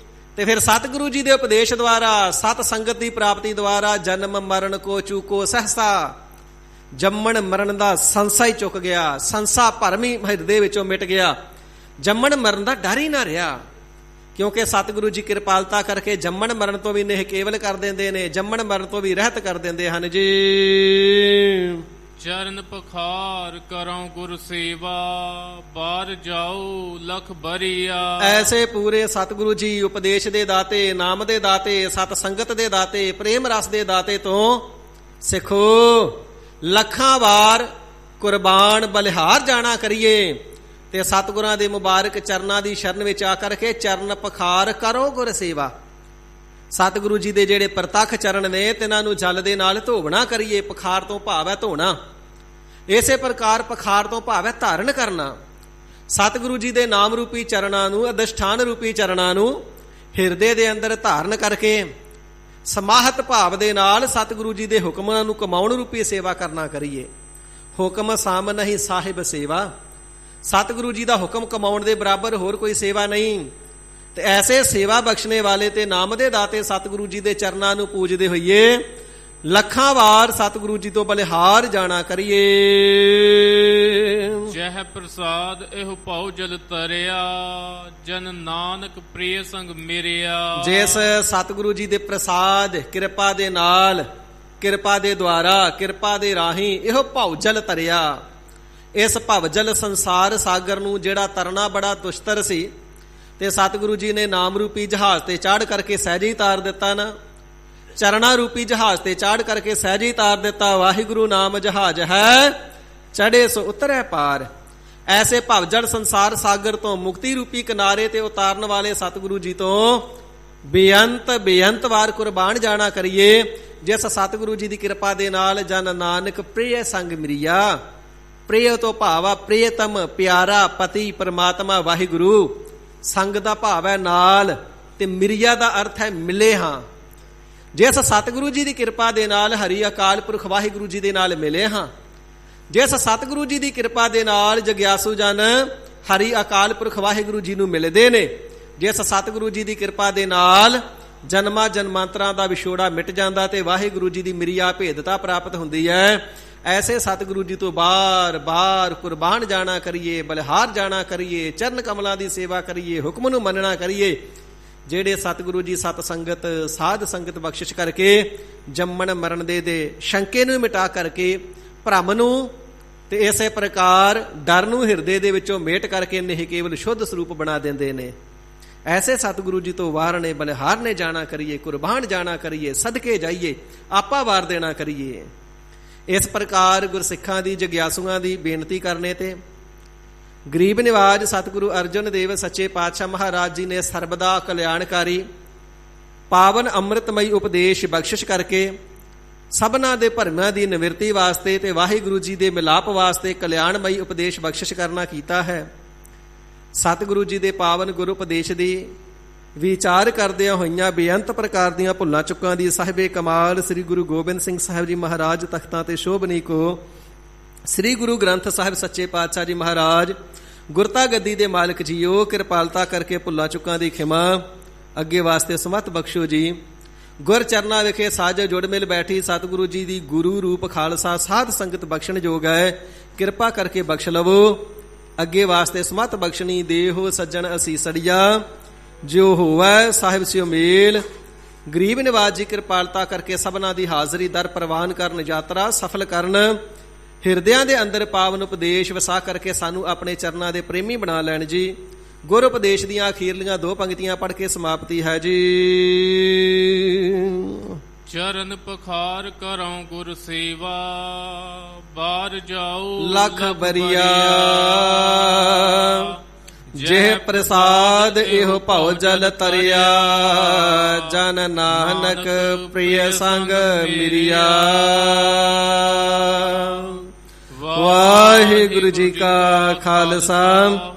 ਤੇ ਫਿਰ ਸਤਿਗੁਰੂ ਜੀ ਦੇ ਉਪਦੇਸ਼ ਦੁਆਰਾ, ਸਤ ਸੰਗਤ ਦੀ ਪ੍ਰਾਪਤੀ ਦੁਆਰਾ ਜਨਮ ਮਰਨ ਕੋ ਚੂਕੋ ਸਹਸਾ, ਜੰਮਣ ਮਰਨ ਦਾ ਸੰਸਾ ਹੀ ਚੁੱਕ ਗਿਆ, ਸੰਸਾ ਭਰਮ ਹੀ ਹਿਰਦੇ ਵਿੱਚੋਂ ਮਿਟ ਗਿਆ, ਜੰਮਣ ਮਰਨ ਦਾ ਡਰ ਹੀ ਨਾ ਰਿਹਾ। ਕਿਉਂਕਿ ਸਤਿਗੁਰੂ ਜੀ ਕਿਰਪਾਲਤਾ ਕਰਕੇ ਜੰਮਣ ਮਰਨ ਤੋਂ ਵੀ ਨਿਹ ਕੇਵਲ ਕਰ ਦਿੰਦੇ ਨੇ, ਜੰਮਣ ਮਰਨ ਤੋਂ ਵੀ ਰਹਿਤ ਕਰ ਦਿੰਦੇ ਹਨ ਜੀ। ਚਰਨ ਪਖਾਰ ਕਰਉ ਗੁਰ ਸੇਵਾ, ਬਾਰ ਜਾਓ ਲਖ ਬਰੀਆ। ਐਸੇ ਪੂਰੇ ਸਤਿਗੁਰੂ ਜੀ ਉਪਦੇਸ਼ ਦੇ ਦਾਤੇ, ਨਾਮ ਦੇ ਦਾਤੇ, ਸਤ ਸੰਗਤ ਦੇ ਦਾਤੇ, ਪ੍ਰੇਮ ਰਸ ਦੇ ਦਾਤੇ ਤੋਂ ਸਿੱਖੋ। ਲੱਖਾਂ ਵਾਰ ਕੁਰਬਾਨ ਬਲਿਹਾਰ ਜਾਣਾ ਕਰੀਏ, ਤੇ ਸਤਿਗੁਰਾਂ ਦੇ ਮੁਬਾਰਕ ਚਰਨਾਂ ਦੀ ਸ਼ਰਨ ਵਿੱਚ ਆ ਕਰਕੇ ਚਰਨ ਪਖਾਰ ਕਰੋ ਗੁਰ ਸੇਵਾ। ਸਤਿਗੁਰੂ ਜੀ ਦੇ ਜਿਹੜੇ ਪ੍ਰਤੱਖ ਚਰਨ ਨੇ ਤਿਨਾਂ ਨੂੰ ਜਲ ਦੇ ਨਾਲ ਧੋਵਣਾ ਕਰੀਏ। ਪਖਾਰ ਤੋਂ ਭਾਵ ਹੈ ਧੋਣਾ, ਇਸੇ ਪ੍ਰਕਾਰ ਪਖਾਰ ਤੋਂ ਭਾਵ ਹੈ ਧਾਰਨ ਕਰਨਾ। ਸਤਿਗੁਰੂ ਜੀ ਦੇ ਨਾਮ ਰੂਪੀ ਚਰਨਾਂ ਨੂੰ, ਅਧਿਸ਼ਠਾਨ ਰੂਪੀ ਚਰਨਾਂ ਨੂੰ ਹਿਰਦੇ ਦੇ ਅੰਦਰ ਧਾਰਨ ਕਰਕੇ ਸਮਾਹਤ ਭਾਵ ਦੇ ਨਾਲ ਸਤਿਗੁਰੂ ਜੀ ਦੇ ਹੁਕਮਾਂ ਨੂੰ ਕਮਾਉਣ ਰੂਪੀ ਸੇਵਾ ਕਰਨਾ ਕਰੀਏ। ਹੁਕਮ ਸਾਮ ਨਹੀਂ ਸਾਹਿਬ ਸੇਵਾ, ਸਤਿਗੁਰੂ ਜੀ ਦਾ ਹੁਕਮ ਕਮਾਉਣ ਦੇ ਬਰਾਬਰ ਹੋਰ ਕੋਈ ਸੇਵਾ ਨਹੀਂ। ਤੇ ਐਸੇ ਸੇਵਾ ਬਖਸ਼ਣੇ ਵਾਲੇ ਤੇ ਨਾਮ ਦੇ ਦਾਤੇ ਸਤਿਗੁਰੂ ਜੀ ਦੇ ਚਰਨਾਂ ਨੂੰ ਪੂਜਦੇ ਹੋਈਏ ਲੱਖਾਂ ਵਾਰ ਸਤਿਗੁਰੂ ਜੀ ਤੋਂ ਬਲਿਹਾਰ ਜਾਣਾ ਕਰੀਏ। ਜਹ ਪ੍ਰਸਾਦ ਇਹੋ ਭਉ ਜਲ ਤਰਿਆ, ਜਨ ਨਾਨਕ ਪ੍ਰਿਯ ਸੰਗ ਮੇਰਿਆ। ਜਿਸ ਸਤਿਗੁਰੂ ਜੀ ਦੇ ਪ੍ਰਸਾਦ ਕਿਰਪਾ ਦੇ ਨਾਲ, ਕਿਰਪਾ ਦੇ ਦੁਆਰਾ, ਕਿਰਪਾ ਦੇ ਰਾਹੀਂ ਇਹੋ ਭਉ ਜਲ ਤਰਿਆ। ਇਸ ਭਵਜਲ ਸੰਸਾਰ ਸਾਗਰ ਨੂੰ ਜਿਹੜਾ ਤਰਨਾ ਬੜਾ ਦੁਸ਼ਤਰ ਸੀ, ਤੇ ਸਤਿਗੁਰੂ ਜੀ ਨੇ ਨਾਮ ਰੂਪੀ ਜਹਾਜ਼ ਤੇ ਚਾੜ ਕਰਕੇ ਸਹਿਜੇ ਹੀ ਤਾਰ ਦਿੱਤਾ ਨਾ। ਚਰਣਾ ਰੂਪੀ ਜਹਾਜ਼ ਤੇ ਚਾੜ ਕਰਕੇ ਸਹਿਜੇ ਹੀ ਤਾਰ ਦਿੱਤਾ। ਵਾਹਿਗੁਰੂ ਨਾਮ ਜਹਾਜ਼ ਹੈ, ਚੜੇ ਸੋ ਉਤਰੈ ਪਾਰ। ਐਸੇ ਭਵਜਲ ਸੰਸਾਰ ਸਾਗਰ ਤੋਂ ਮੁਕਤੀ ਰੂਪੀ ਕਿਨਾਰੇ ਤੇ ਉਤਾਰਨ ਵਾਲੇ ਸਤਿਗੁਰੂ ਜੀ ਤੋਂ ਬੇਅੰਤ ਵਾਰ ਕੁਰਬਾਨ ਜਾਣਾ ਕਰੀਏ। ਜਿਸ ਸਤਿਗੁਰੂ ਜੀ ਦੀ ਕਿਰਪਾ ਦੇ ਨਾਲ ਜਨ ਨਾਨਕ ਪ੍ਰਿਯ ਸੰਗ ਮਿਰਿਆ। ਪ੍ਰਿਯ ਤੋਂ ਭਾਵ ਆ ਪ੍ਰਿਯਤਮ, ਪਿਆਰਾ, ਪਤੀ, ਪਰਮਾਤਮਾ ਵਾਹਿਗੁਰੂ। ਸੰਗ ਦਾ ਭਾਵ ਹੈ ਨਾਲ, ਤੇ ਮਿਰਿਆ ਦਾ ਅਰਥ ਹੈ ਮਿਲੇ ਹਾਂ। ਜਿਸ ਸਤਿਗੁਰੂ ਜੀ ਦੀ ਕਿਰਪਾ ਦੇ ਨਾਲ ਹਰੀ ਅਕਾਲ ਪੁਰਖ ਵਾਹਿਗੁਰੂ ਜੀ ਦੇ ਨਾਲ ਮਿਲੇ ਹਾਂ, ਜਿਸ ਸਤਿਗੁਰੂ ਜੀ ਦੀ ਕਿਰਪਾ ਦੇ ਨਾਲ ਜਗਿਆਸੂ ਜਨ ਹਰੀ ਅਕਾਲ ਪੁਰਖ ਵਾਹਿਗੁਰੂ ਜੀ ਨੂੰ ਮਿਲਦੇ ਨੇ, ਜਿਸ ਸਤਿਗੁਰੂ ਜੀ ਦੀ ਕਿਰਪਾ ਦੇ ਨਾਲ ਜਨਮਾਂ ਜਨਮਾਂਤਰਾਂ ਦਾ ਵਿਛੋੜਾ ਮਿਟ ਜਾਂਦਾ ਤੇ ਵਾਹਿਗੁਰੂ ਜੀ ਦੀ ਮਿਰਿਆ ਭੇਦਤਾ ਪ੍ਰਾਪਤ ਹੁੰਦੀ ਹੈ, ਐਸੇ ਸਤਿਗੁਰੂ ਜੀ ਤੋਂ ਬਾਰ-ਬਾਰ ਕੁਰਬਾਨ ਜਾਣਾ ਕਰੀਏ, ਬਲਿਹਾਰ ਜਾਣਾ ਕਰੀਏ, ਚਰਨ ਕਮਲਾਂ ਦੀ ਸੇਵਾ ਕਰੀਏ, ਹੁਕਮ ਨੂੰ ਮੰਨਣਾ ਕਰੀਏ। ਜਿਹੜੇ ਸਤਿਗੁਰੂ ਜੀ ਸਤ ਸੰਗਤ, ਸਾਧ ਸੰਗਤ ਬਖਸ਼ਿਸ਼ ਕਰਕੇ ਜੰਮਣ ਮਰਨ ਦੇ ਸ਼ੰਕੇ ਨੂੰ ਮਿਟਾ ਕਰਕੇ, ਭਰਮ ਨੂੰ ਤੇ ਇਸੇ ਪ੍ਰਕਾਰ ਡਰ ਨੂੰ ਹਿਰਦੇ ਦੇ ਵਿੱਚੋਂ ਮੇਟ ਕਰਕੇ ਨਹੀਂ ਕੇਵਲ ਸ਼ੁੱਧ ਸਰੂਪ ਬਣਾ ਦਿੰਦੇ ਨੇ। ਐਸੇ ਸਤਿਗੁਰੂ ਜੀ ਤੋਂ ਵਾਰਨੇ, ਬਲਿਹਾਰਨੇ ਜਾਣਾ ਕਰੀਏ, ਕੁਰਬਾਨ ਜਾਣਾ ਕਰੀਏ, ਸਦਕੇ ਜਾਈਏ, ਆਪਾ ਵਾਰ ਦੇਣਾ ਕਰੀਏ। ਇਸ ਪ੍ਰਕਾਰ ਗੁਰਸਿੱਖਾਂ ਦੀ, ਜਗਿਆਸੂਆਂ ਦੀ ਬੇਨਤੀ ਕਰਨੇ ਤੇ ਗਰੀਬ ਨਿਵਾਜ ਸਤਿਗੁਰੂ ਅਰਜਨ ਦੇਵ ਸੱਚੇ ਪਾਤਸ਼ਾਹ ਮਹਾਰਾਜ ਜੀ ਨੇ ਸਰਬਦਾ ਕਲਿਆਣਕਾਰੀ ਪਾਵਨ ਅੰਮ੍ਰਿਤਮਈ ਉਪਦੇਸ਼ ਬਖਸ਼ਿਸ਼ ਕਰਕੇ ਸਭਨਾਂ ਦੇ ਭਰਮਾਂ ਦੀ ਨਿਵਰਤੀ ਵਾਸਤੇ ਤੇ ਵਾਹਿਗੁਰੂ ਜੀ ਦੇ ਮਿਲਾਪ ਵਾਸਤੇ ਕਲਿਆਣਮਈ ਉਪਦੇਸ਼ ਬਖਸ਼ਿਸ਼ ਕਰਨਾ ਕੀਤਾ ਹੈ। ਸਤਿਗੁਰੂ ਜੀ ਦੇ ਪਾਵਨ ਗੁਰੂ ਉਪਦੇਸ਼ ਦੀ ਵਿਚਾਰ ਕਰਦਿਆਂ ਹੋਈਆਂ ਬੇਅੰਤ ਪ੍ਰਕਾਰ ਦੀਆਂ ਭੁੱਲਾਂ ਚੁੱਕਾਂ ਦੀ ਸਾਹਿਬੇ ਕਮਾਲ ਸ੍ਰੀ ਗੁਰੂ ਗੋਬਿੰਦ ਸਿੰਘ ਸਾਹਿਬ ਜੀ ਮਹਾਰਾਜ ਤਖਤਾਂ ਤੇ ਸ਼ੋਭਨੀ ਕੋ ਸ੍ਰੀ ਗੁਰੂ ਗ੍ਰੰਥ ਸਾਹਿਬ ਸੱਚੇ ਪਾਤਸ਼ਾਹ ਜੀ ਮਹਾਰਾਜ ਗੁਰਤਾ ਗੱਦੀ ਦੇ ਮਾਲਕ ਜੀਓ, ਕਿਰਪਾਲਤਾ ਕਰਕੇ ਭੁੱਲਾਂ ਚੁੱਕਾਂ ਦੀ ਖਿਮਾ ਅੱਗੇ ਵਾਸਤੇ ਸਮਤ ਬਖਸ਼ੋ ਜੀ। ਗੁਰ ਚਰਨਾਂ ਵਿਖੇ ਸਾਜ ਜੁੜ ਮਿਲ ਬੈਠੀ ਸਤਿਗੁਰੂ ਜੀ ਦੀ ਗੁਰੂ ਰੂਪ ਖਾਲਸਾ ਸਾਧ ਸੰਗਤ ਬਖਸ਼ਣ ਯੋਗ ਹੈ, ਕਿਰਪਾ ਕਰਕੇ ਬਖਸ਼ ਲਵੋ। ਅੱਗੇ ਵਾਸਤੇ ਸਮਤ ਬਖਸ਼ਣੀ ਦੇਹੋ ਸੱਜਣ ਅਸੀਸੜੀਆ, ਜਿਉ ਹੋਵੈ ਸਾਹਿਬ ਸਿਓ ਮੇਲ। ਗਰੀਬ ਨਿਵਾਜ ਜੀ ਕਿਰਪਾਲਤਾ ਕਰਕੇ ਸਭਨਾਂ ਦੀ ਹਾਜ਼ਰੀ ਦਰ ਪ੍ਰਵਾਨ ਕਰਨ, ਯਾਤਰਾ ਸਫਲ ਕਰਨ, ਹਿਰਦਿਆਂ ਦੇ ਅੰਦਰ ਪਾਵਨ ਉਪਦੇਸ਼ ਵਸਾ ਕਰਕੇ ਸਾਨੂੰ ਆਪਣੇ ਚਰਨਾਂ ਦੇ ਪ੍ਰੇਮੀ ਬਣਾ ਲੈਣ ਜੀ। ਗੁਰ ਉਪਦੇਸ਼ ਦੀਆਂ ਅਖੀਰਲੀਆਂ 2 ਪੰਕਤੀਆਂ ਪੜ੍ਹ ਕੇ ਸਮਾਪਤੀ ਹੈ ਜੀ। ਚਰਨ ਪਖਾਰ ਕਰਉ ਗੁਰ ਸੇਵਾ, ਬਾਰ ਜਾਉ ਲੱਖ ਬਰੀਆ। ਜਿਹ ਪ੍ਰਸਾਦ ਇਹੋ ਭਉ ਜਲ ਤਰਿਆ, ਜਨ ਨਾਨਕ ਪ੍ਰਿਯ ਸੰਗ ਮਿਰਿਆ। ਵਾਹਿਗੁਰੂ ਜੀ ਕਾ ਖਾਲਸਾ,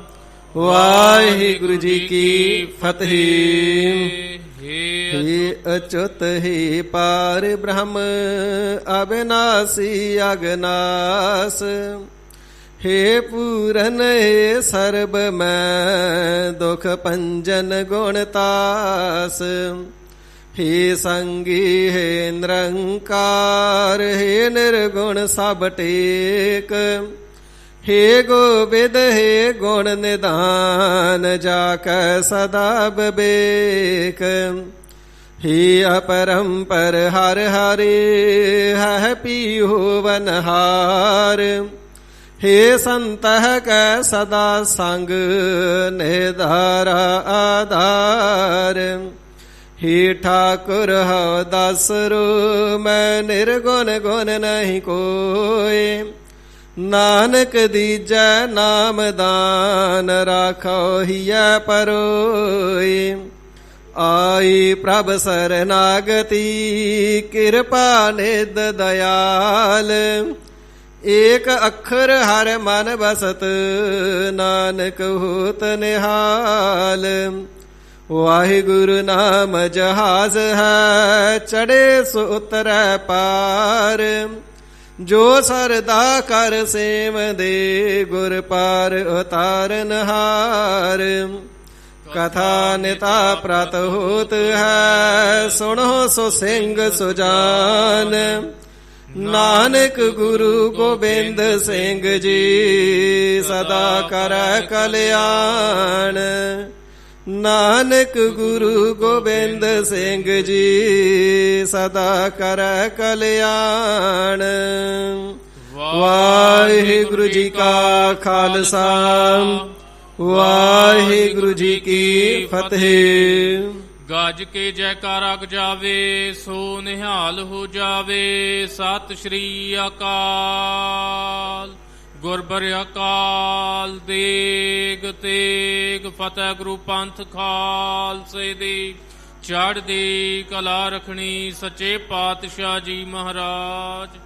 ਵਾਹਿਗੁਰੂ ਜੀ ਕੀ ਫਤਿਹ। ਹੇ ਅਚੁੱਤ ਹੈ ਪਾਰ ਬ੍ਰਹਮ, ਅਬਿਨਾਸੀ ਅਗਨਾਸ। ਹੇ ਪੂਰਨ ਹੈ ਸਰਬ ਮੈਂ, ਦੁਖ ਭੰਜਨ ਗੁਣ ਤਾਸ। ਹੇ ਸੰਗੀ ਹੈ ਨਿਰੰਕਾਰ, ਹੇ ਨਿਰਗੁਣ ਸਭ ਟੇਕ। ਹੇ ਗੋਬਿੰਦ ਹੈ ਗੁਣ ਨਿਧਾਨ, ਜਾ ਕੈ ਸਦਾ ਬਿਬੇਕ। ਹੇ ਅਪਰੰਪਰ ਹਰ ਹਰੇ, ਹੈ ਪੀਹੋ ਵਨਹਾਰ। ਹੇ ਸੰਤਹਿ ਕੈ ਸਦਾ ਸੰਗ, ਨਿਧਾਰਾ ਆਧਾਰ। ਹੇ ਠਾਕੁਰ ਹਉ ਦਾਸਰੋ, ਮੈਂ ਨਿਰਗੁਣ ਗੁਣ ਨਹੀਂ ਕੋਇ। ਨਾਨਕ ਦੀਜੈ ਨਾਮ ਦਾਨ, ਰਾਖੋ ਹਿਐ ਪਰੋਇ। ਆਈ ਪ੍ਰਭ ਸਰਨਾਗਤੀ, ਕਿਰਪਾ ਨਿਧ ਦਇਆਲ। ਏਕ ਅੱਖਰ ਹਰ ਮਨ ਬਸਤ, ਨਾਨਕ ਹੋਤ ਨਿਹਾਲ। ਵਾਹਿਗੁਰੂ ਨਾਮ ਜਹਾਜ਼ ਹੈ, ਚੜੇ ਸੋ ਉਤਰੈ ਪਾਰ। ਜੋ ਸਰਦਾ ਕਰ ਸੇਵ ਦੇ, ਗੁਰ ਪਾਰ ਉਤਾਰਨ ਹਾਰ। ਕਥਾ ਨਿਤਾ ਪ੍ਰਤ ਹੋਤ ਹੈ, ਸੁਣੋ ਸੋ ਸਿੰਘ ਸੁਜਾਨ। ਨਾਨਕ ਗੁਰੂ ਗੋਬਿੰਦ ਸਿੰਘ ਜੀ ਸਦਾ ਕਰੈ ਕਲਿਆਣ। ਨਾਨਕ ਗੁਰੂ ਗੋਬਿੰਦ ਸਿੰਘ ਜੀ ਸਦਾ ਕਰੈ ਕਲਿਆਣ। ਵਾਹਿਗੁਰੂ ਜੀ ਕਾ ਖਾਲਸਾ, ਵਾਹਿਗੁਰੂ ਜੀ ਕੀ ਫਤਿਹ। ਗੱਜ ਕੇ ਜੈਕਾਰਾ ਗਜਾਵੇ, ਸੋ ਨਿਹਾਲ ਹੋ ਜਾਵੇ। ਸਤਿ ਸ਼੍ਰੀ ਅਕਾਲ। ਗੁਰਬਰ ਅਕਾਲ ਦੇਗ ਤੇਗ ਫਤਿਹ। ਗੁਰੂ ਪੰਥ ਖਾਲਸੇ ਦੀ ਚੜ੍ਹਦੀ ਕਲਾ ਰੱਖਣੀ। ਸੱਚੇ ਪਾਤਸ਼ਾਹ ਜੀ ਮਹਾਰਾਜ।